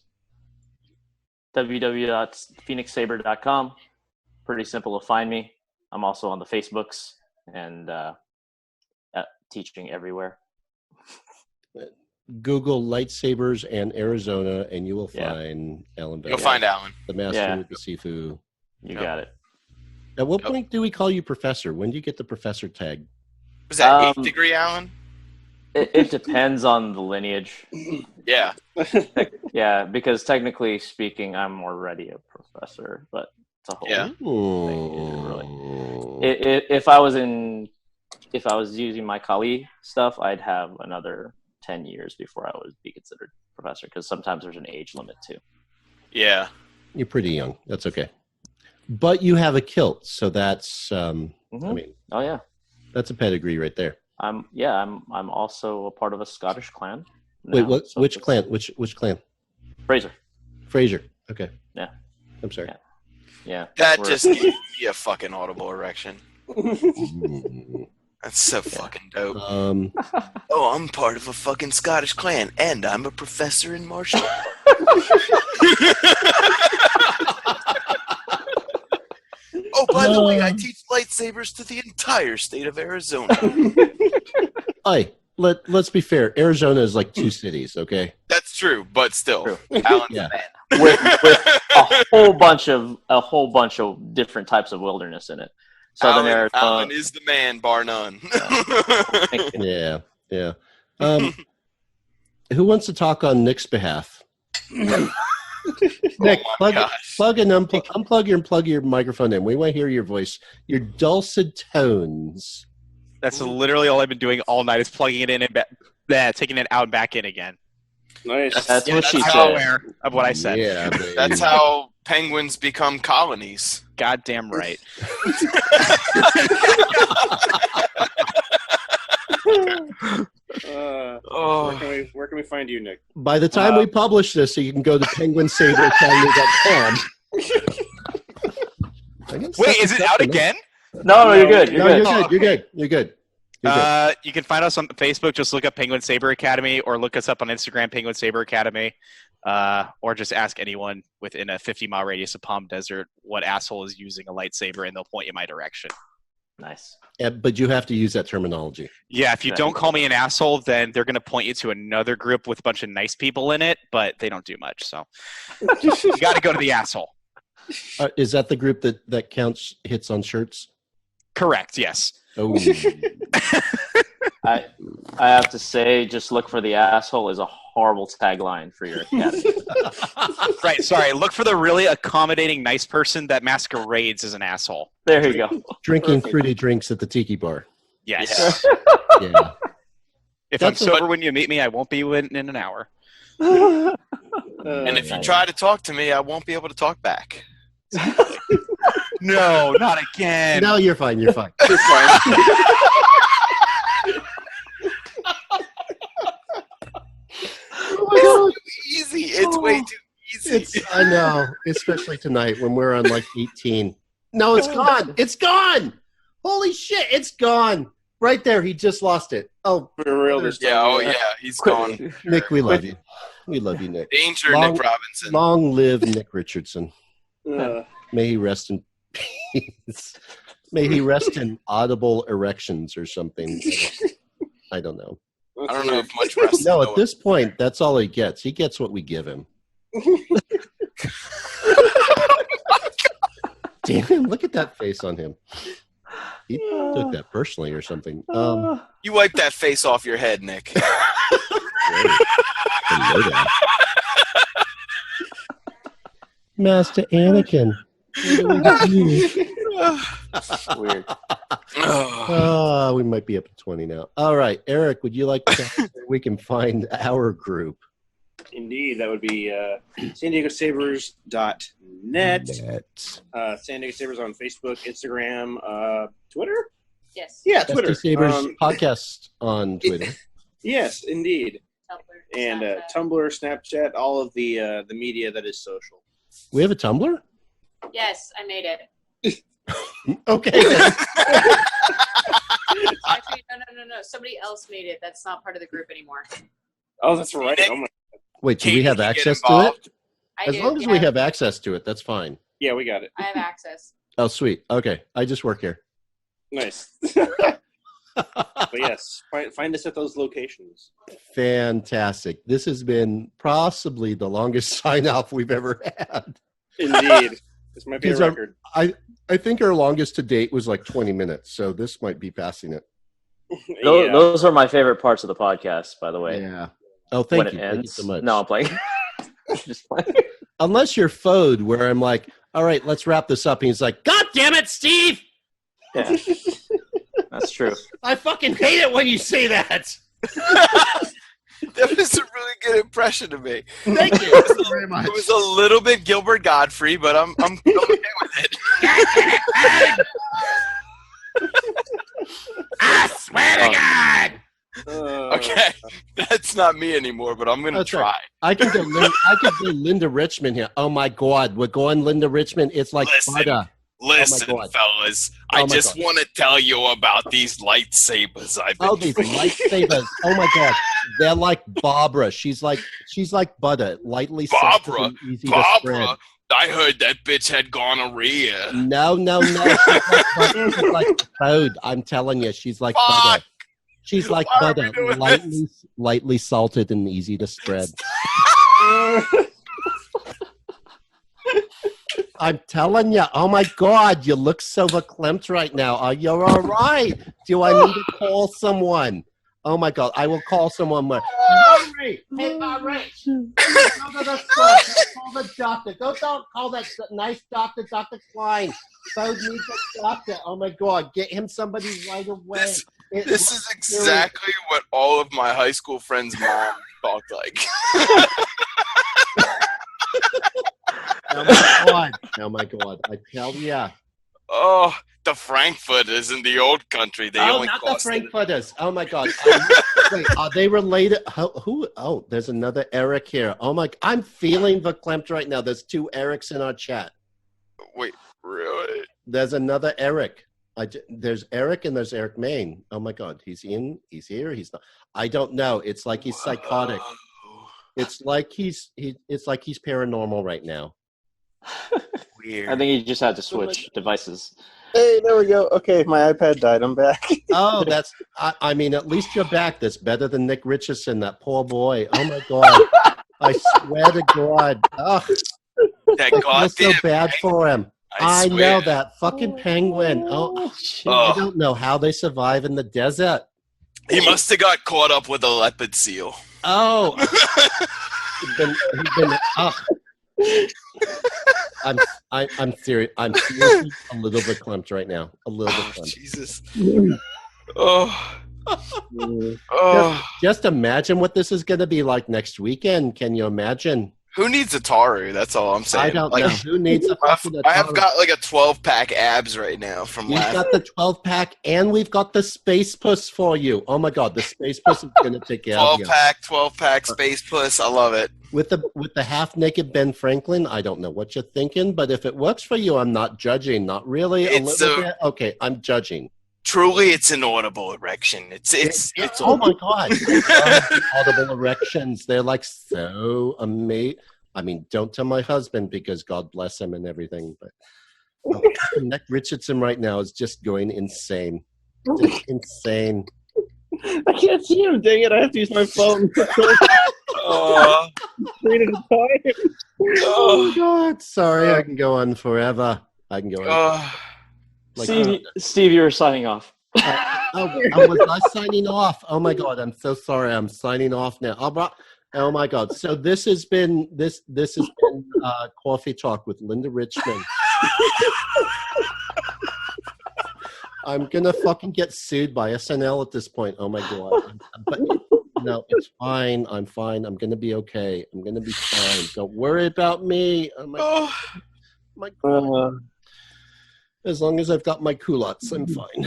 www.phoenixsaber.com. Pretty simple to find me. I'm also on the Facebooks and teaching everywhere. Google lightsabers and Arizona, and you will find Alan. You'll find Alan. The master of the Sifu. You got it. At what point do we call you professor? When do you get the professor tag? Was that 8th degree, Alan? It depends on the lineage. Yeah. Yeah, because technically speaking, I'm already a professor, but it's a whole thing. Really. If I was using my Kali stuff, I'd have another 10 years before I would be considered professor, because sometimes there's an age limit too. Yeah. You're pretty young. That's okay. But you have a kilt, so that's I mean, oh yeah, that's a pedigree right there. I'm also a part of a Scottish clan. Wait, now, what? so Which it's- clan? Which clan? Fraser. Fraser. Okay. Yeah. I'm sorry. Yeah. That we're- just gave me a fucking audible erection. Mm. That's so fucking dope. Um, Oh, I'm part of a fucking Scottish clan, and I'm a professor in martial arts. Oh, by the way, I teach lightsabers to the entire state of Arizona. let's be fair. Arizona is like 2 cities. Okay. That's true, but still, True. Alan's Yeah. the man. with a whole bunch of different types of wilderness in it. Southern Arizona. Alan is the man, bar none. Yeah. Yeah. Who wants to talk on Nick's behalf? Nick, Oh my plug gosh. and unplug and plug your microphone in. We want to hear your voice, your dulcet tones. That's literally all I've been doing all night is plugging it in and taking it out and back in again. Nice. That's what she I'm said. aware of what I said. Yeah, baby. That's how penguins become colonies. Goddamn right. Oh, Where can we find you, Nick? By the time we publish this, so you can go to penguinsaberacademy.com. Wait, is it out again? No, you're good. You're No, good. you're good. You're good. You can find us on Facebook. Just look up Penguin Saber Academy, or look us up on Instagram, Penguin Saber Academy, or just ask anyone within a 50-mile radius of Palm Desert what asshole is using a lightsaber, and they'll point you my direction. Nice. Yeah, but you have to use that terminology. Yeah, if you don't call me an asshole, then they're going to point you to another group with a bunch of nice people in it, but they don't do much. So you got to go to the asshole. Is that the group that counts hits on shirts? Correct. Yes. Oh, I have to say, just look for the asshole is a horrible tagline for your academy. Right. Sorry. Look for the really accommodating, nice person that masquerades as an asshole. There you go. drinking fruity drinks at the tiki bar. Yes. Yeah. If That's I'm sober when you meet me, I won't be in an hour. and if you try to talk to me, I won't be able to talk back. No, not again. No, you're fine. You're fine. You're fine. Easy. It's way too easy. I know, especially tonight when we're on like 18. No, it's gone. It's gone. Holy shit, it's gone. Right there, he just lost it. Oh, For real, this Yeah, oh yeah, he's gone. Nick, we love you. We love you, Nick. Danger, Long- Nick Robinson. Long live Nick Richardson. time. May he rest in peace. May he rest in audible erections or something. I don't know. I don't know if much rest. No, at this point, that's all he gets. He gets what we give him. Damn, look at that face on him. He took that personally or something. You wipe that face off your head, Nick. Master Anakin. Weird. We might be up to 20 now. All right, Eric, would you like to tell us where we can find our group? Indeed, that would be San Diego Sabers.net. San Diego Sabers on Facebook, Instagram, Twitter? Yes. Yeah, Twitter. SD Sabers podcast on Twitter. Yes, indeed. Tumblr, And Snapchat. Tumblr, Snapchat, all of the media that is social. We have a Tumblr? Yes, I made it. Okay. then. Actually, no. Somebody else made it. That's not part of the group anymore. Oh, that's right. Oh my. Wait, do we Katie, have you get access to involved? it? I As do, long as yeah. we have access to it, that's fine. Yeah, we got it. I have access. Oh, sweet. Okay. I just work here. Nice. But yes, find us at those locations. Fantastic. This has been possibly the longest sign off we've ever had. Indeed. This might be a Because our- record. I think our longest to date was like 20 minutes, so this might be passing it. Those, Yeah. those are my favorite parts of the podcast, by the way. Yeah. Oh, thank when you. it Thank you ends. so much. No, I'm playing. Just playing. Unless you're Fode, where I'm like, all right, let's wrap this up. And he's like, God damn it, Steve! Yeah, that's true. I fucking hate it when you say that. That was a really good impression of me. Thank you. Thank you very much. It was a little bit Gilbert Godfrey, but I'm okay with it. I swear to God. Okay, that's not me anymore, but I'm gonna That's try. right. I can go Linda Richmond here. Oh my God, we're going Linda Richmond. It's like butter. Listen, God. fellas, Oh I my just God. want to tell you about these lightsabers I've been. Oh, these lightsabers. Oh my God, they're like Barbara. She's like butter, lightly salted Barbara, and easy to spread. Barbara, I heard that bitch had gonorrhea. No. She's like Fode. I'm telling you, she's like Fuck. butter. She's like Why are we butter, doing lightly salted and easy to spread. I'm telling you. Oh my God, you look so verklempt right now. Are you all right? Do I need to call someone? Oh my God, I will call someone. Hey, Ray. Go to the store. Call the doctor. Don't call that nice doctor, Dr. Klein. Fode needs a doctor. Oh my God, get him somebody right away. This is exactly what all of my high school friends' moms talked like. Oh my God! I tell ya. Oh, the Frankfurters in the old country. They Oh, only not the cost Frankfurters. Oh my God! Wait, are they related? Who? Oh, there's another Eric here. Oh my! I'm feeling verklempt right now. There's two Erics in our chat. Wait, really? There's another Eric. There's Eric and there's Eric Main. Oh my God! He's in. He's here. He's not. I don't know. It's like he's psychotic. It's like he's paranormal right now. Weird. I think you just had to switch devices. Hey, there we go. Okay, my iPad died. I'm back. Oh, that's. I mean, at least you're back. That's better than Nick Richardson. That poor boy. Oh my God! I swear to God. Oh, That I feel so goddamn bad for him. I swear. know that fucking penguin. Oh, shit. I don't know how they survive in the desert. He must have got caught up with a leopard seal. Oh, he's been. I'm serious. I'm seriously a little bit clumped right now. A little bit Oh, clumped. Jesus. Oh. Just imagine what this is going to be like next weekend. Can you imagine? Who needs a Taru? That's all I'm saying. I don't Like, know. Who needs a fucking I have Atari? got like a 12-pack abs right now from We've last. got the 12-pack, and we've got the Space Puss for you. Oh my God, the Space Puss is going to take care of you. 12-pack Space Puss. I love it. With the half-naked Ben Franklin, I don't know what you're thinking, but if it works for you, I'm not judging. Not really. A It's little bit. Okay, I'm judging. Truly, it's an audible erection. It's Oh my God, I love the audible erections. They're like so amazing. I mean, don't tell my husband because God bless him and everything. But Nick Richardson right now is just going insane. Just insane. I can't see him. Dang it! I have to use my phone. Oh, Screen at a time. Oh God, sorry. I can go on forever. I can go on. Like, Steve, you were signing off. was I signing off? Oh my God, I'm so sorry. I'm signing off now. Oh my God. So this has been Coffee Talk with Linda Richmond. I'm gonna fucking get sued by SNL at this point. Oh my God. But no, it's fine. I'm fine. I'm gonna be okay. I'm gonna be fine. Don't worry about me. Oh my God. As long as I've got my culottes, I'm fine.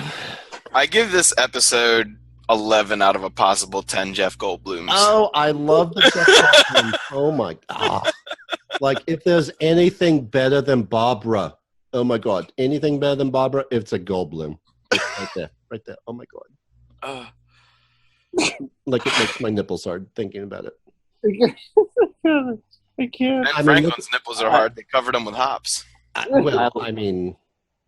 I give this episode 11 out of a possible 10 Jeff Goldblums. Oh, I love the Jeff Goldblum. Oh my God. Like if there's anything better than Barbara, oh my God, anything better than Barbara, it's a Goldblum. It's right there. Oh my God. Like it makes my nipples hard thinking about it. I can't. And Franklin's nipples are hard. They covered them with hops.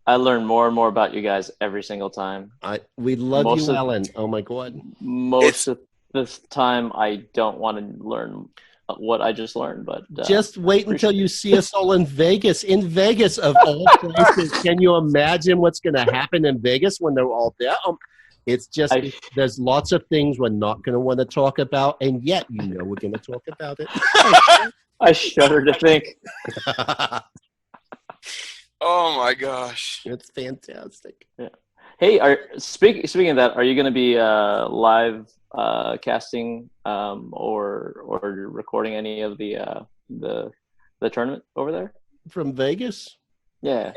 I learn more and more about you guys every single time. We love you, Ellen. Oh my God. Most of this time, I don't want to learn what I just learned, but just wait until you see us all in Vegas. In Vegas, of all places, can you imagine what's going to happen in Vegas when they're all there? It's just there's lots of things we're not going to want to talk about, and yet we're going to talk about it. I shudder to think. Oh my gosh. It's fantastic. Yeah. Hey, speaking of that, are you going to be live casting or recording any of the tournament over there? From Vegas? Yeah.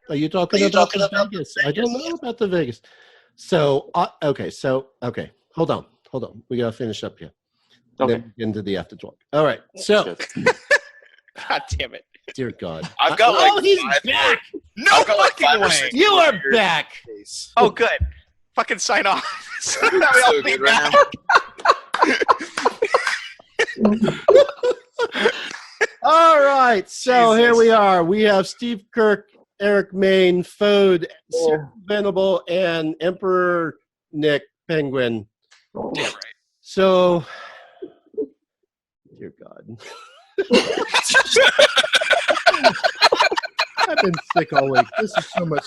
Are you talking about the Vegas? I don't know about the Vegas. So, okay. Hold on. We got to finish up here. Okay. Then we get into the after talk. All right. So, God damn it. dear God. I've got like he's 5 back. No I've got like fucking 5 or way. 6 You more are years back. in the case. Oh, good. Fucking sign off. So that we I'm all so be good right back. now. All right. So Jesus. here we are. We have Steve Kirk, Eric Main, Fode, Sarah Venable, and Emperor Nick Penguin. Damn right. So, dear God. I've been sick all week. This is so much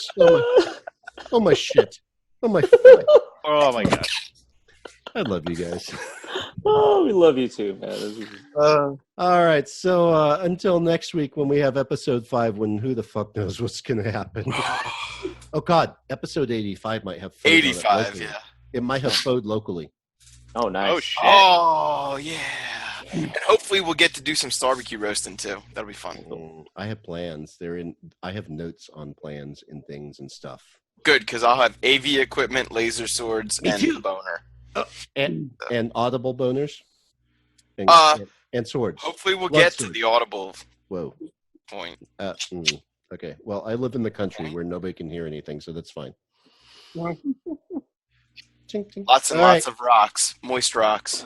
shit. Oh my fuck. Oh my gosh. I love you guys. Oh, we love you too, man. All right. So until next week when we have episode 5, when who the fuck knows what's going to happen. Oh God, episode 85 might have Fode on it 85, locally. yeah. It might have Fode locally. Oh, nice. Oh shit. Oh, yeah. And hopefully we'll get to do some barbecue roasting too. That'll be fun. I have plans. I have notes on plans and things and stuff. Good, because I'll have AV equipment, laser swords, Me and too. the boner. And audible boners. And, and swords. Hopefully we'll Blood get to swords. the audible Whoa. point. Okay. Well, I live in the country where nobody can hear anything, so that's fine. Tink, tink. Lots and All lots right. of rocks. Moist rocks.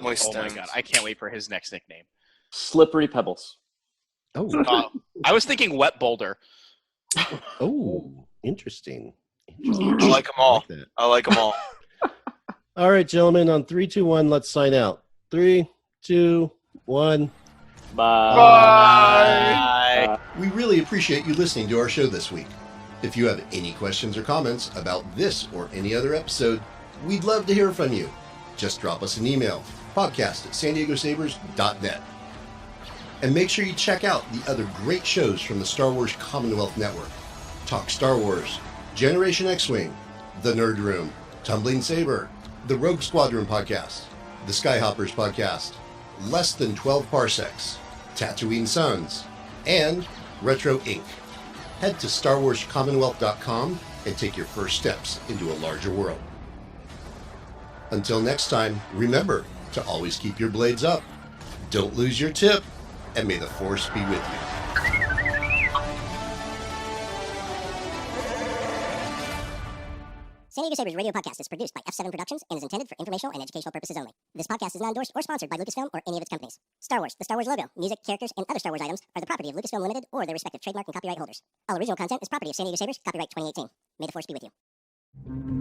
Moist Oh my stones. god. I can't wait for his next nickname. Slippery pebbles. Oh, I was thinking wet boulder. interesting. I like them all. that. I like them all. All right, gentlemen. On 3, 2, 1, let's sign out. 3, 2, 1. Bye. We really appreciate you listening to our show this week. If you have any questions or comments about this or any other episode, we'd love to hear from you. Just drop us an email, podcast@sandiegosabers.net. And make sure you check out the other great shows from the Star Wars Commonwealth Network. Talk Star Wars, Generation X-Wing, The Nerd Room, Tumbling Saber, the Rogue Squadron Podcast, the Skyhoppers Podcast, Less Than 12 Parsecs, Tatooine Sons, and Retro Inc. Head to StarWarsCommonwealth.com and take your first steps into a larger world. Until next time, remember to always keep your blades up, don't lose your tip, and may the Force be with you. San Diego Sabers radio podcast is produced by F7 Productions and is intended for informational and educational purposes only. This podcast is not endorsed or sponsored by Lucasfilm or any of its companies. Star Wars, the Star Wars logo, music, characters, and other Star Wars items are the property of Lucasfilm Limited or their respective trademark and copyright holders. All original content is property of San Diego Sabers, copyright 2018. May the Force be with you.